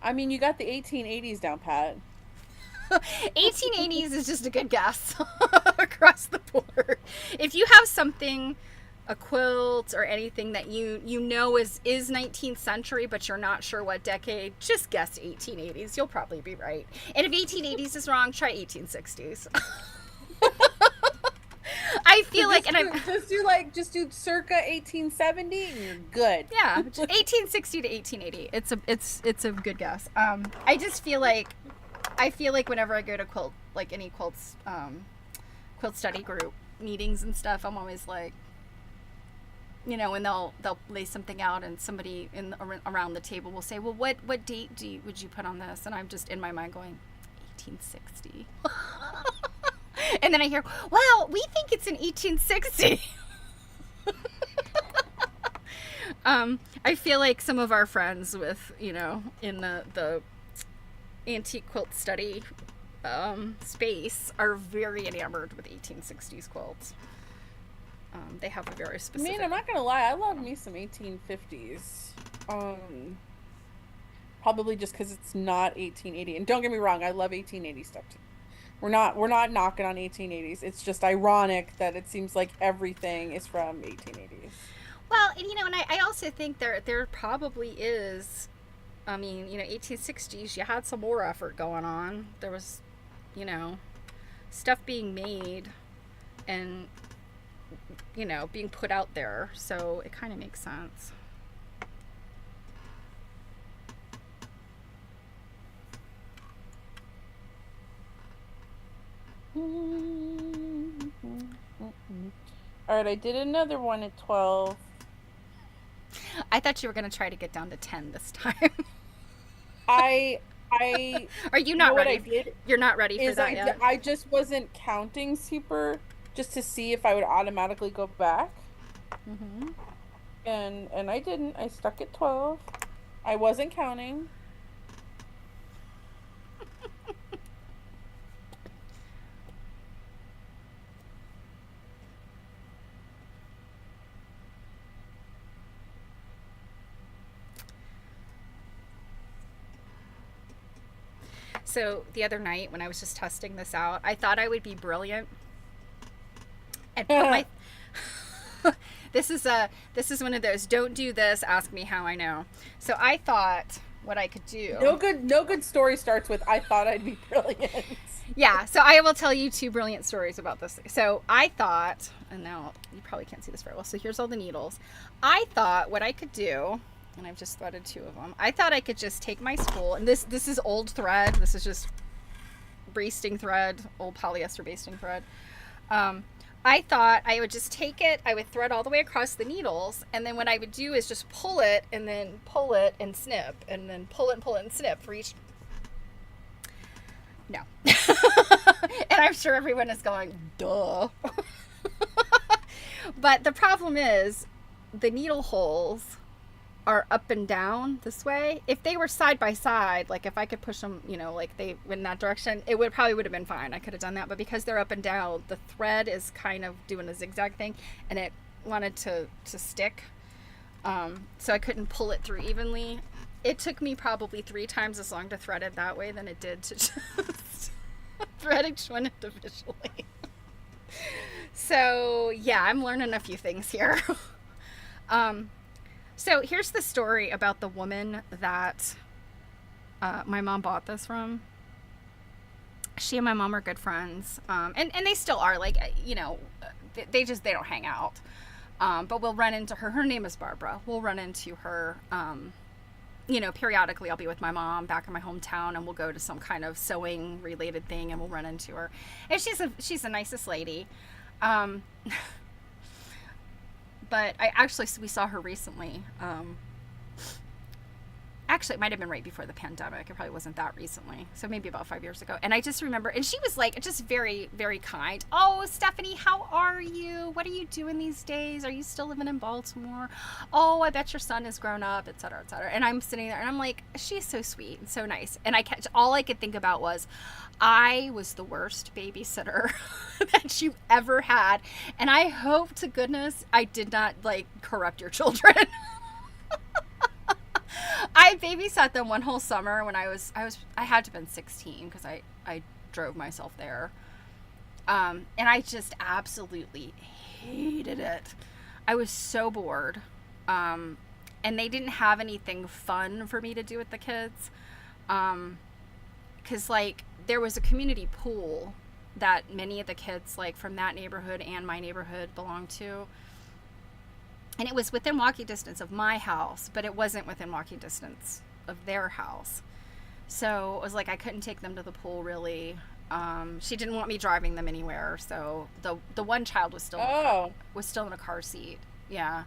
I mean, you got the 1880s down pat. 1880s is just a good guess across the board. If you have something, a quilt or anything that you know is 19th century, but you're not sure what decade, just guess 1880s. You'll probably be right. And if 1880s is wrong, try 1860s. I feel like, and I'm just do circa 1870, and you're good. Yeah, 1860 to 1880. It's a good guess. I just feel like, whenever I go to quilt, like any quilts, quilt study group meetings and stuff, I'm always like, when they'll lay something out, and somebody around the table will say, well, what date would you put on this? And I'm just in my mind going, 1860. And then I hear, well, we think it's an 1860. I feel like some of our friends with, in the antique quilt study space are very enamored with 1860s quilts. They have a very specific... I mean, I'm not going to lie. I love me some 1850s. Probably just because it's not 1880. And don't get me wrong, I love 1880 stuff too. We're not knocking on 1880s. It's just ironic that it seems like everything is from 1880s. Well, and I also think there probably is. I mean, 1860s, you had some more effort going on. There was, stuff being made and, being put out there. So it kind of makes sense. All right, I did another one at 12. I thought you were going to try to get down to 10 this time. I Are you not ready? You're not ready for that yet? I just wasn't counting super, just to see if I would automatically go back. Mm-hmm. And I didn't. I stuck at 12. I wasn't counting. So the other night when I was just testing this out, I thought I would be brilliant and put my this is one of those don't do this, ask me how I know. So I thought what I could do. No good story starts with I thought I'd be brilliant. Yeah, so I will tell you two brilliant stories about this. So I thought, and now you probably can't see this very well, so here's all the needles. I thought what I could do, and I've just threaded two of them. I thought I could just take my spool, and this is old thread. This is just basting thread, old polyester basting thread. I thought I would just take it, I would thread all the way across the needles, and then what I would do is just pull it and then pull it and snip, and then pull it and pull it and snip for each. No. And I'm sure everyone is going, duh. But the problem is the needle holes are up and down this way. If they were side by side, like if I could push them, like they in that direction, it would have been fine. I could have done that, but because they're up and down, the thread is kind of doing a zigzag thing, and it wanted to stick. So I couldn't pull it through evenly. It took me probably 3 times as long to thread it that way than it did to just thread each one individually. So yeah, I'm learning a few things here. So here's the story about the woman that my mom bought this from. She and my mom are good friends, and they still are. Like, they don't hang out. But we'll run into her. Her name is Barbara. We'll run into her. Periodically I'll be with my mom back in my hometown, and we'll go to some kind of sewing related thing, and we'll run into her. And she's the nicest lady. But we saw her recently. Actually, it might have been right before the pandemic. It probably wasn't that recently. So maybe about 5 years ago. And I just remember, and she was like, just very, very kind. Oh, Stephanie, how are you? What are you doing these days? Are you still living in Baltimore? Oh, I bet your son has grown up, et cetera, et cetera. And I'm sitting there and I'm like, she's so sweet and so nice. And all I could think about was, I was the worst babysitter that you ever had. And I hope to goodness I did not corrupt your children. I babysat them one whole summer when I had to have been 16 because I drove myself there. And I just absolutely hated it. I was so bored. And they didn't have anything fun for me to do with the kids. Because there was a community pool that many of the kids from that neighborhood and my neighborhood belonged to. And it was within walking distance of my house, but it wasn't within walking distance of their house. So it was I couldn't take them to the pool really. She didn't want me driving them anywhere. So the one child was still in a car seat. Yeah.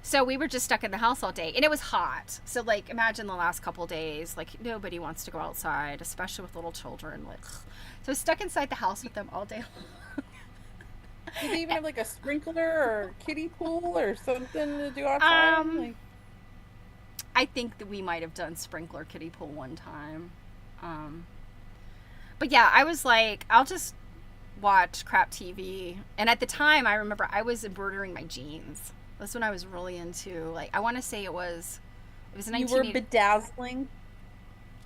So we were just stuck in the house all day, and it was hot. So imagine the last couple days, nobody wants to go outside, especially with little children. So stuck inside the house with them all day long. Do they even have a sprinkler or kiddie pool or something to do outside? I think that we might have done sprinkler kiddie pool one time. But yeah, I was I'll just watch crap TV. And at the time, I remember I was embroidering my jeans. That's when I was really into, I want to say it was 1980. You were bedazzling?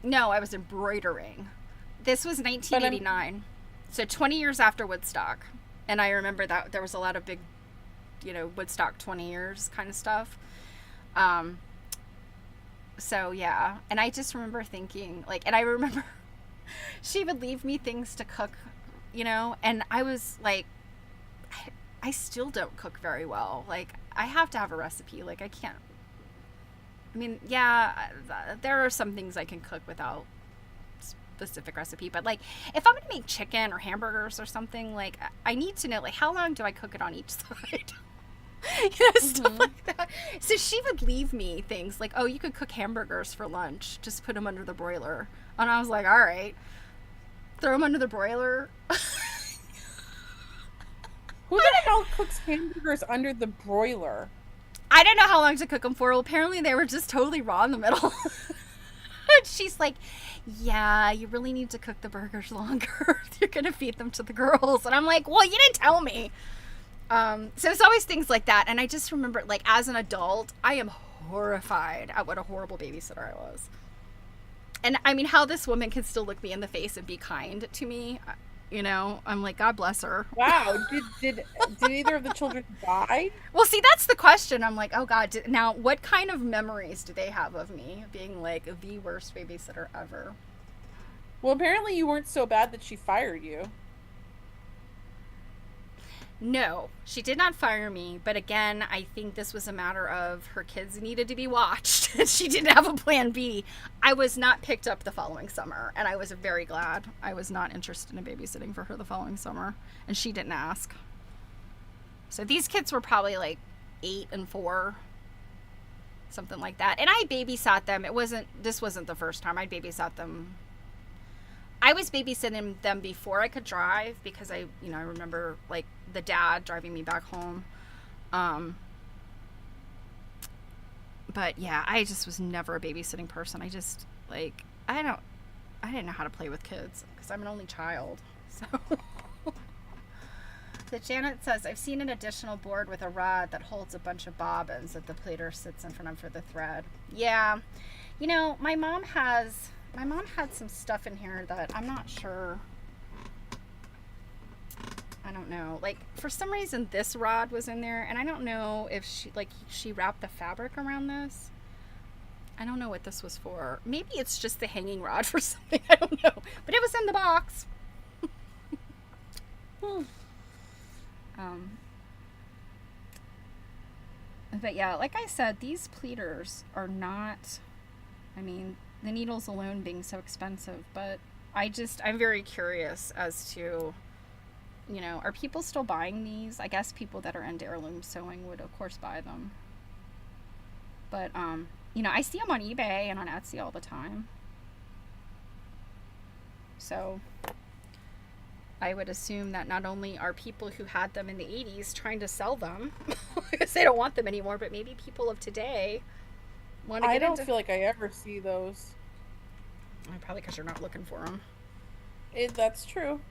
No, I was embroidering. This was 1989. So 20 years after Woodstock. And I remember that there was a lot of big, Woodstock 20 years kind of stuff. So yeah. And I just remember thinking, and I remember she would leave me things to cook, and I was I still don't cook very well. I have to have a recipe. I can't. I mean, yeah, there are some things I can cook without specific recipe, but if I'm gonna make chicken or hamburgers or something, I need to know how long do I cook it on each side. Stuff like that. So she would leave me things oh, you could cook hamburgers for lunch, just put them under the broiler. And I was all right, throw them under the broiler. Who the hell cooks hamburgers under the broiler? I don't know how long to cook them for. Well, apparently they were just totally raw in the middle. She's yeah, you really need to cook the burgers longer. You're going to feed them to the girls. And I'm well, you didn't tell me. So it's always things like that. And I just remember, as an adult, I am horrified at what a horrible babysitter I was. And I mean, how this woman can still look me in the face and be kind to me. I'm God bless her. Wow. Did either of the children die? Well, see, that's the question. I'm oh God. Now, what kind of memories do they have of me being the worst babysitter ever? Well, apparently you weren't so bad that she fired you. No, she did not fire me, but again, I think this was a matter of her kids needed to be watched, and she didn't have a plan B. I was not picked up the following summer, and I was very glad I was not interested in babysitting for her the following summer, and she didn't ask. So these kids were probably like 8 and 4, something like that. And I babysat them. This wasn't the first time I'd babysat them. I was babysitting them before I could drive because I remember like the dad driving me back home. But yeah, I just was never a babysitting person. I just I didn't know how to play with kids because I'm an only child. So the Janet says, I've seen an additional board with a rod that holds a bunch of bobbins that the pleater sits in front of for the thread. Yeah. My mom had some stuff in here that I'm not sure. I don't know. Like, for some reason, this rod was in there, and I don't know if she wrapped the fabric around this. I don't know what this was for. Maybe it's just the hanging rod for something. I don't know. But it was in the box. But yeah, like I said, these pleaters are not, the needles alone being so expensive, but I'm very curious as to, are people still buying these? I guess people that are into heirloom sewing would of course buy them. But, I see them on eBay and on Etsy all the time. So I would assume that not only are people who had them in the 80s trying to sell them because they don't want them anymore, but maybe people of today want to get I don't feel like I ever see those. Probably because you're not looking for them. That's true.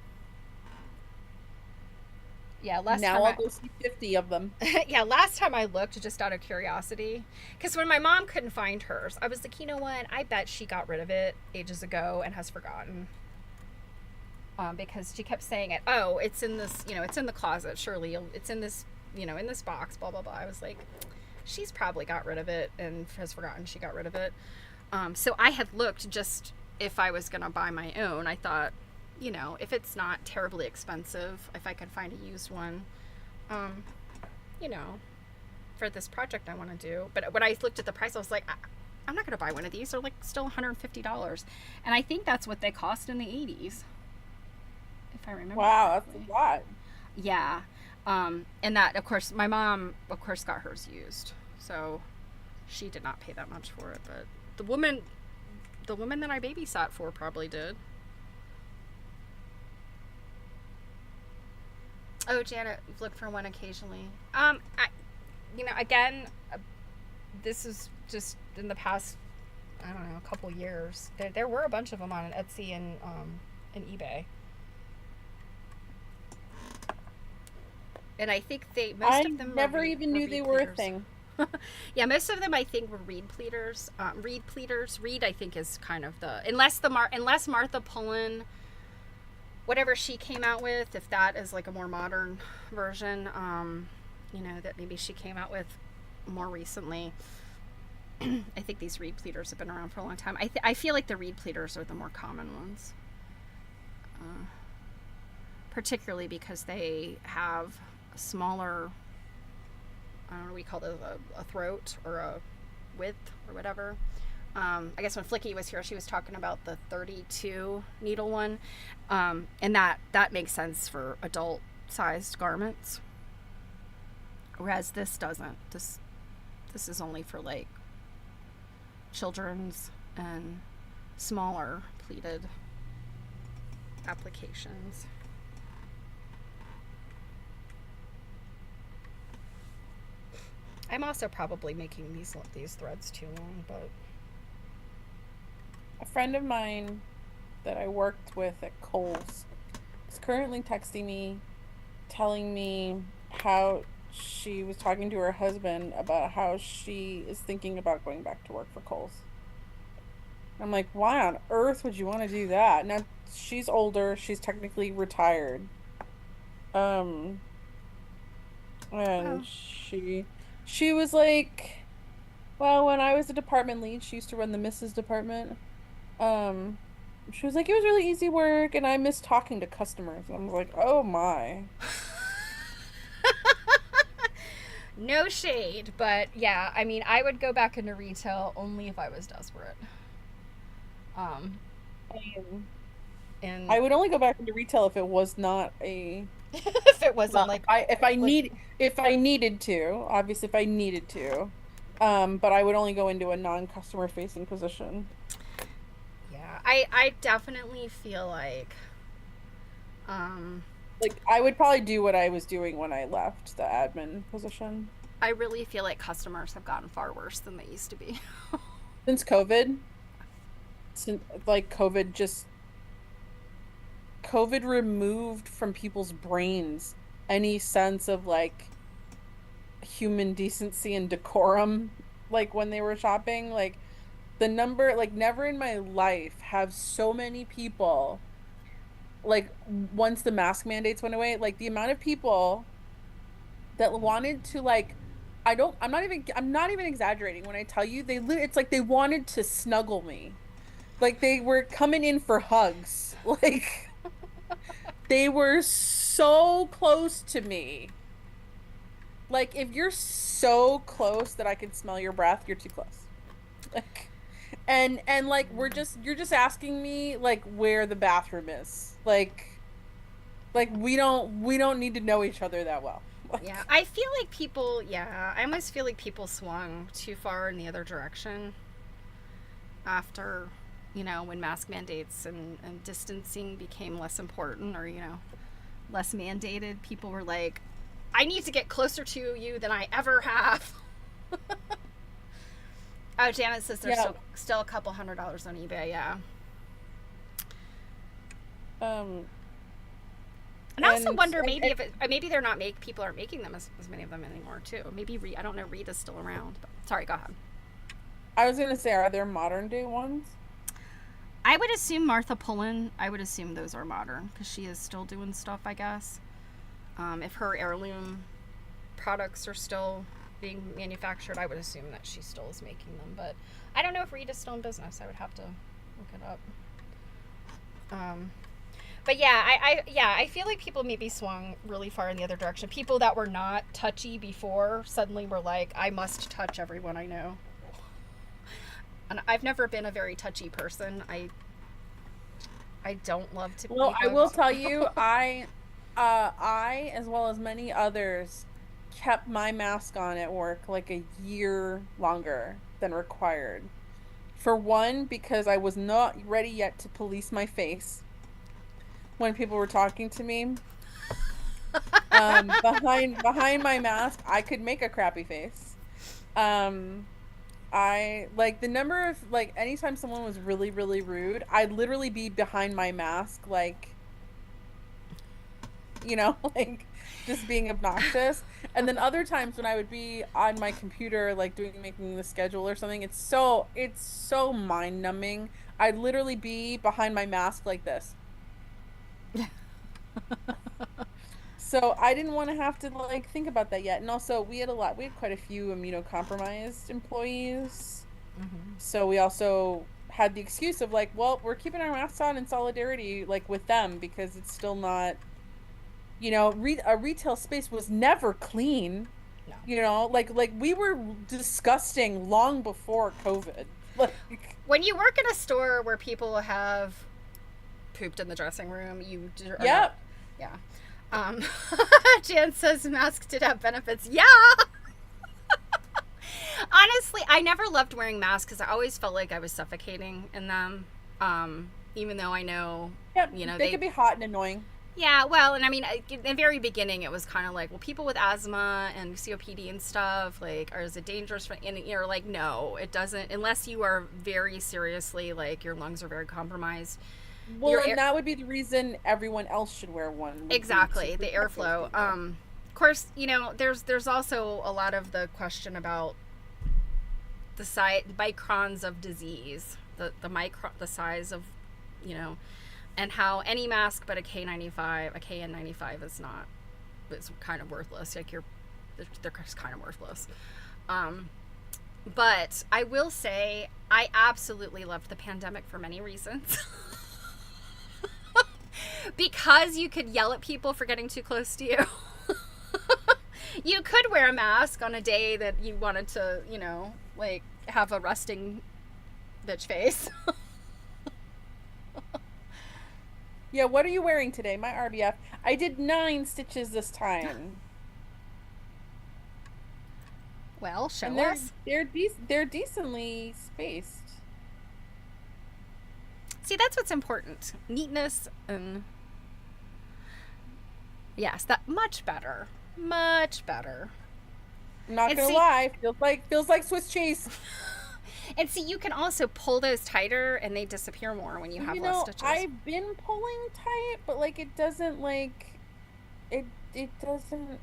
Yeah, I'll go see 50 of them. Yeah, last time I looked, just out of curiosity, because when my mom couldn't find hers, I was like, you know what? I bet she got rid of it ages ago and has forgotten. Because she kept saying it. Oh, it's in this, it's in the closet. Surely it's in this, in this box. Blah blah blah. I was like, she's probably got rid of it and has forgotten she got rid of it. So I had looked just if I was gonna buy my own. I thought, if it's not terribly expensive, if I could find a used one, for this project I want to do. But when I looked at the price, I was like, I'm not gonna buy one of these. They're like still $150, and I think that's what they cost in the 80s. If I remember. Wow, correctly. that's a lot. Yeah. And that, of course, my mom, of course, got hers used. So she did not pay that much for it. But the woman that I babysat for probably did. Oh, Janet, you've looked for one occasionally. Again, this is just in the past, I don't know, a couple years. There were a bunch of them on Etsy and eBay. And I think most of them never even knew they were a thing. Yeah, most of them I think were reed pleaters. Reed I think is kind of unless Martha Pullen, whatever she came out with, if that is like a more modern version, that maybe she came out with more recently. I think these reed pleaters have been around for a long time. I feel like the reed pleaters are the more common ones, particularly because they have a smaller, I don't know what we call it, a throat or a width or whatever. I guess when Flicky was here, she was talking about the 32 needle one, and that makes sense for adult sized garments, whereas this doesn't. This is only for like children's and smaller pleated applications. I'm also probably making these threads too long, but A friend of mine that I worked with at Kohl's is currently texting me, telling me how she was talking to her husband about how she is thinking about going back to work for Kohl's. I'm like, why on earth would you want to do that? Now, she's older, she's technically retired. And Oh. she was like, well, when I was a department lead, she used to run the Mrs. department. She was like, it was really easy work, and I miss talking to customers. And I was like, oh my. No shade, but yeah, I mean, I would go back into retail only if I was desperate. Um, Um, and I would only go back into retail if it was not a if it wasn't well, like like if I needed to, obviously if I needed to. But I would only go into a non-customer facing position. yeah, I definitely feel like um Like I would probably do what I was doing when I left the admin position. I really feel like customers have gotten far worse than they used to be. Since COVID, since like COVID removed from people's brains any sense of like human decency and decorum, like when they were shopping. Like the number, like never in my life have so many people, like once the mask mandates went away, like the amount of people that wanted to like I'm not even exaggerating when I tell you it's like they wanted to snuggle me. Like they were coming in for hugs. Like they were so close to me. Like if you're so close that I can smell your breath, you're too close. Like and like you're just asking me like where the bathroom is. Like we don't need to know each other that well. Yeah, Like I feel like people, yeah, I almost feel like people swung too far in the other direction after, when mask mandates and distancing became less important or, less mandated. People were like, I need to get closer to you than I ever have. Oh, Janet says there's yeah. still a couple $100 on eBay, yeah. Um And I also wonder and maybe if maybe they're not people aren't making them as many of them anymore too. Maybe I don't know, Rita's still around. But sorry, go ahead. I was gonna say, are there modern day ones? I would assume Martha Pullen. I would assume those are modern because she is still doing stuff. I guess if her heirloom products are still being manufactured, I would assume that she still is making them. But I don't know if Rita's still in business. I would have to look it up. But yeah, I feel like people maybe swung really far in the other direction. People that were not touchy before suddenly were like, I must touch everyone I know. And I've never been a very touchy person. I don't love to be Well, I hugged. will tell you, I as well as many others kept my mask on at work like a year longer than required. For one, because I was not ready yet to police my face when people were talking to me. Behind my mask, I could make a crappy face. I like the number of like anytime someone was really, really rude, I'd literally be behind my mask, like, like just being obnoxious. And then other times when I would be on my computer, like making the schedule or something, it's so mind numbing. I'd literally be behind my mask like this. So I didn't want to have to like think about that yet. And also we had quite a few immunocompromised employees. Mm-hmm. So we also had the excuse of like, well, we're keeping our masks on in solidarity like with them because it's still not, a retail space was never clean. No. Like we were disgusting long before COVID. Like When you work in a store where people have pooped in the dressing room, you are yeah. not, yeah. Jan says masks did have benefits. Yeah. Honestly, I never loved wearing masks because I always felt like I was suffocating in them. Even though I know, Yeah, they could be hot and annoying. Yeah, well, and I mean, in the very beginning, it was kind of like, well, people with asthma and COPD and stuff, like, is it dangerous for? And you're like, no, it doesn't, unless you are very seriously, like, your lungs are very compromised. Well, and that would be the reason everyone else should wear one. Exactly, the airflow. Of course, there's also a lot of the question about the microns of disease, the size of, and how any mask but a KN95 is not, it's kind of worthless. Like they're just kind of worthless. But I will say I absolutely loved the pandemic for many reasons. Because you could yell at people for getting too close to you. You could wear a mask on a day that you wanted to, like have a resting bitch face. Yeah, what are you wearing today? My RBF. I did 9 stitches this time. Well, show And us. they're decently spaced. See, that's what's important. Neatness and yes, that much better. Much better. I'm not And gonna see- lie, feels like Swiss cheese. And see, you can also pull those tighter and they disappear more when you have less stitches. I've been pulling tight, but like it doesn't like it doesn't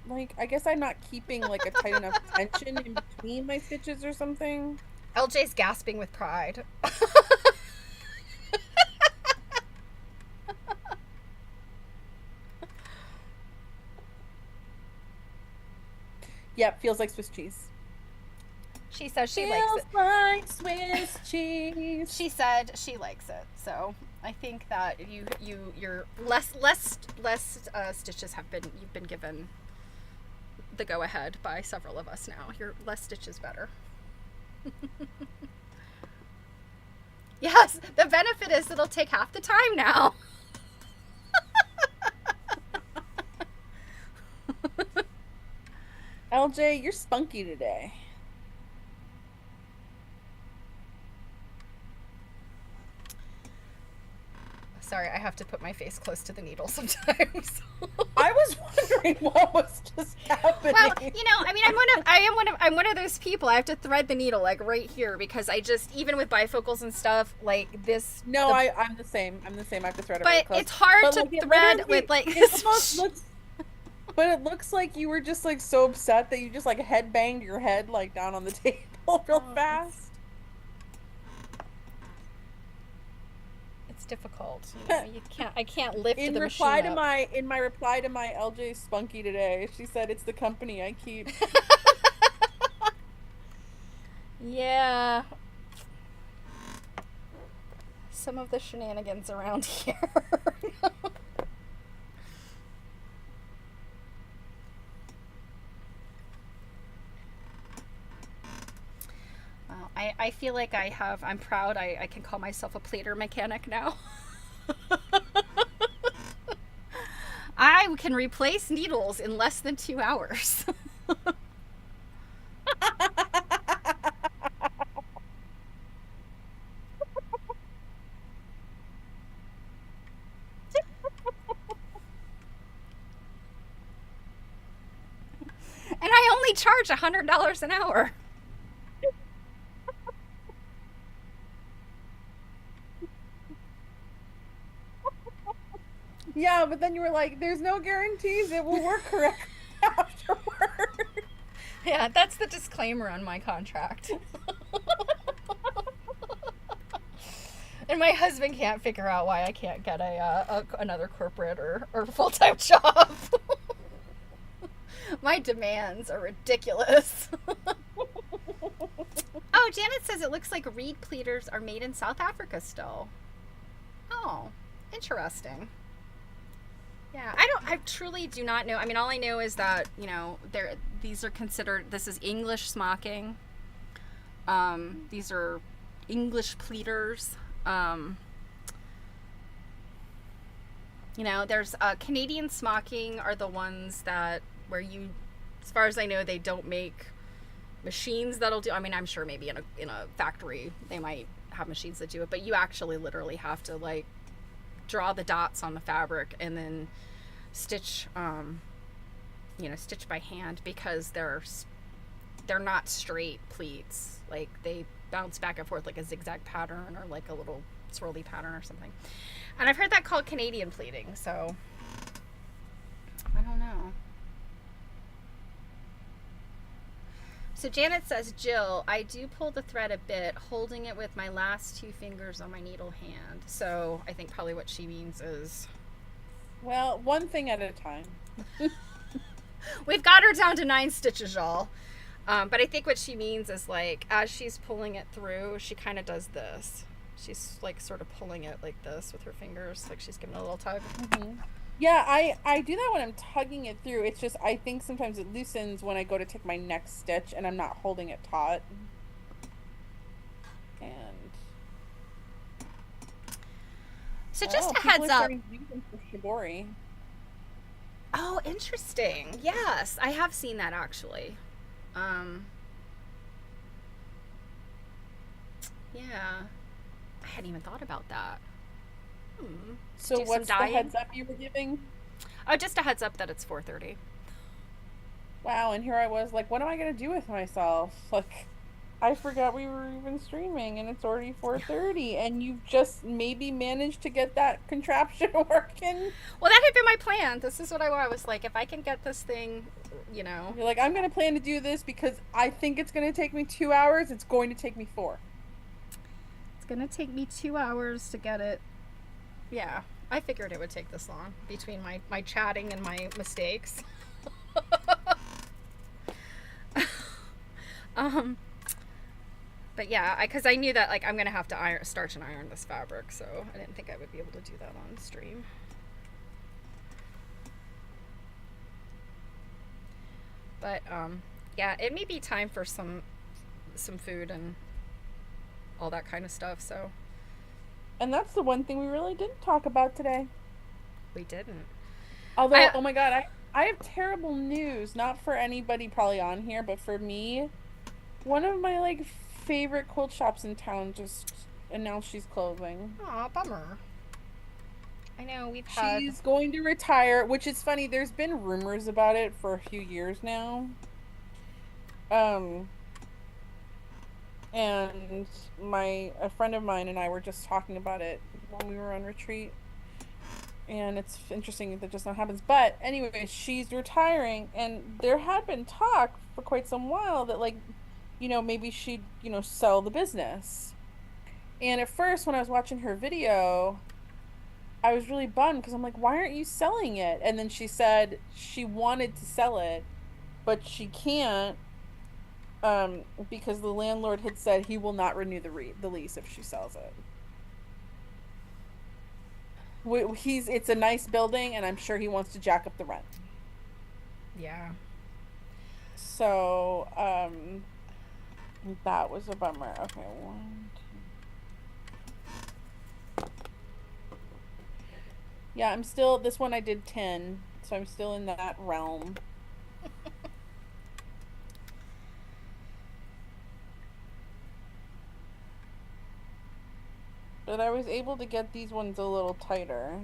like I guess I'm not keeping like a tight enough tension in between my stitches or something. LJ's gasping with pride. Yep, feels like Swiss cheese. She says she likes it. Feels like Swiss cheese. She said she likes it. So I think that your less stitches you've been given the go ahead by several of us now. Your less stitches better. Yes, the benefit is it'll take half the time now. LJ, you're spunky today. Sorry, I have to put my face close to the needle sometimes. I was wondering what was just happening. Well, I'm one of those people. I have to thread the needle like right here because I just even with bifocals and stuff like this. No, I'm the same. I have to thread it. But really close. it's hard but, to like, thread with like. It almost looks. But it looks like you were just like so upset that you just like head banged your head like down on the table real fast. It's difficult. I can't lift In the reply machine to up. in my reply to my LJ Spunky today, she said it's the company I keep. Yeah. Some of the shenanigans around here. Well, I feel like I'm proud I can call myself a pleater mechanic now. I can replace needles in less than 2 hours. And I only charge $100 an hour. Yeah, but then you were like, there's no guarantees it will work correctly afterward. Yeah, that's the disclaimer on my contract. And my husband can't figure out why I can't get another corporate or full-time job. My demands are ridiculous. Oh, Janet says it looks like reed pleaters are made in South Africa still. Oh, interesting. Yeah, I truly do not know. I mean, all I know is that, these are considered, this is English smocking. These are English pleaters. There's Canadian smocking are the ones that where you, as far as I know, they don't make machines that'll do. I mean, I'm sure maybe in a factory they might have machines that do it, but you actually literally have to like draw the dots on the fabric and then stitch, stitch by hand because they're not straight pleats. Like they bounce back and forth like a zigzag pattern or like a little swirly pattern or something. And I've heard that called Canadian pleating, so I don't know. So Janet says, Jill, I do pull the thread a bit, holding it with my last 2 fingers on my needle hand. So I think probably what she means is... Well, one thing at a time. We've got her down to 9 stitches, y'all. But I think what she means is like, as she's pulling it through, she kind of does this. She's like sort of pulling it like this with her fingers, like she's giving it a little tug. Mm-hmm. Yeah, I do that when I'm tugging it through. It's just I think sometimes it loosens when I go to take my next stitch and I'm not holding it taut. And So just oh, a people heads are up. starting to use them for shibori. Oh, interesting. Yes, I have seen that actually. Um, yeah, I hadn't even thought about that. To So do some what's the dyeing. heads up you were giving? Oh, just a heads up that it's 4:30. Wow, and here I was like, what am I gonna do with myself? Like, I forgot we were even streaming and it's already 4:30 and you've just maybe managed to get that contraption working. Well, that had been my plan. This is what I was like. If I can get this thing, you know, You're like, I'm gonna plan to do this because I think it's gonna take me 2 hours. It's going to take me four. it's gonna take me 2 hours to get it. Yeah, I figured it would take this long between my chatting and my mistakes. um, but yeah, because I knew that like I'm gonna have to starch and iron this fabric, so I didn't think I would be able to do that on stream. But yeah, it may be time for some food and all that kind of stuff. So And that's the one thing we really didn't talk about today. we didn't. Although, I oh my God, I have terrible news, not for anybody probably on here, but for me. One of my like favorite quilt shops in town just announced she's closing. Aw, bummer. I know we've had. She's going to retire, which is funny. There's been rumors about it for a few years now. Um, and a friend of mine and I were just talking about it when we were on retreat. And it's interesting that just now happens. But anyway, she's retiring, and there had been talk for quite some while that like, maybe she'd, sell the business. And at first, when I was watching her video, I was really bummed because I'm like, why aren't you selling it? And then she said she wanted to sell it, but she can't, because the landlord had said he will not renew the lease if she sells it. It's a nice building, and I'm sure he wants to jack up the rent. Yeah. So, that was a bummer. Okay, one, two. Yeah, I'm still, this one I did 10, so I'm still in that realm. But I was able to get these ones a little tighter.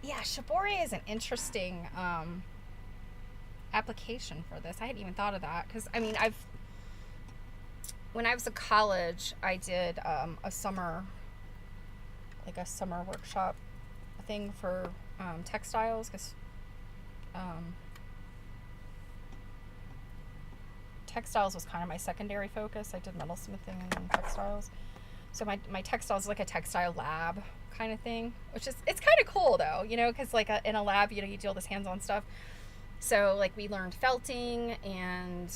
Yeah, shibori is an interesting application for this. I hadn't even thought of that because I mean when I was in college, I did a summer workshop thing for textiles because textiles was kind of my secondary focus. I did metalsmithing and textiles. So my textiles is like a textile lab kind of thing, which is, it's kind of cool though, because like in a lab, you do all this hands-on stuff. So like we learned felting and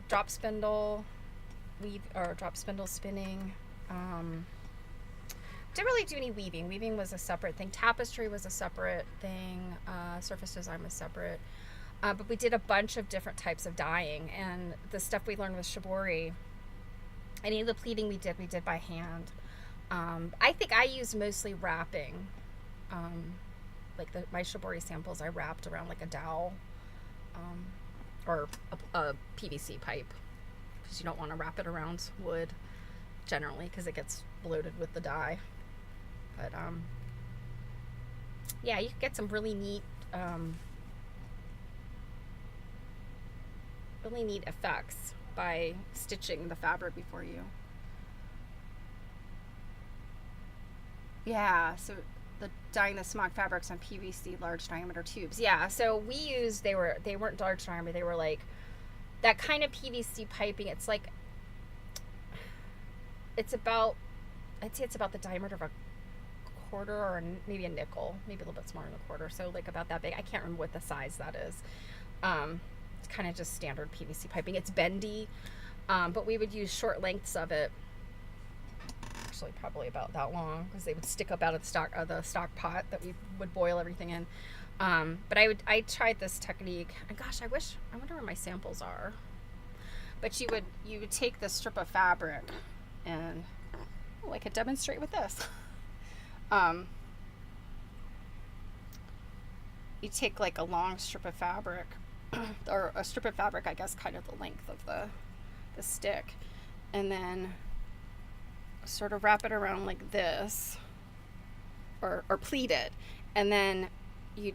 drop spindle drop spindle spinning. Didn't really do any weaving. Weaving was a separate thing. Tapestry was a separate thing. Surface design was separate. But we did a bunch of different types of dyeing, and the stuff we learned with shibori, any of the pleating we did by hand. I think I used mostly wrapping. Like my shibori samples, I wrapped around like a dowel or a PVC pipe, because you don't want to wrap it around wood generally because it gets bloated with the dye. But yeah, you can get some really neat effects by stitching the fabric before you. Yeah, so the dyeing the smock fabrics on PVC large diameter tubes. Yeah, so we used, they weren't large diameter, they were like that kind of PVC piping. It's like I'd say it's about the diameter of a quarter or maybe a nickel, maybe a little bit smaller than a quarter, so like about that big. I can't remember what the size that is. kind of just standard PVC piping. It's bendy, but we would use short lengths of it. Actually, probably about that long, because they would stick up out of the stock pot that we would boil everything in. But I tried this technique, and gosh, I wonder where my samples are. But you would take this strip of fabric, and I could demonstrate with this. You take like a long strip of fabric, or a strip of fabric, I guess, kind of the length of the stick, and then sort of wrap it around like this, or pleat it, and then you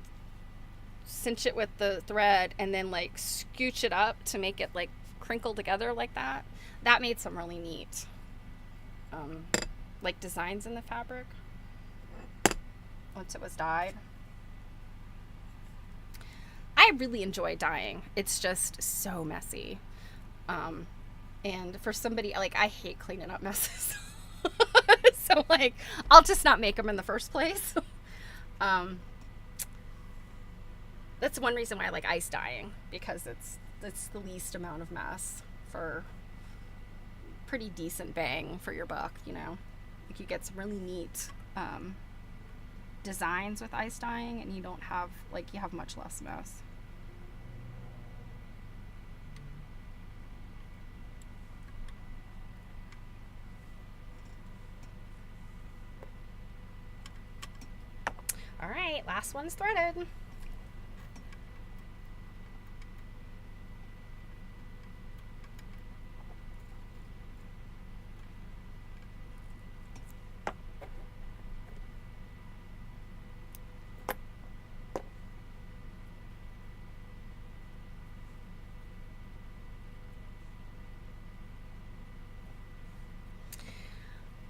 cinch it with the thread, and then like scooch it up to make it like crinkle together like that. That made some really neat like designs in the fabric once it was dyed. I really enjoy dyeing. It's just so messy. And for somebody, like, I hate cleaning up messes. So, like, I'll just not make them in the first place. That's one reason why I like ice dyeing, because it's the least amount of mess for pretty decent bang for your buck, you know. Like, you get some really neat designs with ice dyeing, and you don't have, like, you have much less mess. All right, last one's threaded.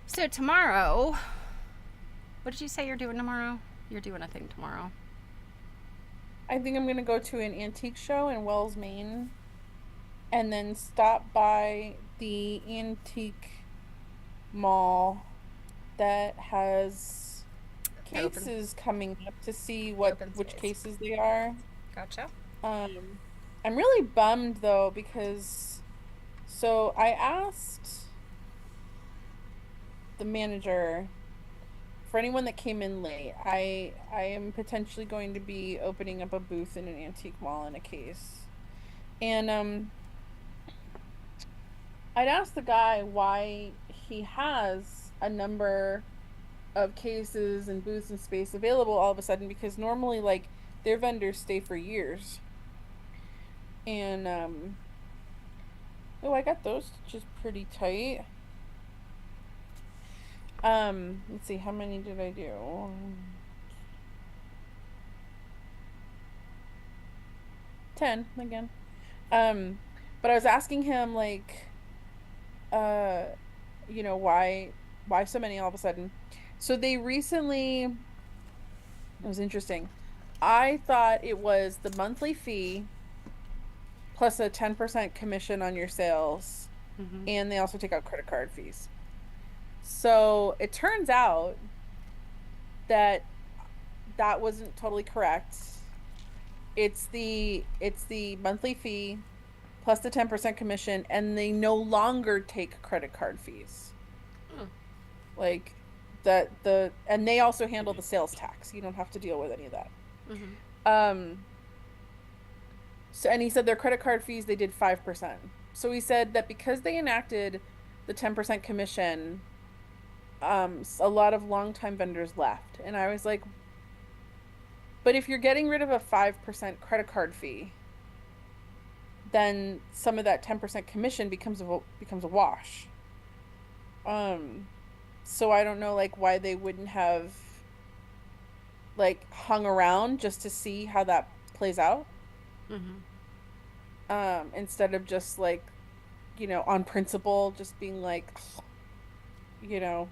So tomorrow, what did you say you're doing tomorrow? You're doing a thing tomorrow. I think I'm going to go to an antique show in Wells, Maine, and then stop by the antique mall that has cases coming up to see which cases they are. Gotcha. I'm really bummed though, because so I asked the manager, for anyone that came in late, I am potentially going to be opening up a booth in an antique mall in a case. And I'd asked the guy why he has a number of cases and booths and space available all of a sudden, because normally, like, their vendors stay for years. And oh, I got those stitches pretty tight. Let's see, how many did I do? 10 again. But I was asking him, like, you know, why so many all of a sudden? So they recently, it was interesting. I thought it was the monthly fee plus a 10% commission on your sales, and they also take out credit card fees. So it turns out that wasn't totally correct. It's the monthly fee plus the 10% commission, and they no longer take credit card fees. Like and they also handle the sales tax. You don't have to deal with any of that. So, and he said their credit card fees, they did 5%. So he said that because they enacted the 10% commission, a lot of longtime vendors left. And I was like, but if you're getting rid of a 5% credit card fee, then some of that 10% commission becomes a wash. So I don't know, like, why they wouldn't have, like, hung around just to see how that plays out. Instead of just, like, you know, on principle, just being like, you know,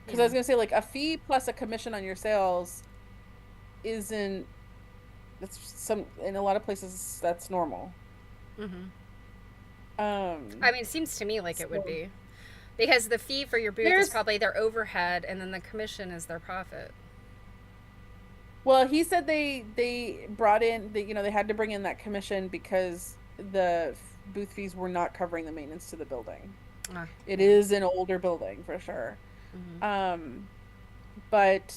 because I was gonna say, like, a fee plus a commission on your sales isn't, in a lot of places that's normal. I mean, it seems to me like it would be, because the fee for your booth is probably their overhead, and then the commission is their profit. Well, he said they brought in they had to bring in that commission because the booth fees were not covering the maintenance to the building. Ah, It yeah. is an older building for sure. Mm-hmm. Um, but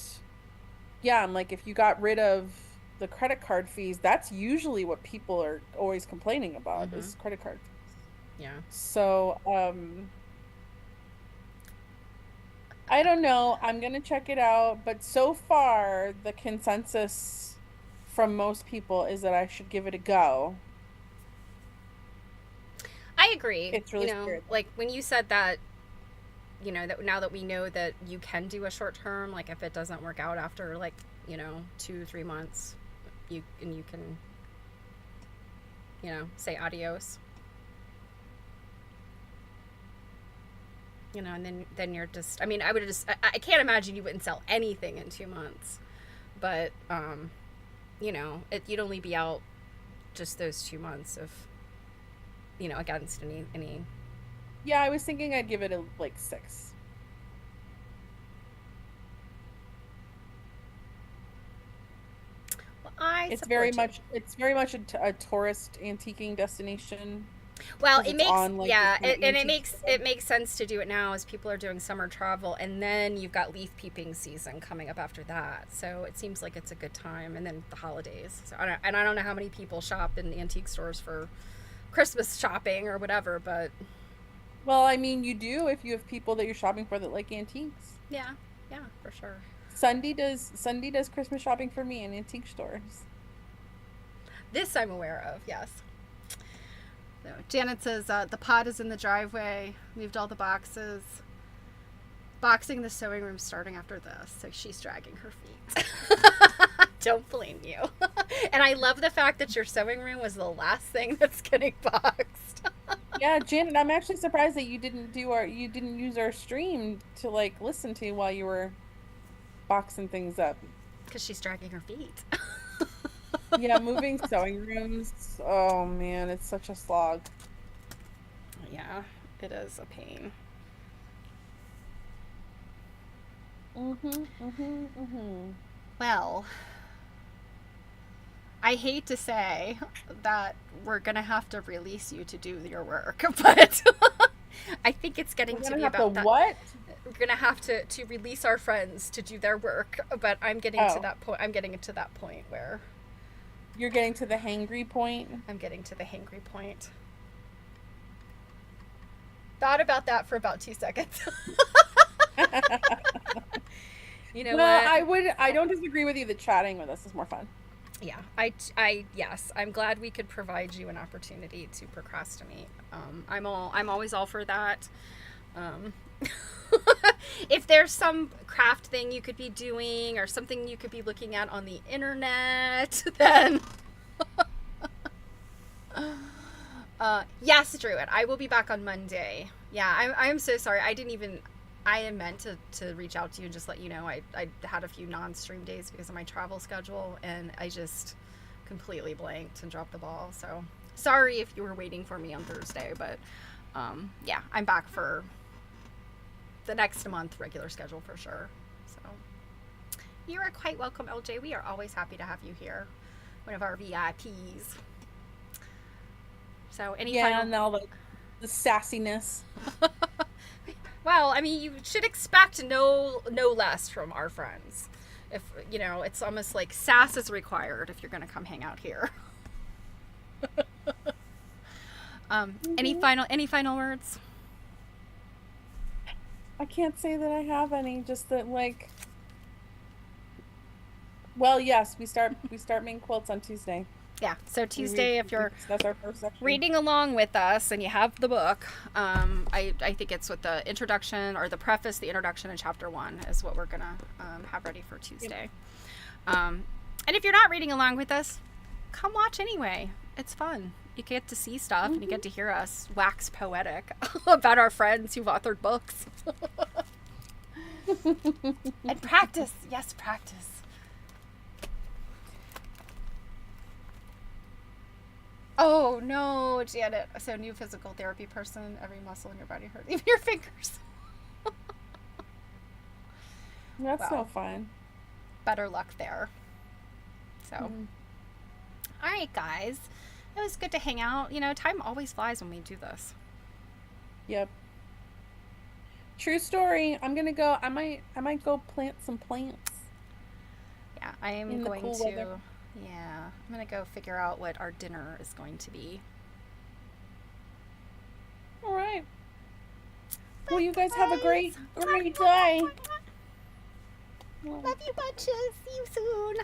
yeah, I'm like, if you got rid of the credit card fees, that's usually what people are always complaining about Mm-hmm. is credit card fees. Yeah. So, I don't know. I'm gonna check it out, but so far the consensus from most people is that I should give it a go. I agree. It's really scary though. Like when you said that, that now that we know that you can do a short term, like if it doesn't work out after like, 2, 3 months, you can, say adios. And then you're just, I mean, I can't imagine you wouldn't sell anything in 2 months, but you'd only be out just those 2 months of, against any. Yeah, I was thinking I'd give it a like 6. Well, I It's very support you. much a tourist antiquing destination Well, because it it's makes, on like this yeah, kind of and it antique makes it strip. makes sense to do it now as people are doing summer travel, and then you've got leaf peeping season coming up after that. So it seems like it's a good time, and then the holidays. So I don't know how many people shop in antique stores for Christmas shopping or whatever, but Well, I mean, you do if you have people that you're shopping for that like antiques. yeah, yeah, for sure. Sunday does Christmas shopping for me in antique stores. This I'm aware of. Yes. So Janet says the pod is in the driveway. Moved all the boxes. Boxing the sewing room starting after this, so she's dragging her feet. Don't blame you. And I love the fact that your sewing room was the last thing that's getting boxed. Yeah, Janet, I'm actually surprised that you didn't use our stream to like listen to while you were boxing things up. Because she's dragging her feet. Yeah, moving sewing rooms. Oh man, it's such a slog. Yeah, it is a pain. Well, I hate to say that we're going to have to release you to do your work, but I think it's getting We're to gonna be have to about that. what? We're going to have to release our friends to do their work, but I'm getting to Oh, that point. I'm getting to that point where you're getting to the hangry point. I'm getting to the hangry point. Thought about that for about 2 seconds. You know Well, what? I don't disagree with you that chatting with us is more fun. Yeah, yes, I'm glad we could provide you an opportunity to procrastinate. I'm always all for that. Um, if there's some craft thing you could be doing or something you could be looking at on the internet, then yes, Druid, I will be back on Monday. Yeah, I'm so sorry. I didn't even. I am meant to reach out to you and just let you know I had a few non-stream days because of my travel schedule, and I just completely blanked and dropped the ball. So sorry if you were waiting for me on Thursday, but yeah, I'm back for the next month regular schedule for sure. So you are quite welcome, LJ. We are always happy to have you here, one of our VIPs. So any Yeah, final? and all the sassiness. Well, I mean, you should expect no less from our friends. If it's almost like sass is required if you're going to come hang out here. Any Hmm. final words? I can't say that I have any, just that like, well, yes, we start making quilts on Tuesday. Yeah. So We read Tuesday, if you're that's our first section. reading along with us and you have the book, I think it's with the introduction or the preface, the introduction in chapter 1 is what we're gonna have ready for Yep. Tuesday. And if you're not reading along with us, come watch anyway. It's fun. You get to see stuff and you Hmm. get to hear us wax poetic about our friends who've authored books. And practice. Yes, practice. Oh no, Janet. So new physical therapy person, every muscle in your body hurts. Even your fingers. That's Wow. so fun. Better luck there. So, Mhm. all right, guys. It was good to hang out. You know, time always flies when we do this. Yep. True story. I'm gonna go. I might go plant some plants Yeah, I am in the going cool to. weather. Yeah, I'm gonna go figure out what our dinner is going to be. All right. Well, But you guys have a guys, great day. love you bunches. See you soon.